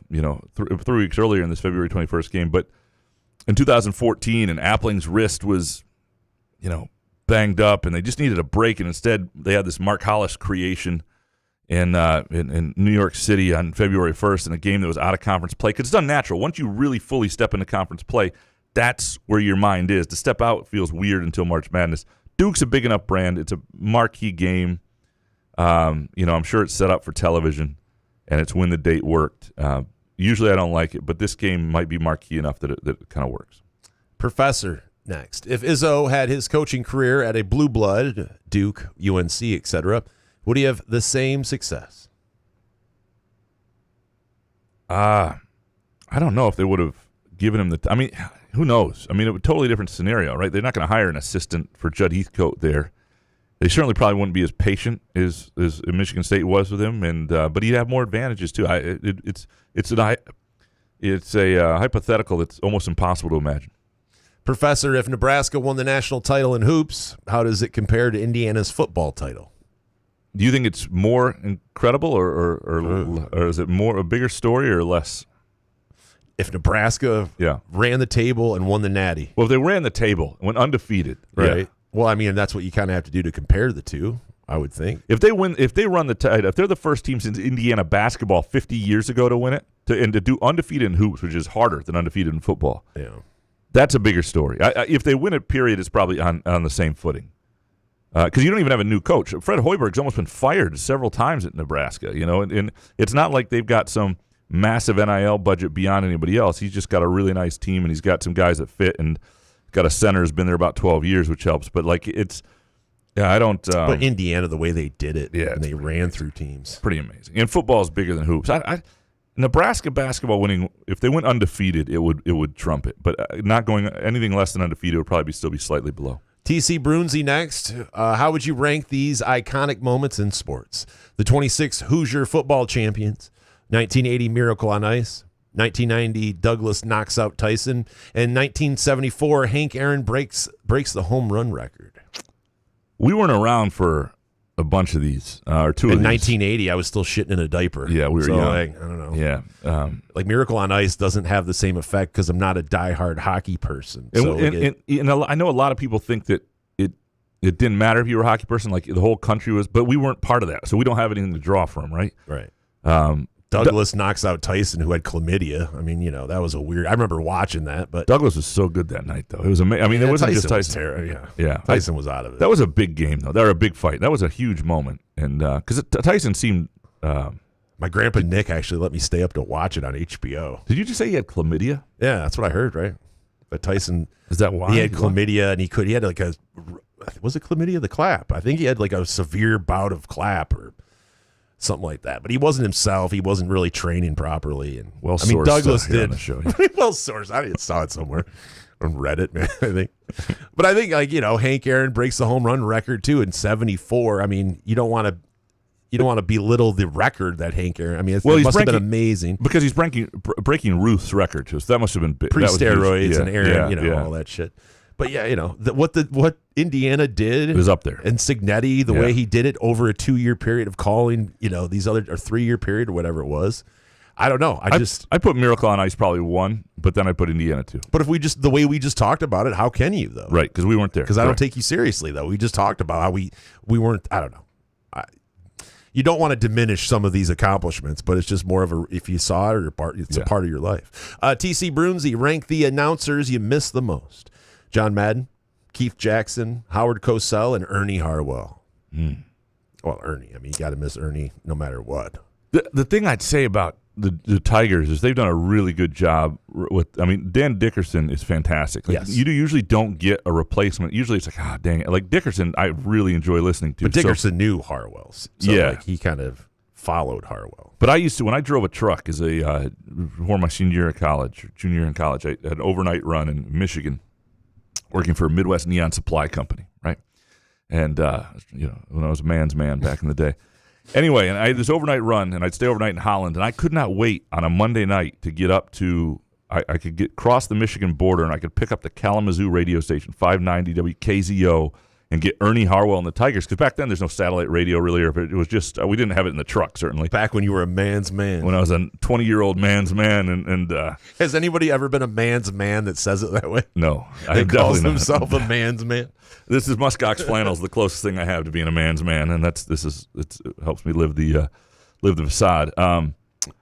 weeks earlier in this February 21st game. But in 2014, and Appling's wrist was, banged up, and they just needed a break. And instead, they had this Mark Hollis creation in New York City on February 1st in a game that was out-of-conference play. Because it's unnatural. Once you really fully step into conference play, that's where your mind is. To step out feels weird until March Madness. Duke's a big enough brand. It's a marquee game. I'm sure it's set up for television, and it's when the date worked. Usually I don't like it, but this game might be marquee enough that it kind of works. Professor, next. If Izzo had his coaching career at a blue blood, Duke, UNC, etc., would he have the same success? I don't know if they would have given him who knows? It would be a totally different scenario, right? They're not going to hire an assistant for Judd Heathcote there. They certainly probably wouldn't be as patient as Michigan State was with him, but he'd have more advantages too. It's a hypothetical that's almost impossible to imagine. Professor, if Nebraska won the national title in hoops, how does it compare to Indiana's football title? Do you think it's more incredible, or is it a bigger story or less? If Nebraska ran the table and won the Natty. Well, if they ran the table and went undefeated, right? Yeah. Well, that's what you kind of have to do to compare the two, I would think. If they run the title, if they're the first team since Indiana basketball 50 years ago to win it, and to do undefeated in hoops, which is harder than undefeated in football, that's a bigger story. If they win it, period, it's probably on the same footing. Because you don't even have a new coach. Fred Hoiberg's almost been fired several times at Nebraska, and it's not like they've got some massive NIL budget beyond anybody else. He's just got a really nice team, and he's got some guys that fit, and got a center who's been there about 12 years, which helps. But I don't. But Indiana, the way they did it, and they ran through teams, pretty amazing. And football is bigger than hoops. Nebraska basketball winning, if they went undefeated, it would trump it. But not going anything less than undefeated would probably still be slightly below. TC Brunzi next. How would you rank these iconic moments in sports? The 26 Hoosier football champions. 1980 Miracle on Ice, 1990 Douglas knocks out Tyson, and 1974 Hank Aaron breaks the home run record. We weren't around for a bunch of these, or two of these. In 1980, I was still shitting in a diaper. Yeah, we were young. I don't know. Yeah. Miracle on Ice doesn't have the same effect because I'm not a diehard hockey person. And I know a lot of people think that it didn't matter if you were a hockey person, like the whole country was, but we weren't part of that, so we don't have anything to draw from, right? Right. Douglas knocks out Tyson, who had chlamydia. That was a weird. I remember watching that, but Douglas was so good that night, though. It was amazing. It wasn't just Tyson. Tyson was out of it. That was a big game, though. That was a big fight. That was a huge moment, and because Tyson seemed. My grandpa Nick actually let me stay up to watch it on HBO. Did you just say he had chlamydia? Yeah, that's what I heard. Right, but Tyson. Is that why he had chlamydia, and he had like was it chlamydia? The clap. I think he had like a severe bout of clap or. something like that. But he wasn't himself. He wasn't really training properly. And Douglas did on the show. well sourced. I saw it somewhere on Reddit, man. I think, but I think Hank Aaron breaks the home run record too in '74. I mean, you don't want to belittle the record that Hank Aaron. I mean, it must have been amazing because he's breaking Ruth's record too. So that must have been big. Pre-steroids and Aaron, all that shit. But yeah, what Indiana did, it was up there. And Signetti, the way he did it over a 2-year period of calling, these other or 3-year period or whatever it was. I don't know. I put Miracle on Ice probably 1, but then I put Indiana 2. But if the way we just talked about it, how can you though? Right, because we weren't there. Because I don't take you seriously though. We just talked about how we weren't. I don't know. You don't want to diminish some of these accomplishments, but it's just more of if you saw it or it's a part of your life. TC Brunzi, rank the announcers you miss the most. John Madden, Keith Jackson, Howard Cosell, and Ernie Harwell. Well, Ernie. I mean, you got to miss Ernie no matter what. The thing I'd say about the Tigers is they've done a really good job with. I mean, Dan Dickerson is fantastic. Yes. You usually don't get a replacement. Usually it's like, dang it. Like Dickerson, I really enjoy listening to. But Dickerson knew Harwell. So he kind of followed Harwell. But I used to, when I drove a truck as before my junior year in college, I had an overnight run in Michigan, working for a Midwest Neon Supply Company, right? And when I was a man's man back in the day. Anyway, and I had this overnight run, and I'd stay overnight in Holland, and I could not wait on a Monday night to get up to, I could cross the Michigan border, and I could pick up the Kalamazoo radio station, 590 WKZO, and get Ernie Harwell and the Tigers, because back then there's no satellite radio really, or it was just, we didn't have it in the truck, certainly. Back when you were a man's man. When I was a 20-year-old man's man, and has anybody ever been a man's man that says it that way? No. He calls himself a man's man? This is Muskox flannels, the closest thing I have to being a man's man, and it helps me live the facade.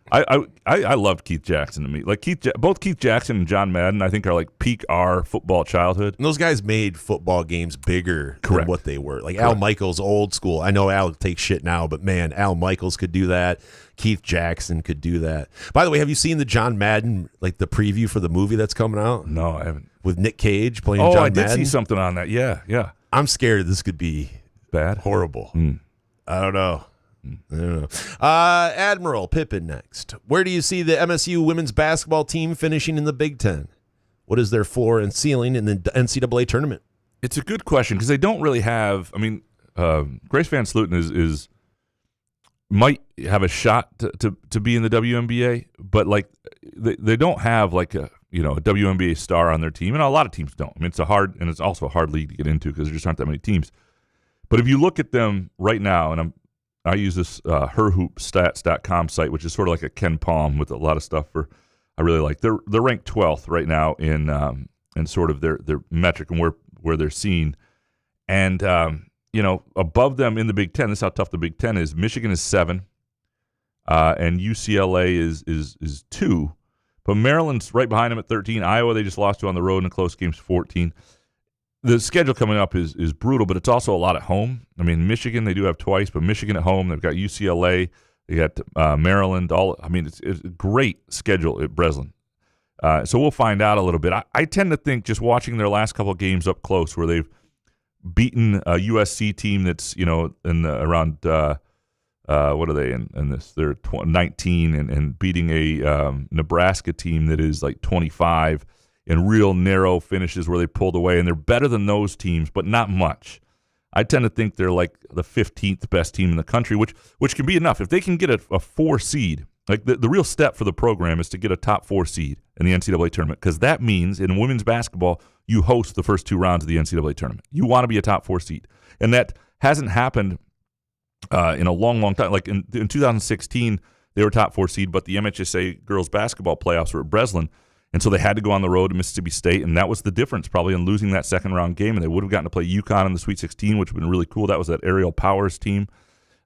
I loved Keith Jackson to me. Like both Keith Jackson and John Madden, I think, are like peak our football childhood. And those guys made football games bigger than what they were. Like Al Michaels, old school. I know Al takes shit now, but man, Al Michaels could do that. Keith Jackson could do that. By the way, have you seen the John Madden, like the preview for the movie that's coming out? No, I haven't. With Nick Cage playing John Madden? Oh, I did see something on that. Yeah. I'm scared this could be bad, horrible. I don't know. Admiral Pippin next. Where do you see the MSU women's basketball team finishing in the Big Ten? What is their floor and ceiling in the NCAA tournament? It's a good question because they don't really have. I mean, Grace Van Sluten is might have a shot to be in the WNBA, but like they don't have like a WNBA star on their team, and a lot of teams don't. I mean, it's also a hard league to get into because there just aren't that many teams. But if you look at them right now, and I use this herhoopstats.com site, which is sort of like a Ken Palm with a lot of stuff I really like. They're ranked 12th right now in sort of their metric and where they're seen. And above them in the Big Ten, this is how tough the Big Ten is. Michigan is 7, and UCLA is 2. But Maryland's right behind them at 13. Iowa, they just lost to on the road in a close game's 14. The schedule coming up is brutal, but it's also a lot at home. I mean, Michigan, they do have twice, but Michigan at home, they've got UCLA, they got Maryland. It's a great schedule at Breslin. So we'll find out a little bit. I tend to think just watching their last couple of games up close where they've beaten a USC team that's, around what are they in this? They're 19 and beating a Nebraska team that is like 25 in real narrow finishes where they pulled away, and they're better than those teams, but not much. I tend to think they're like the 15th best team in the country, which can be enough. If they can get a 4 seed, like the real step for the program is to get a top 4 seed in the NCAA tournament, because that means in women's basketball, you host the first 2 rounds of the NCAA tournament. You want to be a top 4 seed. And that hasn't happened in a long, long time. Like in 2016, they were top 4 seed, but the MHSA girls basketball playoffs were at Breslin. And so they had to go on the road to Mississippi State, and that was the difference probably in losing that second-round game. And they would have gotten to play UConn in the Sweet 16, which would have been really cool. That was that Aerial Powers team.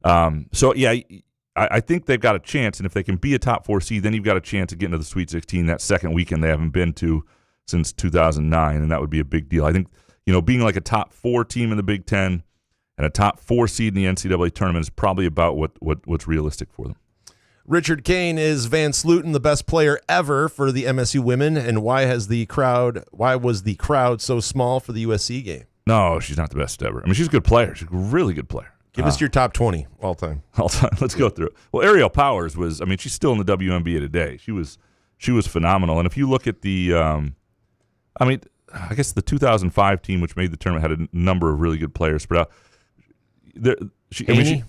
I think they've got a chance. And if they can be a top 4 seed, then you've got a chance of getting to the Sweet 16 that second weekend they haven't been to since 2009, and that would be a big deal. I think being like a top 4 team in the Big Ten and a top 4 seed in the NCAA tournament is probably about what's realistic for them. Richard Kane, is Van Sluten the best player ever for the MSU women, and why was the crowd so small for the USC game? No, she's not the best ever. I mean, she's a good player. She's a really good player. Give us your top 20 all time. All time. Let's go through it. Well, Ariel Powers was. I mean, she's still in the WNBA today. She was phenomenal. And if you look at the, I guess the 2005 team, which made the tournament, had a number of really good players. But Kristen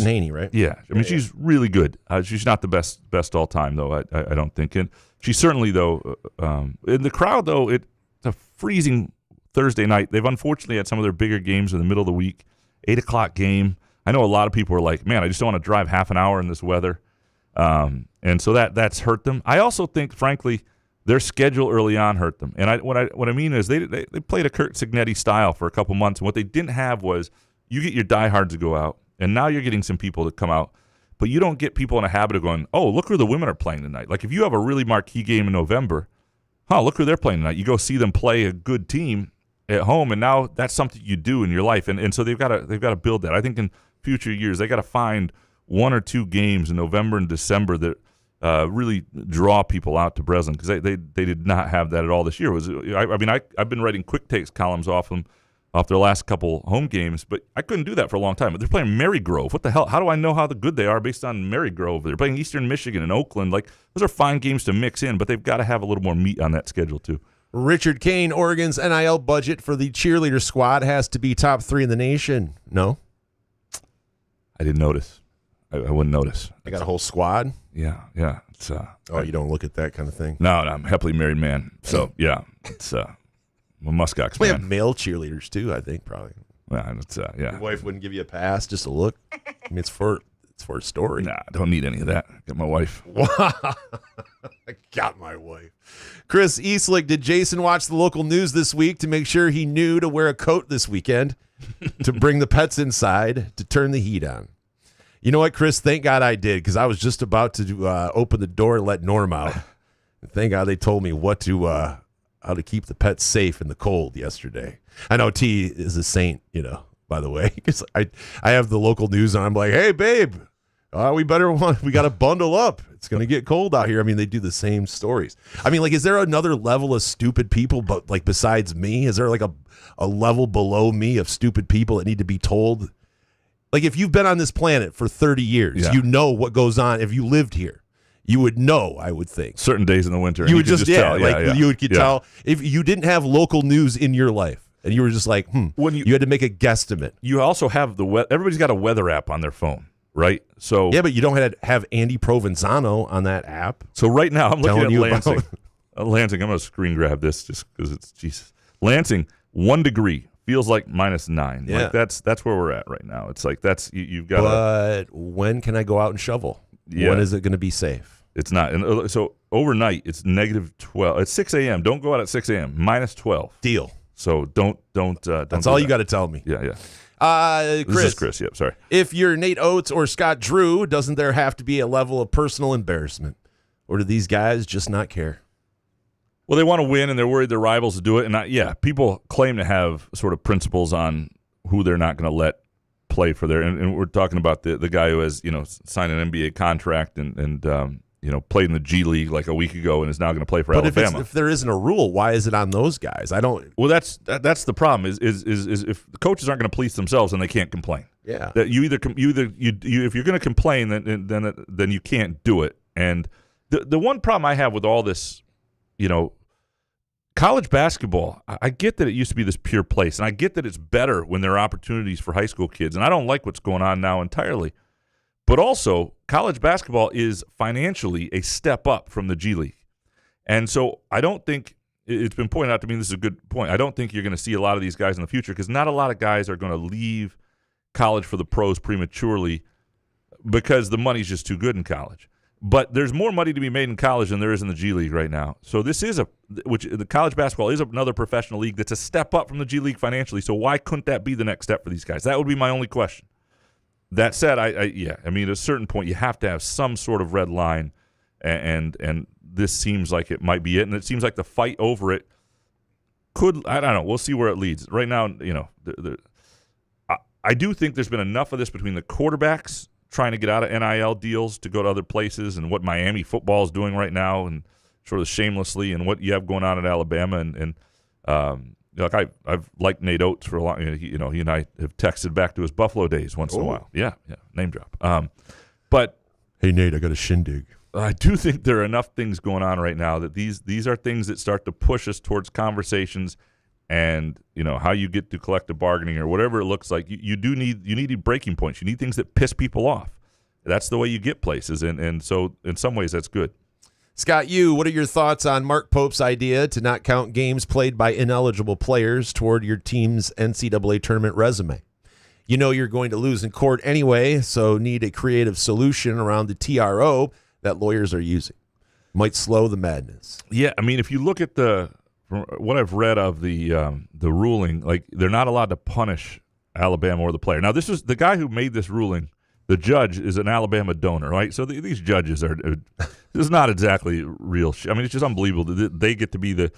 Haney, right? Yeah. She's really good. She's not the best all time, though, I don't think. And she certainly, though, in the crowd, though, it's a freezing Thursday night. They've unfortunately had some of their bigger games in the middle of the week. 8 o'clock game. I know a lot of people are like, man, I just don't want to drive half an hour in this weather. And so that's hurt them. I also think, frankly, their schedule early on hurt them. And what I mean is they played a Kurt Signetti style for a couple months. And what they didn't have was you get your diehards to go out, and now you're getting some people to come out. But you don't get people in a habit of going, oh, look who the women are playing tonight. Like if you have a really marquee game in November, look who they're playing tonight. You go see them play a good team at home, and now that's something you do in your life, and so they've got to build that. I think in future years they got to find 1 or 2 games in November and December that really draw people out to Breslin, because they did not have that at all this year. I've been writing quick takes columns off their last couple home games, but I couldn't do that for a long time. But they're playing Marygrove. What the hell? How do I know how good they are based on Marygrove? They're playing Eastern Michigan and Oakland. Like those are fine games to mix in, but they've got to have a little more meat on that schedule too. Richard Kane, Oregon's NIL budget for the cheerleader squad has to be top 3 in the nation. No? I didn't notice. I wouldn't notice. They got a whole squad? Yeah. It's, you don't look at that kind of thing? No, I'm a happily married man. So, yeah, it's I'm a muskox We man. have male cheerleaders, too, I think, probably. Yeah, it's, yeah. Your wife wouldn't give you a pass just to look? I mean, it's for a story. Nah, I don't need any of that. Got my wife. I got my wife. Chris Eastlick, did Jason watch the local news this week to make sure he knew to wear a coat this weekend to bring the pets inside to turn the heat on? You know what, Chris? Thank God I did, because I was just about to open the door and let Norm out. And thank God they told me how to keep the pets safe in the cold yesterday. I know T is a saint, by the way, because I have the local news on. I'm like, hey, babe, we got to bundle up. It's going to get cold out here. I mean, they do the same stories. I mean, like, is there another level of stupid people, but like besides me? Is there like a level below me of stupid people that need to be told? Like, if you've been on this planet for 30 years, you know what goes on. If you lived here, you would know, I would think. Certain days in the winter. You would just tell. You could tell if you didn't have local news in your life. And you were just like, when you had to make a guesstimate. You also have everybody's got a weather app on their phone, right? So yeah, but you don't have Andy Provenzano on that app. So right now I'm looking at Lansing. Lansing, I'm going to screen grab this just because it's Jesus. Lansing, 1 degree, feels like -9. Yeah. Like that's where we're at right now. It's like you've got. But when can I go out and shovel? Yeah. When is it going to be safe? It's not. And so overnight it's -12. It's 6 a.m. Don't go out at 6 a.m. -12. Deal. So don't. That's all you got to tell me. Yeah. Chris. This is Chris. Yep. Sorry. If you're Nate Oates or Scott Drew, doesn't there have to be a level of personal embarrassment, or do these guys just not care? Well, they want to win, and they're worried their rivals will do it. And people claim to have sort of principles on who they're not going to let play for their. And we're talking about the guy who has signed an NBA contract and played in the G League like a week ago and is now going to play for Alabama. But if there isn't a rule, why is it on those guys? I don't. Well, that's the problem. Is if the coaches aren't going to police themselves, then they can't complain. Yeah. That you if you're going to complain, then you can't do it. And the one problem I have with all this, college basketball, I get that it used to be this pure place, and I get that it's better when there are opportunities for high school kids, and I don't like what's going on now entirely. But also, college basketball is financially a step up from the G League. And so I don't think, it's been pointed out to me, this is a good point, I don't think you're going to see a lot of these guys in the future, because not a lot of guys are going to leave college for the pros prematurely because the money's just too good in college. But there's more money to be made in college than there is in the G League right now. So this is the college basketball is another professional league that's a step up from the G League financially. So why couldn't that be the next step for these guys? That would be my only question. That said, I mean, at a certain point, you have to have some sort of red line, and this seems like it might be it. And it seems like the fight over it could, I don't know, we'll see where it leads. Right now, I do think there's been enough of this between the quarterbacks trying to get out of NIL deals to go to other places, and what Miami football is doing right now, and sort of shamelessly, and what you have going on at Alabama, and like I've liked Nate Oates for a long. He and I have texted back to his Buffalo days once in a while. Yeah, name drop. But hey Nate, I got a shindig. I do think there are enough things going on right now that these are things that start to push us towards conversations, and how you get to collective bargaining or whatever it looks like. You need breaking points. You need things that piss people off. That's the way you get places, and so in some ways that's good. Scott, what are your thoughts on Mark Pope's idea to not count games played by ineligible players toward your team's NCAA tournament resume? You're going to lose in court anyway, so need a creative solution around the TRO that lawyers are using. Might slow the madness. Yeah, I mean, if you look at from what I've read of the ruling, like they're not allowed to punish Alabama or the player. Now, this is the guy who made this ruling. The judge is an Alabama donor, right? So these judges this is not exactly real I mean, it's just unbelievable that they get to be the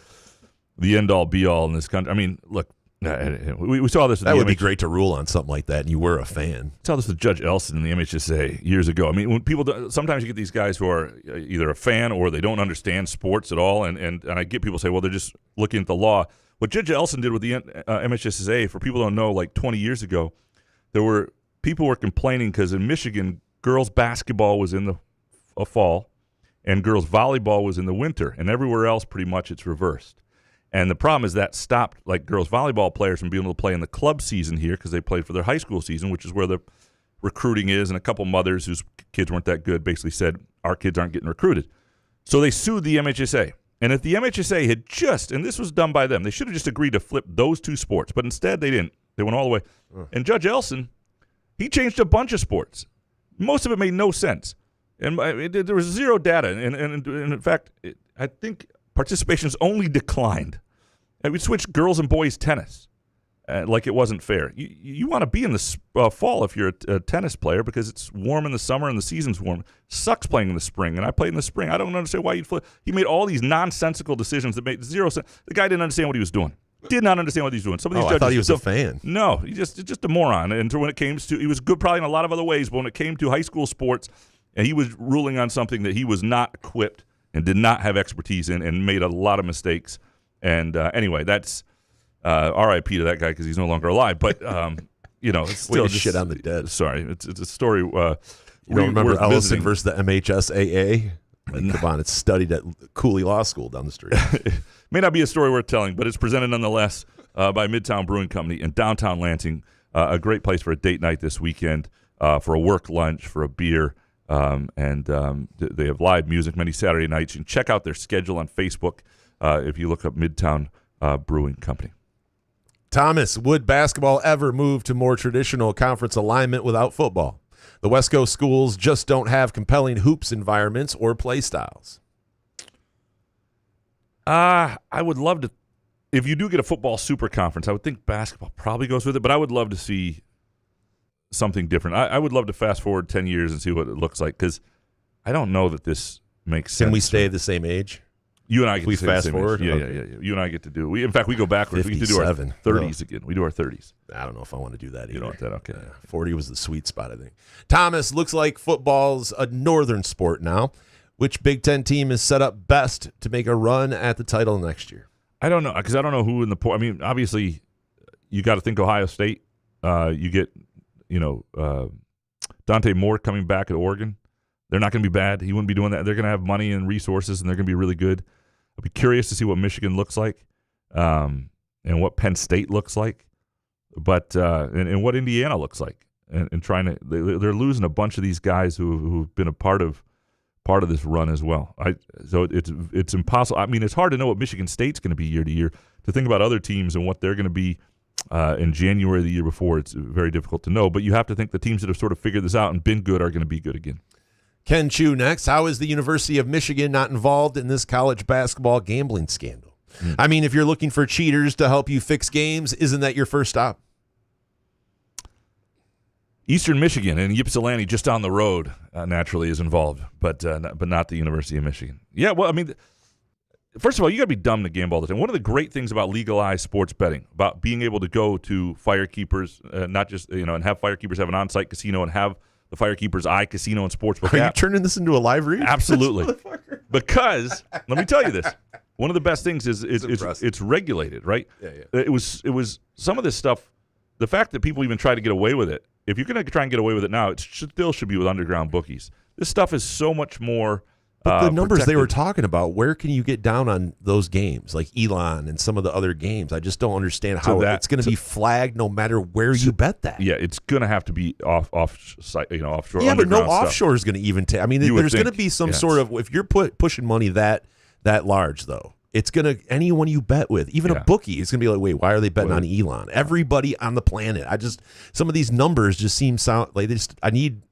end-all, be-all in this country. I mean, look, we saw this. That would be great to rule on something like that, and you were a fan. I saw this with Judge Elson in the MHSA years ago. I mean, when people sometimes you get these guys who are either a fan or they don't understand sports at all, and I get people say, well, they're just looking at the law. What Judge Elson did with the MHSA, for people who don't know, like 20 years ago, people were complaining because in Michigan, girls basketball was in the fall and girls volleyball was in the winter, and everywhere else pretty much it's reversed. And the problem is that stopped like girls volleyball players from being able to play in the club season here because they played for their high school season, which is where the recruiting is. And a couple mothers whose kids weren't that good basically said, our kids aren't getting recruited. So they sued the MHSA. And if the MHSA had and this was done by them, they should have just agreed to flip those two sports. But instead they didn't. They went all the way. And Judge Elson, he changed a bunch of sports. Most of it made no sense. And there was zero data. And in fact, I think participation's only declined. And we switched girls and boys tennis like it wasn't fair. You want to be in the fall if you're a tennis player because it's warm in the summer and the season's warm. Sucks playing in the spring, and I played in the spring. I don't understand why you'd flip. He made all these nonsensical decisions that made zero sense. The guy didn't understand what he was doing. Did not understand what he was doing. Some of these judges, I thought he was a fan. No, he's just a moron. And when it came to, he was good probably in a lot of other ways, but when it came to high school sports, and he was ruling on something that he was not equipped and did not have expertise in and made a lot of mistakes. And anyway, that's R.I.P. to that guy because he's no longer alive. But, it's still just shit on the dead. Sorry. It's a story. You don't remember Ellison versus the MHSAA? Come on, it's studied at Cooley Law School down the street. May not be a story worth telling, but it's presented nonetheless by Midtown Brewing Company in downtown Lansing. A great place for a date night this weekend, for a work lunch, for a beer. They have live music many Saturday nights. You can check out their schedule on Facebook if you look up Midtown Brewing Company. Thomas, would basketball ever move to more traditional conference alignment without football? The West Coast schools just don't have compelling hoops environments or play styles. I would love to. If you do get a football super conference, I would think basketball probably goes with it, but I would love to see something different. I would love to fast forward 10 years and see what it looks like because I don't know that this makes sense. Can we stay the same age? You and I get to fast forward? Yeah. You and I get to do it. In fact, we go backwards. 57. We get to do our 30s again. We do our 30s. I don't know if I want to do that either. You don't want that? Okay. 40 was the sweet spot, I think. Thomas, looks like football's a northern sport now. Which Big Ten team is set up best to make a run at the title next year? I don't know because I don't know who in the – I mean, obviously, you got to think Ohio State. You get, Dante Moore coming back at Oregon. They're not going to be bad. He wouldn't be doing that. They're going to have money and resources, and they're going to be really good. I'd be curious to see what Michigan looks like and what Penn State looks like, but and what Indiana looks like. And trying to they're losing a bunch of these guys who've been a part of this run as well. So it's impossible. I mean, it's hard to know what Michigan State's going to be year to year. To think about other teams and what they're going to be in January of the year before, it's very difficult to know. But you have to think the teams that have sort of figured this out and been good are going to be good again. Ken Chu next. How is the University of Michigan not involved in this college basketball gambling scandal? I mean, if you're looking for cheaters to help you fix games, isn't that your first stop? Eastern Michigan and Ypsilanti just down the road naturally is involved, but not the University of Michigan. Yeah, well, I mean, first of all, you got to be dumb to gamble all the time. One of the great things about legalized sports betting, about being able to go to Firekeepers, not just and have Firekeepers have an on-site casino and have the Firekeepers iCasino and Sportsbook Are app. you turning this into a live read? Absolutely. Because, let me tell you this, one of the best things is it's regulated, right? Yeah. It was some of this stuff. The fact that people even try to get away with it. If you're going to try and get away with it now, it still should be with underground bookies. This stuff is so much more. But the numbers protected. they were talking about, where can you get down on those games, like Elon and some of the other games? I just don't understand how it's going to be flagged no matter where you bet that. Yeah, it's going to have to be offshore. Yeah, but no stuff. offshore is going to even take. I mean, there's going to be some sort of, if you're pushing money that large, though, it's going to, anyone you bet with, even a bookie, it's going to be like, wait, why are they betting on Elon? Everybody on the planet. Some of these numbers just like I need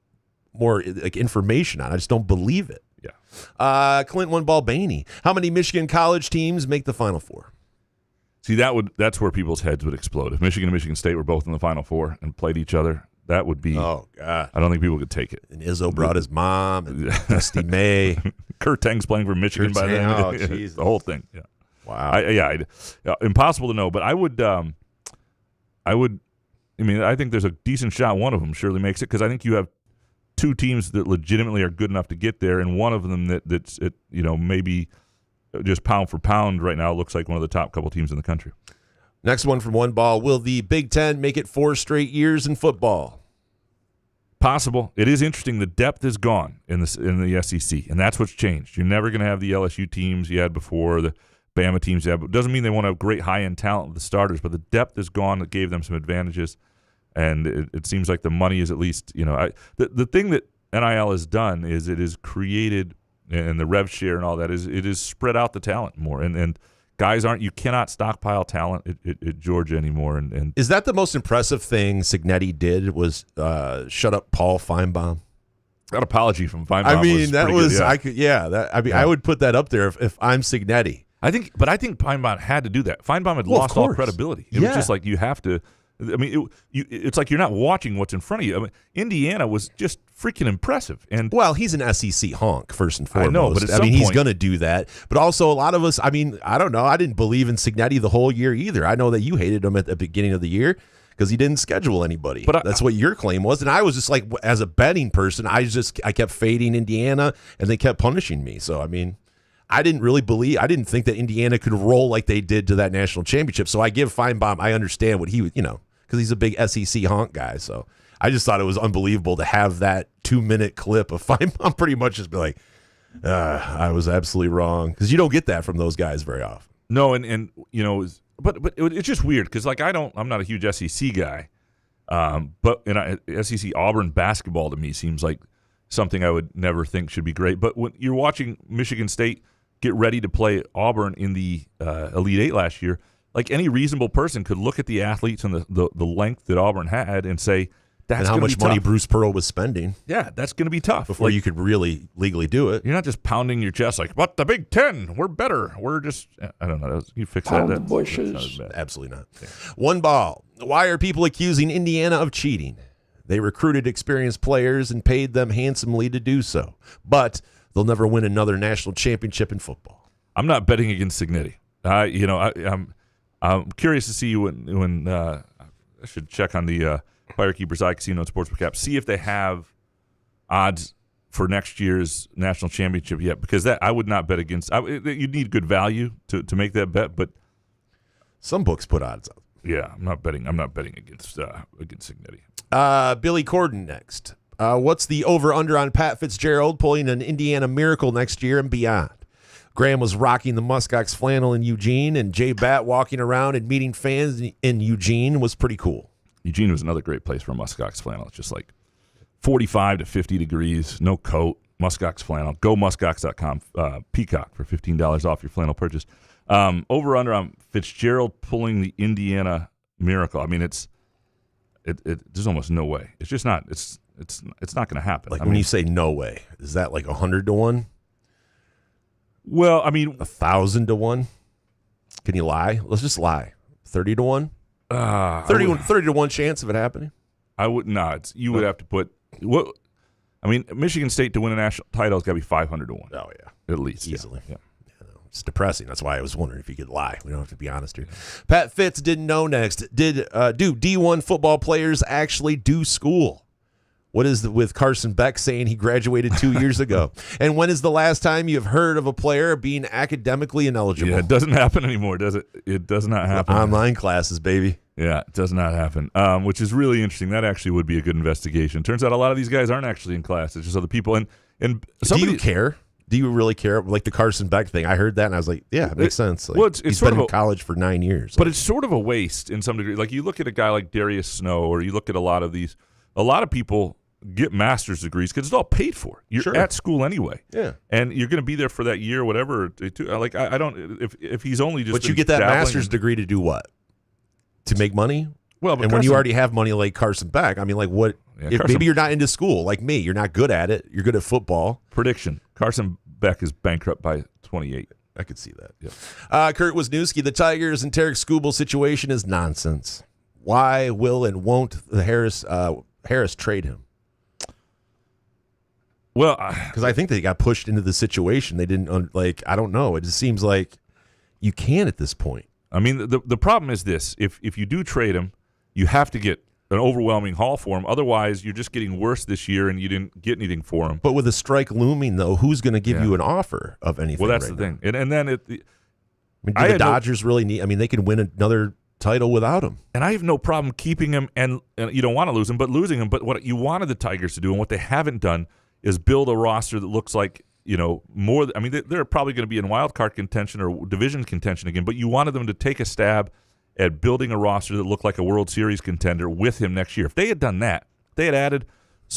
more like information on. I just don't believe it. Yeah. Clint One Ball Baney. How many Michigan college teams make the Final Four? See, that's where people's heads would explode. If Michigan and Michigan State were both in the Final Four and played each other, that would be. Oh God! I don't think people could take it. And Izzo brought his mom, and Dusty May. Kur Teng's playing for Michigan by then. Oh, Jesus. The whole thing. Yeah. Wow. Impossible to know, but I think there's a decent shot one of them surely makes it, because I think you have two teams that legitimately are good enough to get there, and one of them that's maybe just pound for pound right now looks like one of the top couple teams in the country. Next one from One Ball. Will the Big Ten make it 4 straight years in football? Possible. It is interesting. The depth is gone in the SEC, and that's what's changed. You're never going to have the LSU teams you had before, the Bama teams you had. It doesn't mean they won't have great high-end talent with the starters, but the depth is gone. That gave them some advantages, and it seems like the money is at least, the thing that NIL has done is it has created, and the rev share and all that, is it has spread out the talent more, and guys you cannot stockpile talent at Georgia anymore. And is that the most impressive thing Signetti did was shut up Paul Feinbaum? That apology from Feinbaum. I mean, was that pretty was good, I would put that up there if I'm Signetti. I think Feinbaum had to do that. Feinbaum had lost all credibility. It was just like you have to. I mean, it's like you're not watching what's in front of you. I mean, Indiana was just freaking impressive. And he's an SEC honk first and foremost. I know, but he's going to do that. But also, a lot of us. I mean, I don't know. I didn't believe in Signetti the whole year either. I know that you hated him at the beginning of the year because he didn't schedule anybody. But that's what your claim was. And I was just like, as a betting person, I kept fading Indiana, and they kept punishing me. So I mean, I didn't think that Indiana could roll like they did to that national championship. So I give Feinbaum, I understand what he would, because he's a big SEC honk guy. So I just thought it was unbelievable to have that 2-minute clip of Feinbaum pretty much just be like, I was absolutely wrong. Because you don't get that from those guys very often. No, but it's just weird because I'm not a huge SEC guy, but SEC Auburn basketball to me seems like something I would never think should be great. But when you're watching Michigan State get ready to play Auburn in the Elite Eight last year, like any reasonable person could look at the athletes and the length that Auburn had and say, that's and how much money Bruce Pearl was spending. Yeah, that's going to be tough. Before you could really legally do it. You're not just pounding your chest like, what, the Big Ten? We're better. We're just, I don't know. You fix that. That's bushes. Absolutely not. Yeah. One Ball. Why are people accusing Indiana of cheating? They recruited experienced players and paid them handsomely to do so. But they'll never win another national championship in football. I'm not betting against Signetti. I'm curious to see when I should check on the Firekeepers iCasino and Sportsbook app, see if they have odds for next year's national championship yet, because that I would not bet against. You need good value to make that bet, but some books put odds up. Yeah, I'm not betting against Signetti. Billy Corden next. What's the over-under on Pat Fitzgerald pulling an Indiana miracle next year and beyond? Graham was rocking the Muskox flannel in Eugene, and Jay Batt walking around and meeting fans in Eugene was pretty cool. Eugene was another great place for Muskox flannel. It's just like 45 to 50 degrees, no coat, Muskox flannel. Go muskox.com, Peacock for $15 off your flannel purchase. Over-under on Fitzgerald pulling the Indiana miracle. I mean, there's almost no way. It's just not. It's not going to happen. Like when you say no way, is that like 100 to 1? Well, I mean, 1,000 to 1. Can you lie? Let's just lie. 30 to 1. 30 to 1 chance of it happening. I would not. You would have to put what? I mean, Michigan State to win a national title has got to be 500 to 1. Oh yeah, at least easily. Yeah. It's depressing. That's why I was wondering if you could lie. We don't have to be honest here. Pat Fitz didn't know next. Do D1 football players actually do school? What is with Carson Beck saying he graduated 2 years ago? And when is the last time you've heard of a player being academically ineligible? Yeah, it doesn't happen anymore, does it? It does not happen. Online classes, baby. Yeah, it does not happen, which is really interesting. That actually would be a good investigation. Turns out a lot of these guys aren't actually in class. It's just other people. And do you care? Do you really care? Like the Carson Beck thing. I heard that, and I was like, yeah, it makes sense. Like, well, it's he's sort been of in college for 9 years. But it's sort of a waste in some degree. Like you look at a guy like Darius Snow, or you look at a lot of people get master's degrees because it's all paid for. You're at school anyway. Yeah. And you're going to be there for that year or whatever. Like, I don't, if he's only just. But you get that master's degree to do what? To make money? Well, but and when you already have money like Carson Beck, I mean, like what? Yeah, if maybe you're not into school like me. You're not good at it. You're good at football. Prediction: Carson Beck is bankrupt by 28. I could see that. Yeah. Kurt Wisniewski, the Tigers and Tarek Skubal situation is nonsense. Why will and won't the Harris trade him? Well, because I think they got pushed into the situation. They didn't I don't know. It just seems like you can at this point. I mean, the problem is this: if you do trade him, you have to get an overwhelming haul for him. Otherwise, you're just getting worse this year, and you didn't get anything for him. But with a strike looming, though, who's going to give you an offer of anything? Well, that's the thing. And then do the Dodgers really need? I mean, they can win another title without him. And I have no problem keeping him, and you don't want to lose him, but losing him. But what you wanted the Tigers to do, and what they haven't done, is build a roster that looks like, more. I mean, they're probably going to be in wild card contention or division contention again, but you wanted them to take a stab at building a roster that looked like a World Series contender with him next year. If they had done that, they had added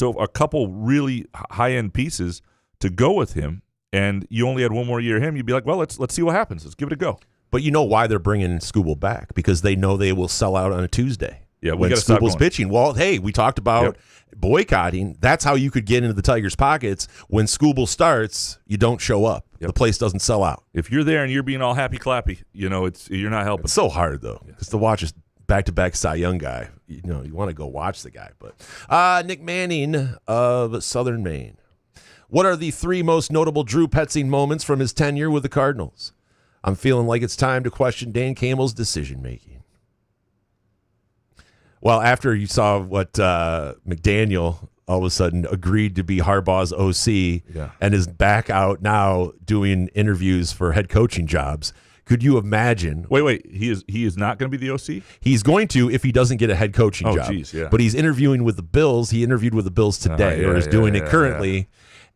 a couple really high-end pieces to go with him, and you only had one more year of him, you'd be like, well, let's see what happens. Let's give it a go. But you know why they're bringing Skubal back? Because they know they will sell out on a Tuesday. Yeah, when Skubal's pitching. Well, hey, we talked about boycotting. That's how you could get into the Tigers' pockets. When Skubal starts, you don't show up. The place doesn't sell out. If you're there and you're being all happy-clappy, you're not helping. It's so hard, though, because to watch a back-to-back Cy Young guy, you want to go watch the guy. But Nick Manning of Southern Maine. What are the 3 most notable Drew Petzing moments from his tenure with the Cardinals? I'm feeling like it's time to question Dan Campbell's decision-making. Well, after you saw what McDaniel all of a sudden agreed to be Harbaugh's OC and is back out now doing interviews for head coaching jobs, could you imagine? Wait, he is not going to be the OC? He's going to if he doesn't get a head coaching job. Geez, yeah. But he's interviewing with the Bills. He interviewed with the Bills today, or is doing it currently. Yeah.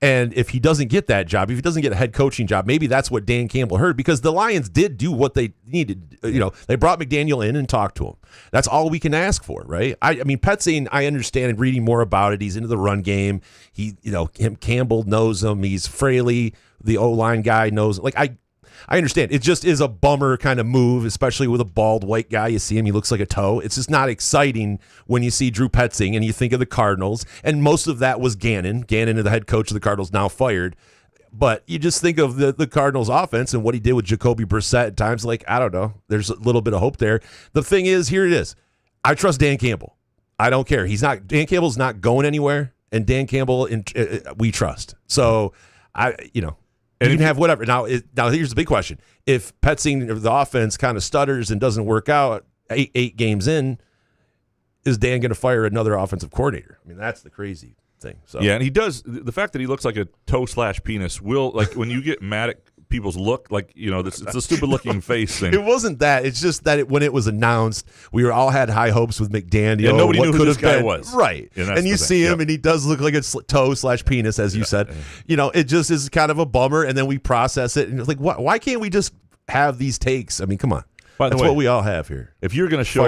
And if he doesn't get that job, if he doesn't get a head coaching job, maybe that's what Dan Campbell heard, because the Lions did do what they needed. They brought McDaniel in and talked to him. That's all we can ask for, right? I mean, Petzing, I understand reading more about it. He's into the run game. Campbell knows him. He's Fraley, the O-line guy, knows. I understand. It just is a bummer kind of move, especially with a bald white guy. You see him, he looks like a toe. It's just not exciting when you see Drew Petzing and you think of the Cardinals. And most of that was Gannon. Gannon, the head coach of the Cardinals, now fired. But you just think of the Cardinals offense and what he did with Jacoby Brissett at times. I don't know. There's a little bit of hope there. The thing is, here it is. I trust Dan Campbell. I don't care. Dan Campbell's not going anywhere, and Dan Campbell, we trust. So, you can have whatever. Now, here's the big question. If Petzing, the offense, kind of stutters and doesn't work out eight games in, is Dan going to fire another offensive coordinator? I mean, that's the crazy thing. So. Yeah, and he does. The fact that he looks like a toe/penis will, when you get mad at people's look, it's a stupid-looking face thing. It wasn't that. It's just that when it was announced, we all had high hopes with McDaniel. And nobody knew who this guy was. Right. And you see him, and he does look like a toe/penis, as you said. It just is kind of a bummer, and then we process it, and it's like, why can't we just have these takes? I mean, come on. That's what we all have here. If you're going to show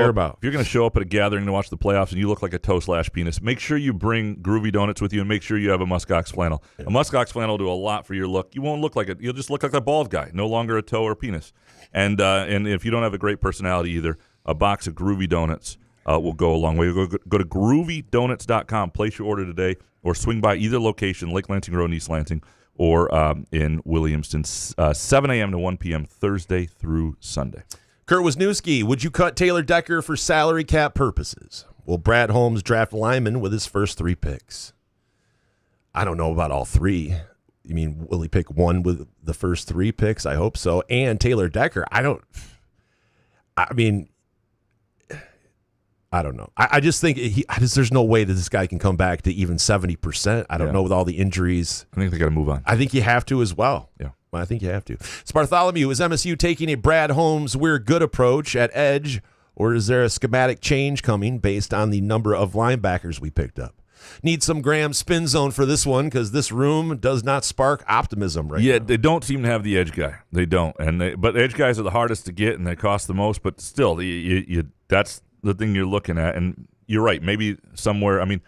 up at a gathering to watch the playoffs and you look like a toe/penis, make sure you bring Groovy Donuts with you and make sure you have a muskox flannel. Yeah. A muskox flannel will do a lot for your look. You won't look like it. You'll just look like a bald guy, no longer a toe or penis. And if you don't have a great personality either, a box of Groovy Donuts will go a long way. Go to groovydonuts.com, place your order today, or swing by either location, Lake Lansing Road in East Lansing, or in Williamston, 7 a.m. to 1 p.m. Thursday through Sunday. Kurt Wisniewski, would you cut Taylor Decker for salary cap purposes? Will Brad Holmes draft lineman with his first 3 picks? I don't know about all 3. You mean, will he pick one with the first 3 picks? I hope so. And Taylor Decker, I I don't know. I just think there's no way that this guy can come back to even 70%. I don't know with all the injuries. I think they got to move on. I think you have to as well. Yeah. Well, I think you have to. Bartholomew, is MSU taking a Brad Holmes we're good approach at edge, or is there a schematic change coming based on the number of linebackers we picked up? Need some Graham spin zone for this one because this room does not spark optimism right now. Yeah, they don't seem to have the edge guy. They don't. But edge guys are the hardest to get, and they cost the most. But still, that's the thing you're looking at. And you're right. Maybe somewhere, I mean,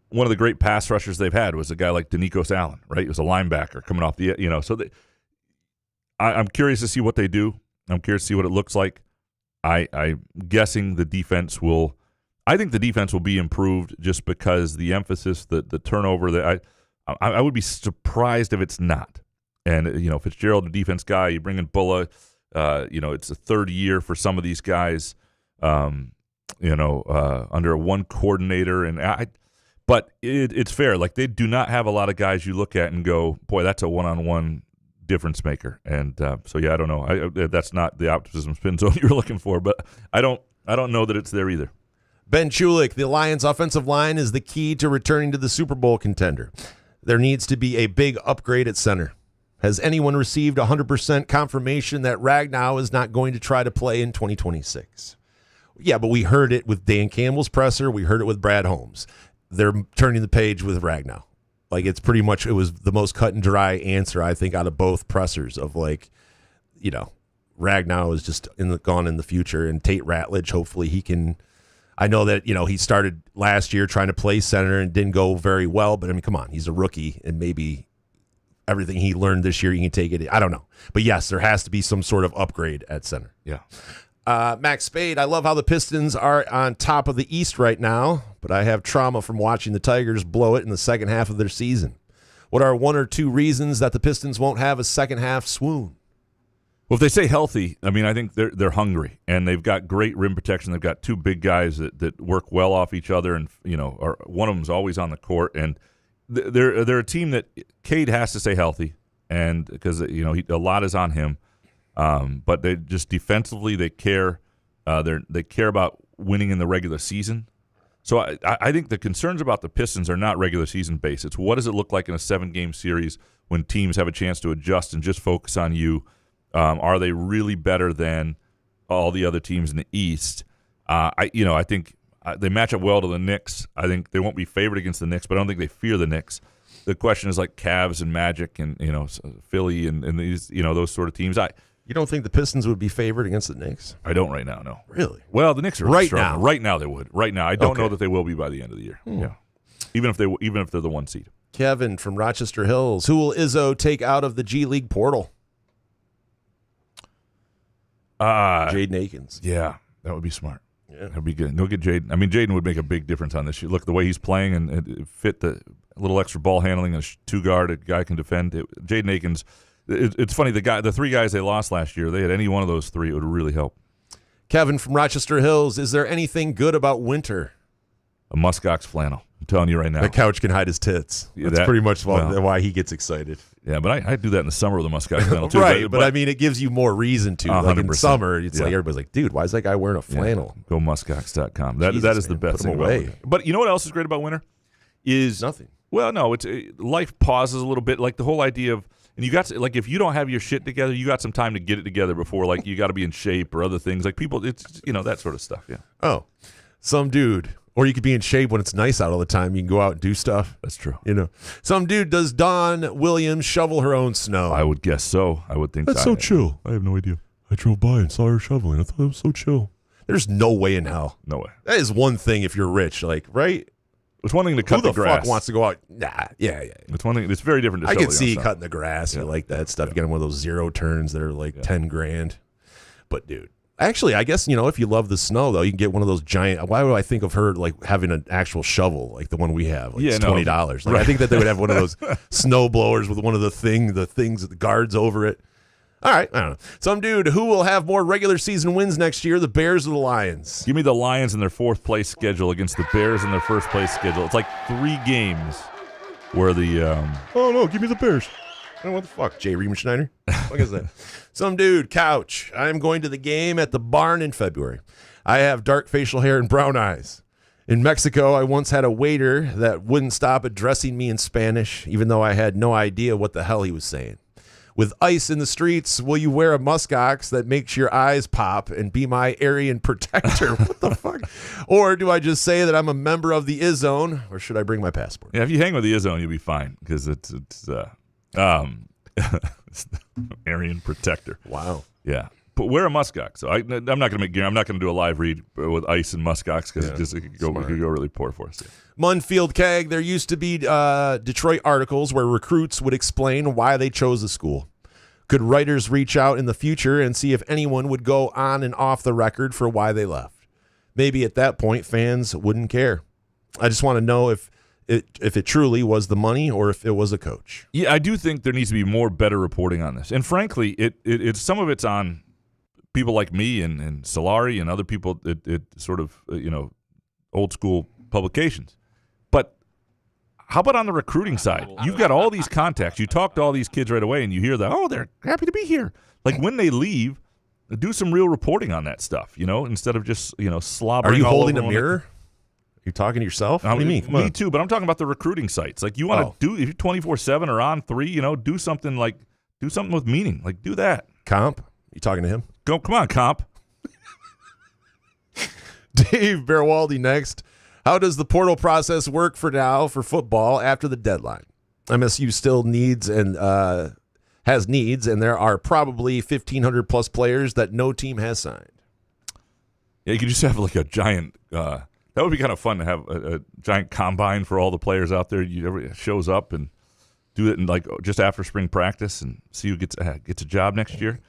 one of the great pass rushers they've had was a guy like Denikos Allen, right? He was a linebacker coming off the, so I'm curious to see what they do. I'm curious to see what it looks like. I'm guessing the defense will – I think the defense will be improved just because the emphasis, the turnover, that I would be surprised if it's not. And, Fitzgerald, the defense guy, you bring in Bulla, it's a third year for some of these guys, under one coordinator. But it's fair. Like, they do not have a lot of guys you look at and go, boy, that's a one-on-one difference maker. And I don't know. That's not the optimism spin zone you're looking for, but I don't know that it's there either. Ben Chulik, the Lions' offensive line is the key to returning to the Super Bowl contender. There needs to be a big upgrade at center. Has anyone received 100% confirmation that Ragnow is not going to try to play in 2026? Yeah, but we heard it with Dan Campbell's presser. We heard it with Brad Holmes. They're turning the page with Ragnow. Like, it's pretty much, it was the most cut and dry answer, I think, out of both pressers of Ragnow is just gone in the future, and Tate Ratledge, hopefully he can. I know that, he started last year trying to play center and didn't go very well, but I mean, come on, he's a rookie, and maybe everything he learned this year, he can take it. I don't know. But yes, there has to be some sort of upgrade at center. Yeah. Max Spade, I love how the Pistons are on top of the East right now, but I have trauma from watching the Tigers blow it in the second half of their season. What are one or two reasons that the Pistons won't have a second half swoon? Well, if they stay healthy, I mean, I think they're hungry, and they've got great rim protection. They've got two big guys that work well off each other, and one of them's always on the court. And they're a team that Cade has to stay healthy, and because a lot is on him. But they just defensively they care. They care about winning in the regular season. So I think the concerns about the Pistons are not regular season based. It's what does it look like in a 7-game series when teams have a chance to adjust and just focus on you. Are they really better than all the other teams in the East? I think they match up well to the Knicks. I think they won't be favored against the Knicks, but I don't think they fear the Knicks. The question is like Cavs and Magic and Philly and these those sort of teams. You don't think the Pistons would be favored against the Knicks? I don't right now. No. Really? Well, the Knicks are right struggling. now. Right now they would. Right now, I don't know that they will be by the end of the year. Yeah, even if they're the 1 seed. Kevin from Rochester Hills. Who will Izzo take out of the G League portal? Jaden Akins. Yeah, that would be smart. Yeah, that'd be good. No, get Jaden. I mean, Jaden would make a big difference on this year. Look, the way he's playing and it fit the little extra ball handling, a 2-guard, a guy can defend. Jaden Akins. It's funny. The 3 guys they lost last year, they had any one of those 3, it would really help. Kevin from Rochester Hills. Is there anything good about winter? A muskox flannel. I'm telling you right now. The couch can hide his tits. Yeah, That's pretty much why he gets excited. Yeah, but I do that in the summer with a muskox flannel too. Right, but I mean, it gives you more reason to. Like in summer, it's like everybody's like, dude, why is that guy wearing a flannel? Yeah. Go muskox.com. That is the best thing about winter. But you know what else is great about winter? Is nothing. Well, no, it's life pauses a little bit. Like the whole idea of, and you got to, like, if you don't have your shit together, you got some time to get it together before, like, you got to be in shape or other things. Like people, it's that sort of stuff. Yeah. Oh, some dude. Or you could be in shape when it's nice out all the time. You can go out and do stuff. That's true. Some dude, does Dawn Williams shovel her own snow? I would guess so. I would think that's so chill. I have no idea. I drove by and saw her shoveling. I thought it was so chill. There's no way in hell. No way. That is one thing if you're rich, like, right? It's one thing to cut the grass. Who the fuck wants to go out? Nah, yeah. It's one thing. It's very different. I can see cutting the grass. You like that stuff. You get one of those 0 turns that are like $10,000. But dude, actually, I guess if you love the snow though, you can get one of those giant. Why would I think of her like having an actual shovel like the one we have? Like, it's $20. Like, I think that they would have one of those snow blowers with one of the things the guards over it. All right, I don't know. Some dude, who will have more regular season wins next year, the Bears or the Lions? Give me the Lions in their 4th place schedule against the Bears in their 1st place schedule. It's like 3 games where the Oh no, give me the Bears. Oh, what the fuck, Jay Riemenschneider? What is that? Some dude, couch. I'm going to the game at the barn in February. I have dark facial hair and brown eyes. In Mexico, I once had a waiter that wouldn't stop addressing me in Spanish, even though I had no idea what the hell he was saying. With ice in the streets, will you wear a muskox that makes your eyes pop and be my Aryan protector? What the fuck? Or do I just say that I'm a member of the Izzone, or should I bring my passport? Yeah, if you hang with the Izzone, you'll be fine because it's Aryan protector. Wow. Yeah. But wear a muskox. So I'm not going to make. I'm not going to do a live read with ice and muskox because it could go really poor for us. Yeah. Munfield Keg. There used to be Detroit articles where recruits would explain why they chose the school. Could writers reach out in the future and see if anyone would go on and off the record for why they left? Maybe at that point fans wouldn't care. I just want to know if it truly was the money or if it was a coach. Yeah, I do think there needs to be more better reporting on this. And frankly, it's some of it's on people like me and Solari and other people at sort of old school publications. But how about on the recruiting side? You've got all these contacts. You talk to all these kids right away, and you hear that, oh, they're happy to be here. Like when they leave, do some real reporting on that stuff, instead of just slobbering. Are you all holding over a mirror? Are you talking to yourself? What do you mean? Me too, but I'm talking about the recruiting sites. Like you want to do, if you're 24/7 or on 3, do something with meaning. Like do that. Comp? You talking to him? Come on, Comp. Dave Bearwaldy next. How does the portal process work for now for football after the deadline? MSU still has needs, and there are probably 1,500 plus players that no team has signed. Yeah, you could just have like a giant. That would be kind of fun to have a giant combine for all the players out there. Everybody shows up and do it in just after spring practice and see who gets a job next year.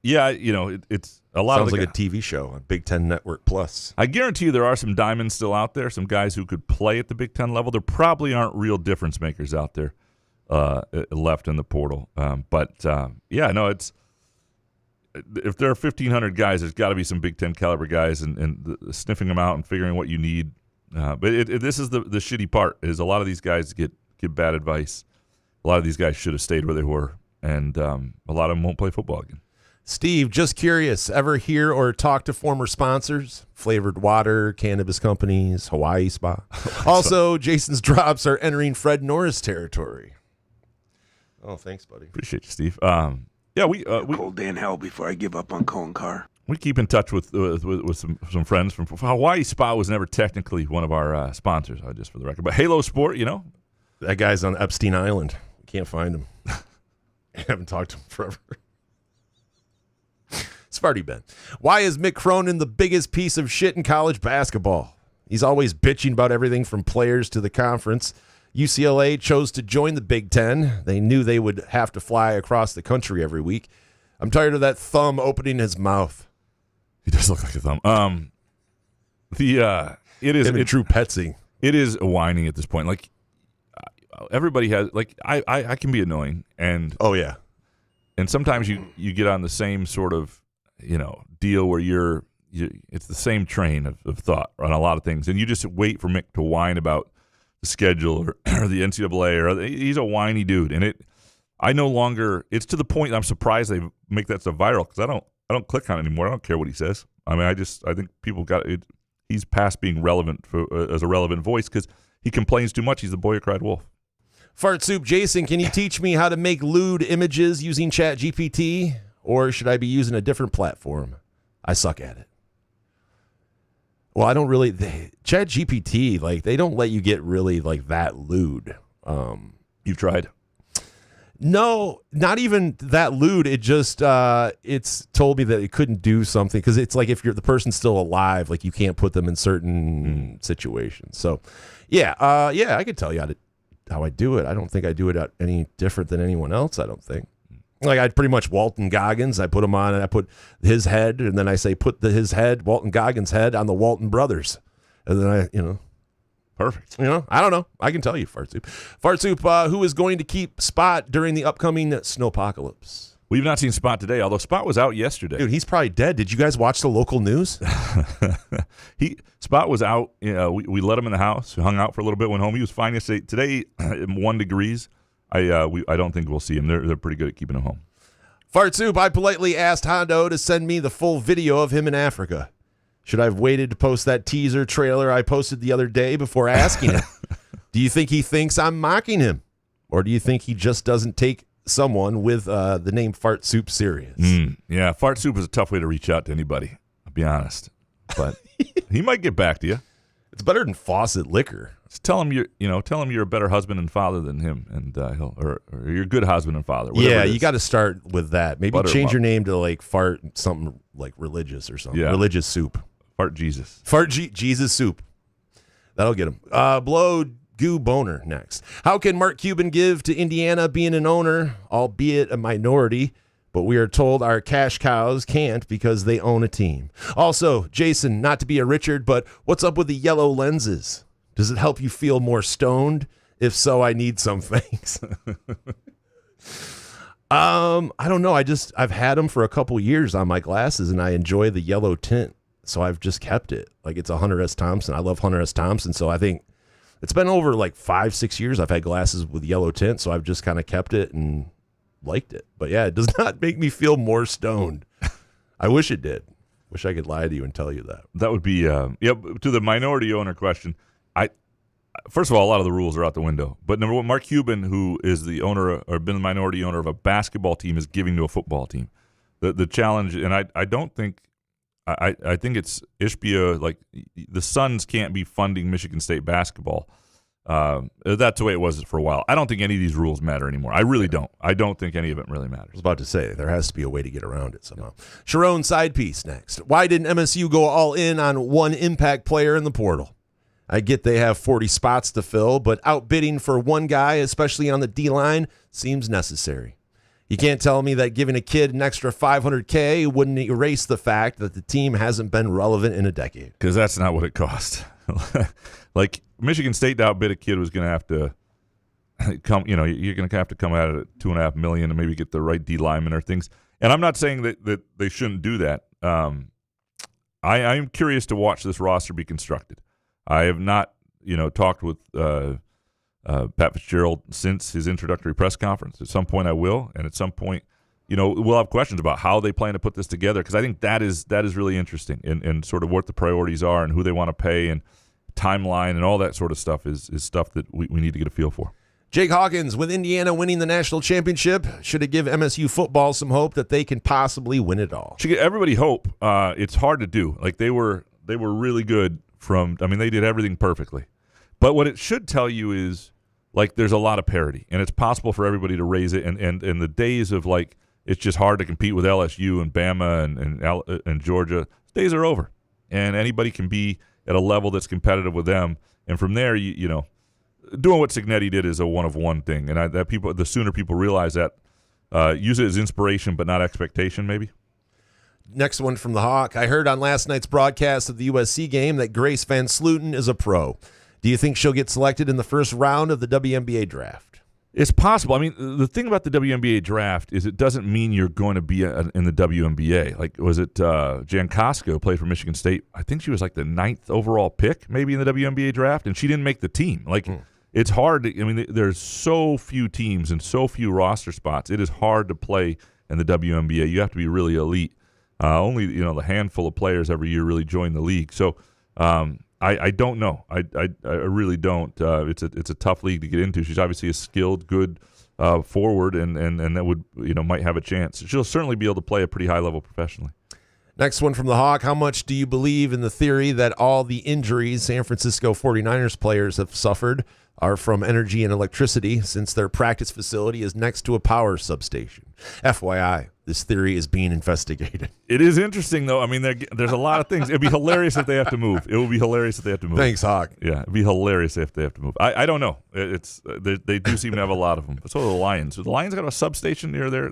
It's a lot. Sounds like a TV show on Big Ten Network Plus. I guarantee you there are some diamonds still out there, some guys who could play at the Big Ten level. There probably aren't real difference makers out there left in the portal. It's if there are 1,500 guys, there's got to be some Big Ten caliber guys and sniffing them out and figuring what you need. But this is the shitty part is a lot of these guys get bad advice. A lot of these guys should have stayed where they were, and a lot of them won't play football again. Steve, just curious, ever hear or talk to former sponsors? Flavored water, cannabis companies, Hawaii Spa. Also, Jason's drops are entering Fred Norris territory. Oh, thanks, buddy. Appreciate you, Steve. We cold day in hell before I give up on Cohen Carr. We keep in touch with some friends from Hawaii Spa. Was never technically one of our sponsors, just for the record. But Halo Sport, that guy's on Epstein Island. Can't find him. I haven't talked to him forever. Sparty Ben. Why is Mick Cronin the biggest piece of shit in college basketball? He's always bitching about everything from players to the conference. UCLA chose to join the Big Ten. They knew they would have to fly across the country every week. I'm tired of that thumb opening his mouth. He does look like a thumb. It is Drew Petzing. It is whining at this point. Like everybody has. Like I can be annoying, and and sometimes you get on the same sort of deal where it's the same train of thought on a lot of things, and you just wait for Mick to whine about the schedule or the NCAA he's a whiny dude, and it's to the point I'm surprised they make that stuff viral because I don't click on it anymore. I don't care what he says. I mean, I think people got it. He's past being relevant as a relevant voice because he complains too much. He's the boy who cried wolf. Fart Soup Jason, can you teach me how to make lewd images using ChatGPT? Or should I be using a different platform? I suck at it. Well, I don't really. ChatGPT, they don't let you get really that lewd. You've tried? No, not even that lewd. It just it's told me that it couldn't do something because it's like if the person's still alive, you can't put them in certain situations. So, I could tell you how I do it. I don't think I do it any different than anyone else. I don't think. I'd pretty much Walton Goggins. I put him on and I put his head, and then I say put his head, Walton Goggins' head, on the Walton brothers, and then perfect. I don't know. I can tell you, Fart Soup. Fart Soup, who is going to keep Spot during the upcoming snowpocalypse? We've not seen Spot today, although Spot was out yesterday. Dude, he's probably dead. Did you guys watch the local news? Spot was out. We let him in the house. We hung out for a little bit. Went home. He was fine yesterday. Today, 1 degrees. I don't think we'll see him. They're pretty good at keeping him home. Fart Soup, I politely asked Hondo to send me the full video of him in Africa. Should I have waited to post that teaser trailer I posted the other day before asking him? Do you think he thinks I'm mocking him? Or do you think he just doesn't take someone with the name Fart Soup serious? Yeah, Fart Soup is a tough way to reach out to anybody, I'll be honest. But he might get back to you. It's better than faucet liquor. Just tell him you're a better husband and father than him, and or you're a good husband and father. Yeah, you got to start with that. Maybe change your name to like Fart something like religious or something. Yeah. Religious soup. Fart Jesus. Jesus soup. That'll get him. Blow Goo Boner next. How can Mark Cuban give to Indiana being an owner, albeit a minority? But we are told our cash cows can't because they own a team. Also, Jason, not to be a Richard, but what's up with the yellow lenses? Does it help you feel more stoned? If so, I need some things. I don't know. I've had them for a couple years on my glasses, and I enjoy the yellow tint, so I've just kept it. Like it's a Hunter S. Thompson. I love Hunter S. Thompson, so I think it's been over like 5-6 years I've had glasses with yellow tint, so I've just kind of kept it and liked it. But yeah, it does not make me feel more stoned. I wish it did. Wish I could lie to you and tell you that. That would be to the minority owner question. First of all, a lot of the rules are out the window. But number one, Mark Cuban, who is the owner or been the minority owner of a basketball team, is giving to a football team. The challenge, and I don't think I think it's Ishbia, like the Suns can't be funding Michigan State basketball. That's the way it was for a while. I don't think any of these rules matter anymore. I really don't. I don't think any of it really matters. I was about to say, there has to be a way to get around it somehow. Sharon side piece next. Why didn't MSU go all in on one impact player in the portal? I get they have 40 spots to fill, but outbidding for one guy, especially on the D-line, seems necessary. You can't tell me that giving a kid an extra $500K wouldn't erase the fact that the team hasn't been relevant in a decade. Because that's not what it cost. Like, Michigan State to outbid a kid was going to have to come, you're going to have to come at it at $2.5 million and maybe get the right D lineman or things. And I'm not saying that they shouldn't do that. I'm curious to watch this roster be constructed. I have not, talked with Pat Fitzgerald since his introductory press conference. At some point I will, and at some point, we'll have questions about how they plan to put this together, because I think that is really interesting, and sort of what the priorities are and who they want to pay and timeline and all that sort of stuff is stuff that we need to get a feel for. Jake Hawkins, with Indiana winning the national championship, should it give MSU football some hope that they can possibly win it all? Should give everybody hope. It's hard to do. Like they were really good they did everything perfectly. But what it should tell you is, like, there's a lot of parity, and it's possible for everybody to raise it. And the days of, like, it's just hard to compete with LSU and Bama and Georgia, days are over. And anybody can be at a level that's competitive with them. And from there, doing what Cignetti did is a one-of-one thing. And the sooner people realize that, use it as inspiration but not expectation, maybe. Next one from the Hawk. I heard on last night's broadcast of the USC game that Grace Van Sluten is a pro. Do you think she'll get selected in the first round of the WNBA draft? It's possible. I mean, the thing about the WNBA draft is it doesn't mean you're going to be in the WNBA. Like, was it Jan Kosko played for Michigan State? I think she was like the 9th overall pick maybe in the WNBA draft, and she didn't make the team. Like, It's hard to, there's so few teams and so few roster spots. It is hard to play in the WNBA. You have to be really elite. Only the handful of players every year really join the league. So I don't know. I really don't. It's a tough league to get into. She's obviously a skilled, good forward, and that would might have a chance. She'll certainly be able to play a pretty high level professionally. Next one from the Hawk. How much do you believe in the theory that all the injuries San Francisco 49ers players have suffered are from energy and electricity, since their practice facility is next to a power substation? FYI, this theory is being investigated. It is interesting, though. I mean, there's a lot of things. It'd be hilarious if they have to move. It would be hilarious if they have to move. Thanks, Hawk. Yeah, it'd be hilarious if they have to move. I don't know. They do seem to have a lot of them. So do the Lions. So the Lions got a substation near there.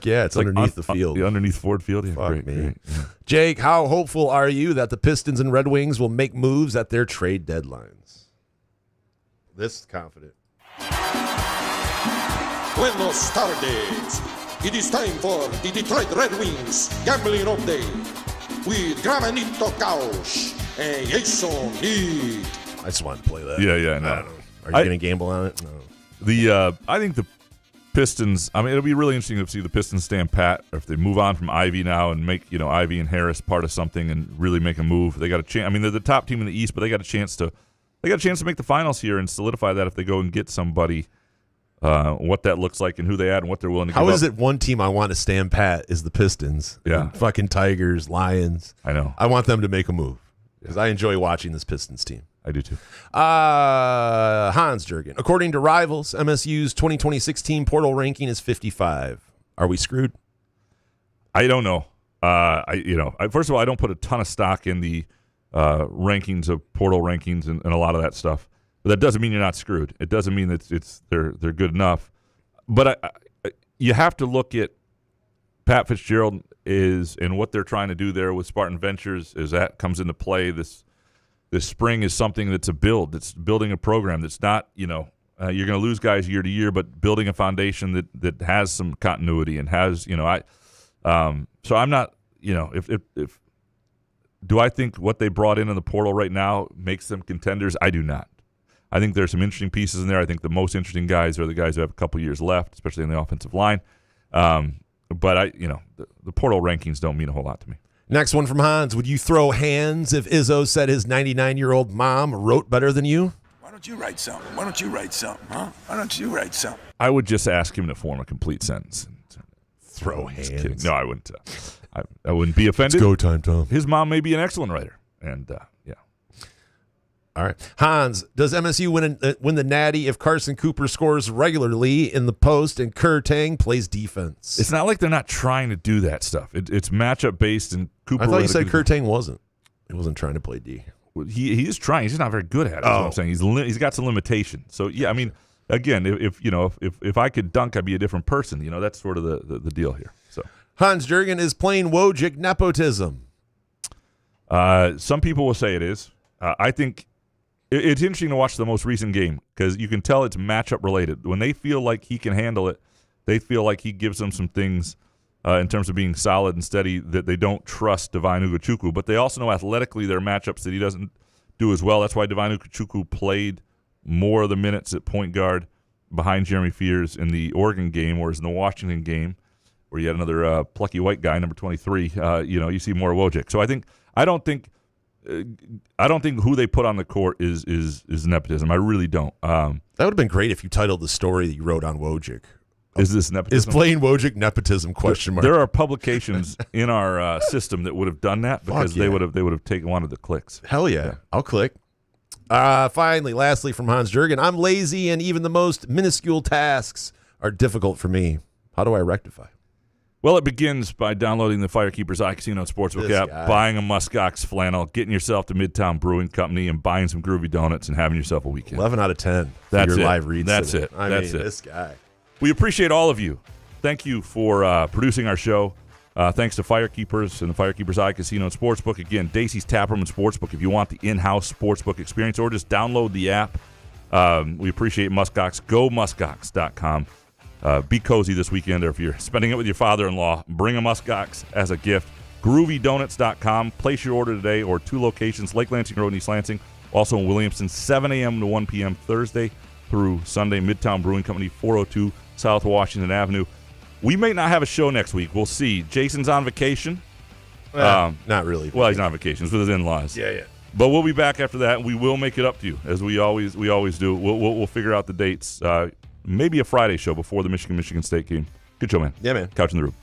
Yeah, it's like underneath the field. Underneath Ford Field. Yeah, Fuck great. Yeah. Jake, how hopeful are you that the Pistons and Red Wings will make moves at their trade deadlines? This is confident. Buenos tardes. It is time for the Detroit Red Wings Gambling Update with Gravanito Couch and Jason Lee. I just wanted to play that. Yeah, no. Are you going to gamble on it? No. I think the Pistons, I mean, it'll be really interesting to see the Pistons stand pat, or if they move on from Ivy now and make, Ivy and Harris part of something and really make a move. They got a chance. I mean, they're the top team in the East, but they got a chance to make the finals here and solidify that if they go and get somebody. What that looks like and who they add and what they're willing to give up. How is it one team I want to stand pat is the Pistons? Yeah. Fucking Tigers, Lions. I know. I want them to make a move because I enjoy watching this Pistons team. I do too. Hans Jurgen. According to Rivals, MSU's 2026 team portal ranking is 55. Are we screwed? I don't know. First of all, I don't put a ton of stock in the rankings of portal rankings and a lot of that stuff. But that doesn't mean you're not screwed. It doesn't mean that they're good enough. But you have to look at Pat Fitzgerald and what they're trying to do there with Spartan Ventures as that comes into play. This spring is something that's a build. That's building a program that's not, you're going to lose guys year to year, but building a foundation that has some continuity and has, so I'm not, if do I think what they brought in the portal right now makes them contenders? I do not. I think there's some interesting pieces in there. I think the most interesting guys are the guys who have a couple years left, especially in the offensive line. But the portal rankings don't mean a whole lot to me. Next one from Hans. Would you throw hands if Izzo said his 99-year-old mom wrote better than you? Why don't you write something? Why don't you write something, huh? Why don't you write something? I would just ask him to form a complete sentence. Throw hands. No, I wouldn't. I wouldn't be offended. It's go time, Tom. His mom may be an excellent writer. And, yeah. All right. Hans, does MSU win the Natty if Carson Cooper scores regularly in the post and Kur Teng plays defense? It's not like they're not trying to do that stuff. It's matchup based, and Cooper. I thought you said Kur Teng wasn't. He wasn't trying to play D. He is trying. He's just not very good at it. That's what I'm saying. He's got some limitations. So yeah, I mean, again, if I could dunk, I'd be a different person. That's sort of the deal here. So Hans Jurgen, is playing Wojcik nepotism? Some people will say it is. I think. It's interesting to watch the most recent game because you can tell it's matchup related. When they feel like he can handle it, they feel like he gives them some things in terms of being solid and steady that they don't trust Divine Ugochukwu. But they also know athletically there are matchups that he doesn't do as well. That's why Divine Ugochukwu played more of the minutes at point guard behind Jeremy Fears in the Oregon game, whereas in the Washington game, where you had another plucky white guy, number 23, you see more Wojcik. So I don't think who they put on the court is nepotism. I really don't. That would have been great if you titled the story that you wrote on Wojcik. Is this nepotism? Is playing Wojcik nepotism? Question mark. There are publications in our system that would have done that because they would have wanted the clicks. Hell yeah. I'll click. Finally, lastly from Hans Jurgen, I'm lazy and even the most minuscule tasks are difficult for me. How do I rectify? Well, it begins by downloading the Firekeepers iCasino Sportsbook app, buying a Muskox flannel, getting yourself to Midtown Brewing Company, and buying some groovy donuts and having yourself a weekend. 11 out of 10. That's your it. Live reads. That's today. it. I That's mean, it. This guy. We appreciate all of you. Thank you for producing our show. Thanks to Firekeepers and the Firekeepers iCasino and Sportsbook. Again, Dacey's Taproom and Sportsbook if you want the in-house sportsbook experience, or just download the app. We appreciate Muskox. Go Muskox.com. Be cozy this weekend, or if you're spending it with your father-in-law, bring a Muskox as a gift. GroovyDonuts.com. Place your order today, or 2 locations, Lake Lansing Road and East Lansing. Also in Williamston, 7 a.m. to 1 p.m. Thursday through Sunday. Midtown Brewing Company, 402 South Washington Avenue. We may not have a show next week. We'll see. Jason's on vacation. Not really. Well, he's on vacation. He's with his in-laws. Yeah. But we'll be back after that, and we will make it up to you, as we always do. We'll figure out the dates. Maybe a Friday show before the Michigan State game. Good show, man. Yeah, man. Couch in the Room.